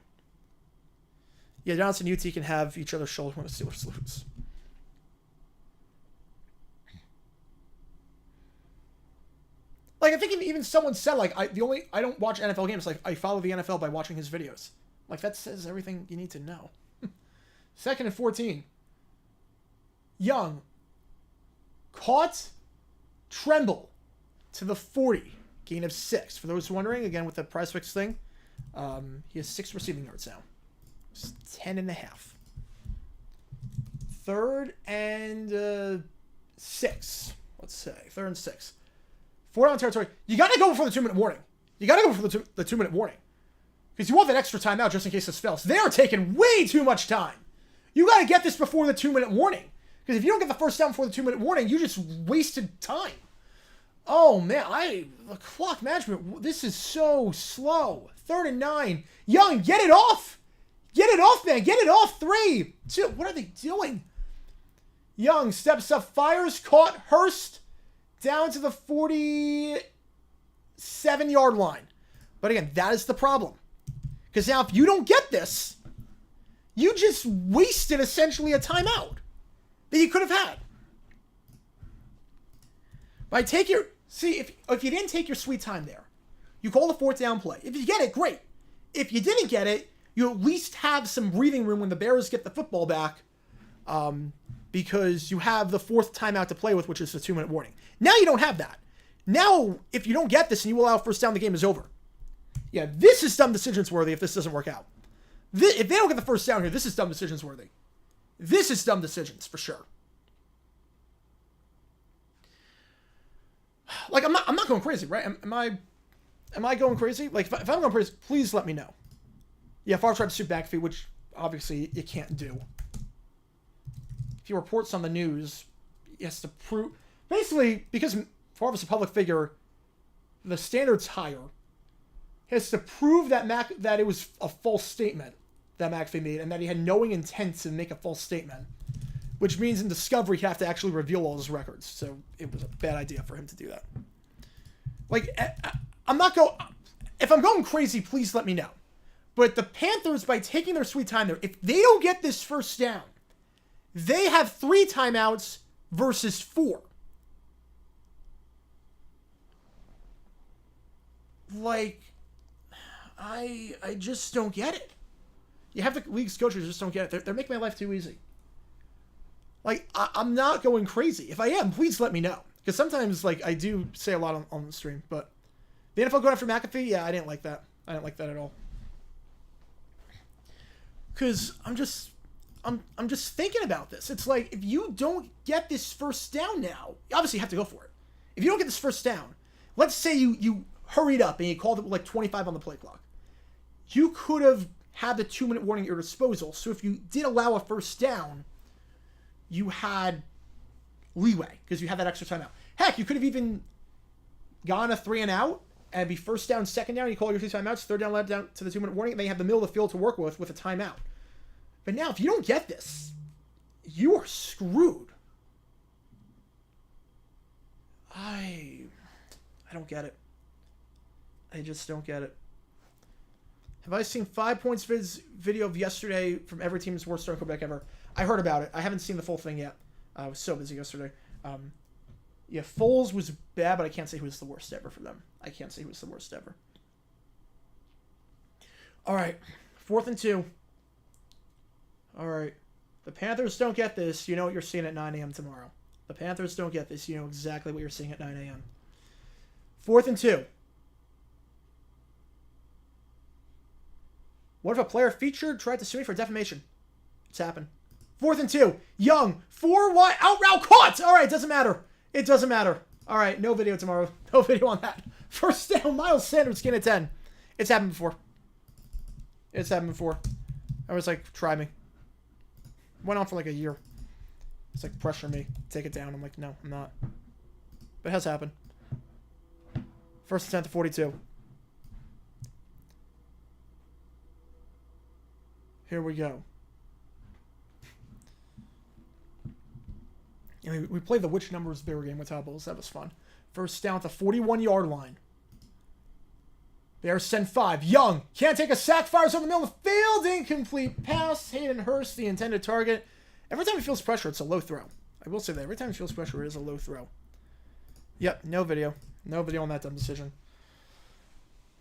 Yeah, Johnson and UT can have each other's shoulders when the Steelers lose. Like, I think even someone said, like, I don't watch NFL games. Like, I follow the NFL by watching his videos. Like, that says everything you need to know. 2nd and 14. Young. Caught. Tremble. To the 40. Gain of 6. For those wondering, again, with the prize fix thing, he has 6 receiving yards now. It's 10.5. 3rd and 6. Let's say. 3rd and 6. 4 down territory. You got to go for the 2-minute warning. You got to go for the 2-minute warning. Because you want that extra timeout just in case this fails. They are taking way too much time. You got to get this before the 2-minute warning. Because if you don't get the first down before the 2-minute warning, you just wasted time. Oh, man. The clock management, this is so slow. 3rd and 9. Young, get it off. Get it off, man. Get it off. 3, 2. What are they doing? Young steps up, fires, caught, Hurst. Down to the 47-yard line. But again, that is the problem. Because now if you don't get this, you just wasted essentially a timeout that you could have had. If you didn't take your sweet time there, you call the 4th down play. If you get it, great. If you didn't get it, you at least have some breathing room when the Bears get the football back. Because you have the 4th timeout to play with, which is the 2-minute warning. Now you don't have that. Now, if you don't get this and you allow first down, the game is over. Yeah, this is dumb decisions worthy if this doesn't work out. If they don't get the first down here, this is dumb decisions worthy. This is dumb decisions, for sure. Like, I'm not going crazy, right? Am I going crazy? Like, if I'm going crazy, please let me know. Yeah, Favre tried to sue McAfee, which obviously you can't do. If he reports on the news, he has to prove... Basically, because Favre is a public figure, the standard's higher. He has to prove that it was a false statement that McAfee made and that he had knowing intent to make a false statement. Which means in discovery, he'd have to actually reveal all his records. So it was a bad idea for him to do that. Like, I'm not going... If I'm going crazy, please let me know. But the Panthers, by taking their sweet time there, if they don't get this first down, they have 3 timeouts versus 4. Like, I just don't get it. You have the league's coaches just don't get it. They're making my life too easy. Like, I'm not going crazy. If I am, please let me know. Because sometimes, like, I do say a lot on the stream. But the NFL going after McAfee, yeah, I didn't like that. I didn't like that at all. Because I'm just thinking about this. It's like, if you don't get this first down now, you obviously have to go for it. If you don't get this first down, let's say you hurried up and you called it with like 25 on the play clock. You could have had the 2-minute warning at your disposal. So if you did allow a first down, you had leeway because you had that extra timeout. Heck, you could have even gone a 3 and out and be first down, second down. You call your 2 timeouts, 3rd down, led down to the 2-minute warning. And then you have the middle of the field to work with a timeout. But now, if you don't get this, you are screwed. I don't get it. I just don't get it. Have I seen 5 points video of yesterday from every team's worst starting quarterback ever? I heard about it. I haven't seen the full thing yet. I was so busy yesterday. Yeah, Foles was bad, but I can't say who was the worst ever for them. I can't say who was the worst ever. All right, 4th and 2. All right. The Panthers don't get this. You know what you're seeing at 9 a.m. tomorrow. The Panthers don't get this. You know exactly what you're seeing at 9 a.m. 4th and 2. What if a player featured tried to sue me for defamation? It's happened. 4th and 2. Young. 4 wide. Out route caught. All right. Doesn't matter. It doesn't matter. All right. No video tomorrow. No video on that. First down. Miles Sanders skin at 10. It's happened before. It's happened before. I was like, try me. Went on for like a year. It's like, pressure me. Take it down. I'm like, no, I'm not. But it has happened. First attempt to 42. Here we go. I mean, we played the Which Numbers Bigger game with Hubbles. That was fun. First down at the 41-yard line. Bears send 5. Young. Can't take a sack. Fires over the middle of the field. Incomplete pass. Hayden Hurst, the intended target. Every time he feels pressure, it's a low throw. I will say that. Every time he feels pressure, it is a low throw. Yep, no video. No video on that dumb decision.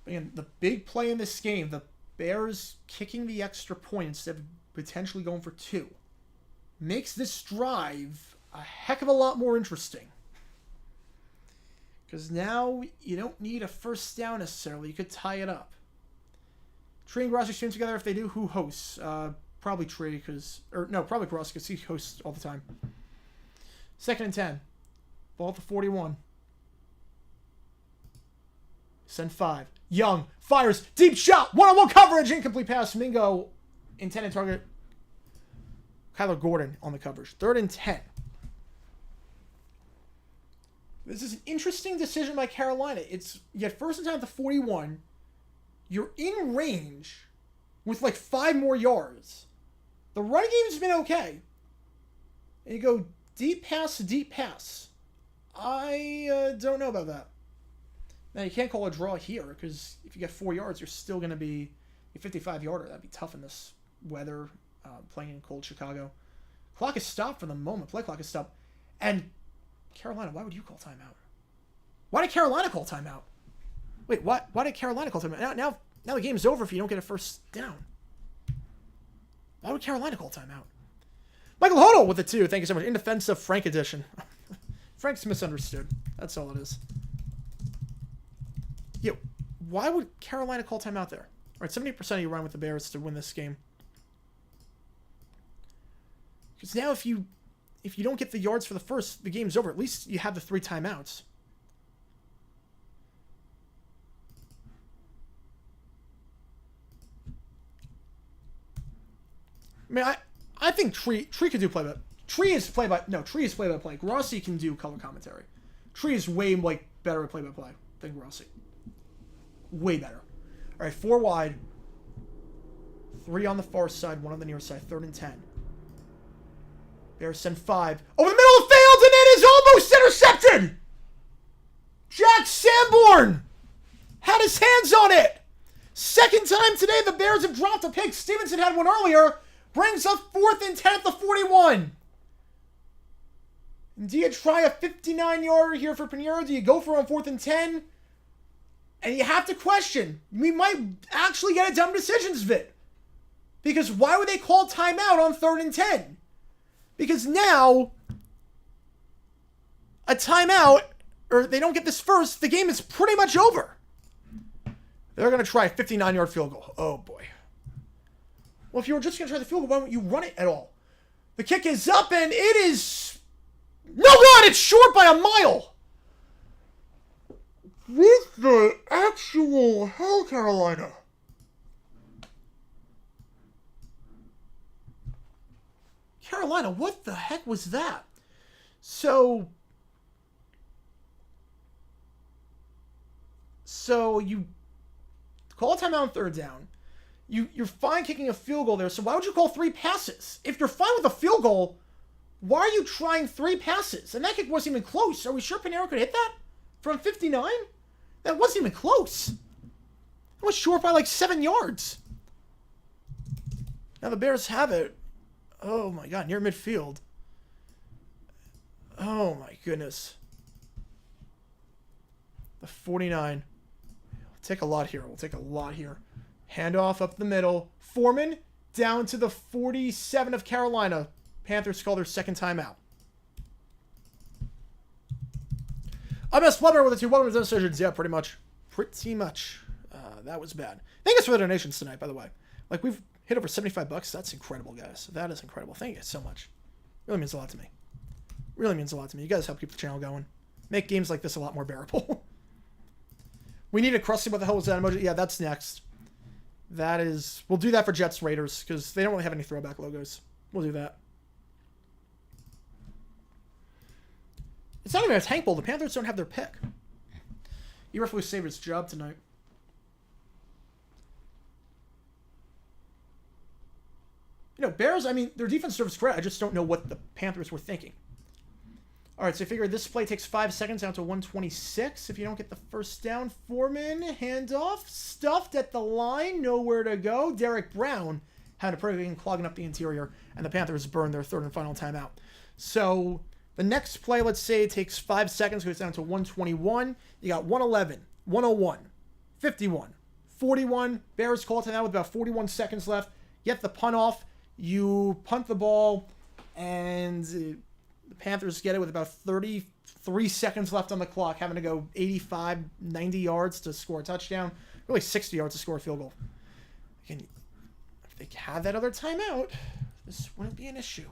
And the big play in this game, the Bears kicking the extra point instead of potentially going for 2, makes this drive a heck of a lot more interesting. Because now you don't need a first down necessarily. You could tie it up. Tree and Grossi stream together. If they do, who hosts? Probably Tree, probably Grossi, because he hosts all the time. 2nd and 10. Ball at the 41. Send 5. Young fires. Deep shot. One-on-one coverage. Incomplete pass. Mingo. Intended target. Kyler Gordon on the coverage. 3rd and 10. This is an interesting decision by Carolina. You get first and 10 at the 41. You're in range with like 5 more yards. The running game's been okay. And you go deep pass to deep pass. I don't know about that. Now, you can't call a draw here because if you get 4 yards, you're still going to be a 55-yarder. That'd be tough in this weather, playing in cold Chicago. Clock is stopped for the moment. Play clock is stopped. And Carolina, why would you call timeout? Why did Carolina call timeout? Wait, what? Why did Carolina call timeout? Now the game's over if you don't get a first down. Why would Carolina call timeout? Michael Hodel with the 2. Thank you so much. In defense of Frank edition. Frank's misunderstood. That's all it is. Yo, why would Carolina call timeout there? All right, 70% of you run with the Bears to win this game. Because now if you don't get the yards for the first, the game's over. At least you have the 3 timeouts. I mean, I think Tree could do play-by. Tree is play-by-play. Grossi can do color commentary. Tree is way better at play-by-play than Grossi. Way better. All right, 4 wide. 3 on the far side, 1 on the near side. 3rd and 10. Bears send 5. Over the middle of the field, and it is almost intercepted! Jack Sanborn had his hands on it! Second time today the Bears have dropped a pick. Stevenson had one earlier. Brings up 4th and 10 at the 41. Do you try a 59-yarder here for Pinheiro? Do you go for on 4th and 10? And you have to question. We might actually get a dumb decisions vid. Because why would they call timeout on 3rd and 10? Because now, a timeout, or they don't get this first, the game is pretty much over. They're going to try a 59-yard field goal. Oh, boy. Well, if you were just going to try the field goal, why don't you run it at all? The kick is up, and it is no good! It's short by a mile! What the actual hell, Carolina? Carolina, what the heck was that? So you call a timeout on 3rd down. You're fine kicking a field goal there, so why would you call 3 passes? If you're fine with a field goal, why are you trying 3 passes? And that kick wasn't even close. Are we sure Pinheiro could hit that? From 59? That wasn't even close. It was short by like 7 yards. Now the Bears have it. Oh my god, near midfield. Oh my goodness. The 49. We'll take a lot here. Handoff up the middle. Foreman down to the 47 of Carolina. Panthers call their second timeout. I missed Flubber with the 2 1 decisions. Yeah, pretty much. That was bad. Thank you for the donations tonight, by the way. Like, we've hit over $75. That's incredible, guys. That is incredible. Thank you so much. Really means a lot to me. Really means a lot to me. You guys help keep the channel going. Make games like this a lot more bearable. We need a Krusty. What the hell was that emoji? Yeah, that's next. That is... We'll do that for Jets Raiders, because they don't really have any throwback logos. We'll do that. It's not even a tank bowl. The Panthers don't have their pick. Eberflus saved his job tonight. You know, Bears, I mean, their defense serves credit. I just don't know what the Panthers were thinking. All right, so I figure this play takes 5 seconds down to 126. If you don't get the first down, Foreman, handoff, stuffed at the line, nowhere to go. Derek Brown had a pretty game clogging up the interior, and the Panthers burned their third and final timeout. So the next play, let's say, takes 5 seconds, goes down to 121. You got 111, 101, 51, 41. Bears call timeout with about 41 seconds left. Get the punt off. You punt the ball, and the Panthers get it with about 33 seconds left on the clock, having to go 85, 90 yards to score a touchdown. Really 60 yards to score a field goal. Again, if they had that other timeout, this wouldn't be an issue.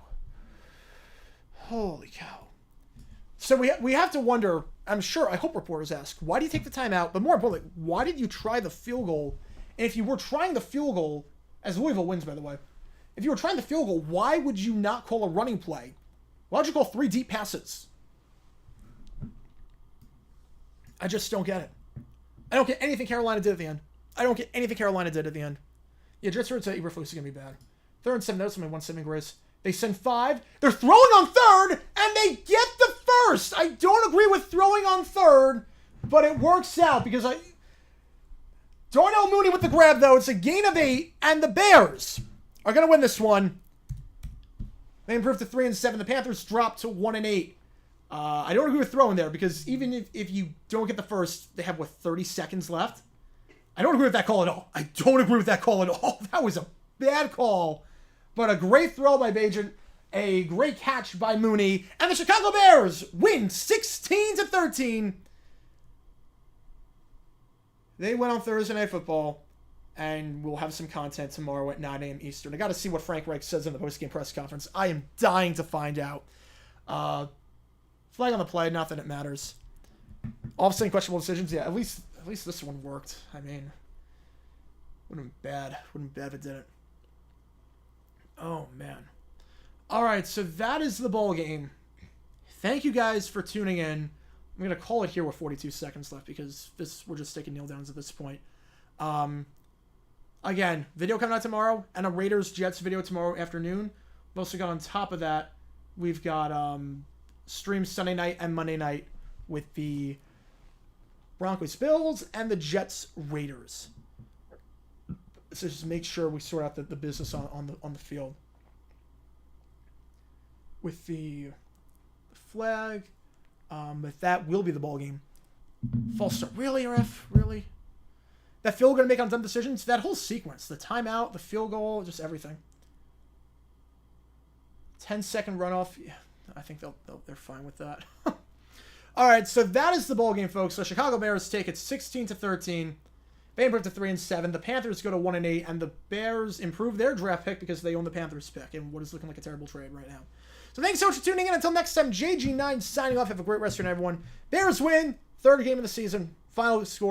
Holy cow. So we have to wonder, I'm sure, I hope reporters ask, why do you take the timeout? But more importantly, why did you try the field goal? And if you were trying the field goal, as Louisville wins, by the way, if you were trying the field goal, why would you not call a running play? Why would you call 3 deep passes? I just don't get it. I don't get anything Carolina did at the end. I don't get anything Carolina did at the end. Yeah, just heard that Eberflus is going to be bad. 3rd and 7, that's only 1 saving grace. They send 5. They're throwing on 3rd, and they get the first. I don't agree with throwing on 3rd, but it works out because Darnell Mooney with the grab, though. It's a gain of 8, and the Bears are going to win this one. They improved to 3 and 7. The Panthers dropped to 1 and 8. I don't agree with throwing there because even if you don't get the first, they have, 30 seconds left? I don't agree with that call at all. I don't agree with that call at all. That was a bad call. But a great throw by Bagent, a great catch by Mooney, and the Chicago Bears win 16-13. They went on Thursday Night Football, and we'll have some content tomorrow at 9 a.m. Eastern. I got to see what Frank Reich says in the postgame press conference. I am dying to find out. Flag on the play, not that it matters. Offsetting questionable decisions, yeah, at least this one worked. I mean, wouldn't have been bad. Wouldn't have been bad if it didn't. Oh, man. All right, so that is the ball game. Thank you guys for tuning in. I'm going to call it here with 42 seconds left because we're just taking kneel downs at this point. Again, video coming out tomorrow and a Raiders-Jets video tomorrow afternoon. We've also got on top of that, we've got streams Sunday night and Monday night with the Broncos-Bills and the Jets-Raiders. So just make sure we sort out the business on the field. With the flag, but that will be the ball game. False start. Really, ref? Really? That field goal going to make on dumb decisions? That whole sequence. The timeout, the field goal, just everything. 10-second runoff. Yeah, I think they're fine with that. All right, so that is the ball game, folks. So Chicago Bears take it 16-13. They improved to 3 and 7. The Panthers go to 1 and 8, and the Bears improve their draft pick because they own the Panthers pick in what is looking like a terrible trade right now. So thanks so much for tuning in. Until next time, JG9 signing off. Have a great rest of your night, everyone. Bears win. 3rd game of the season. Final score.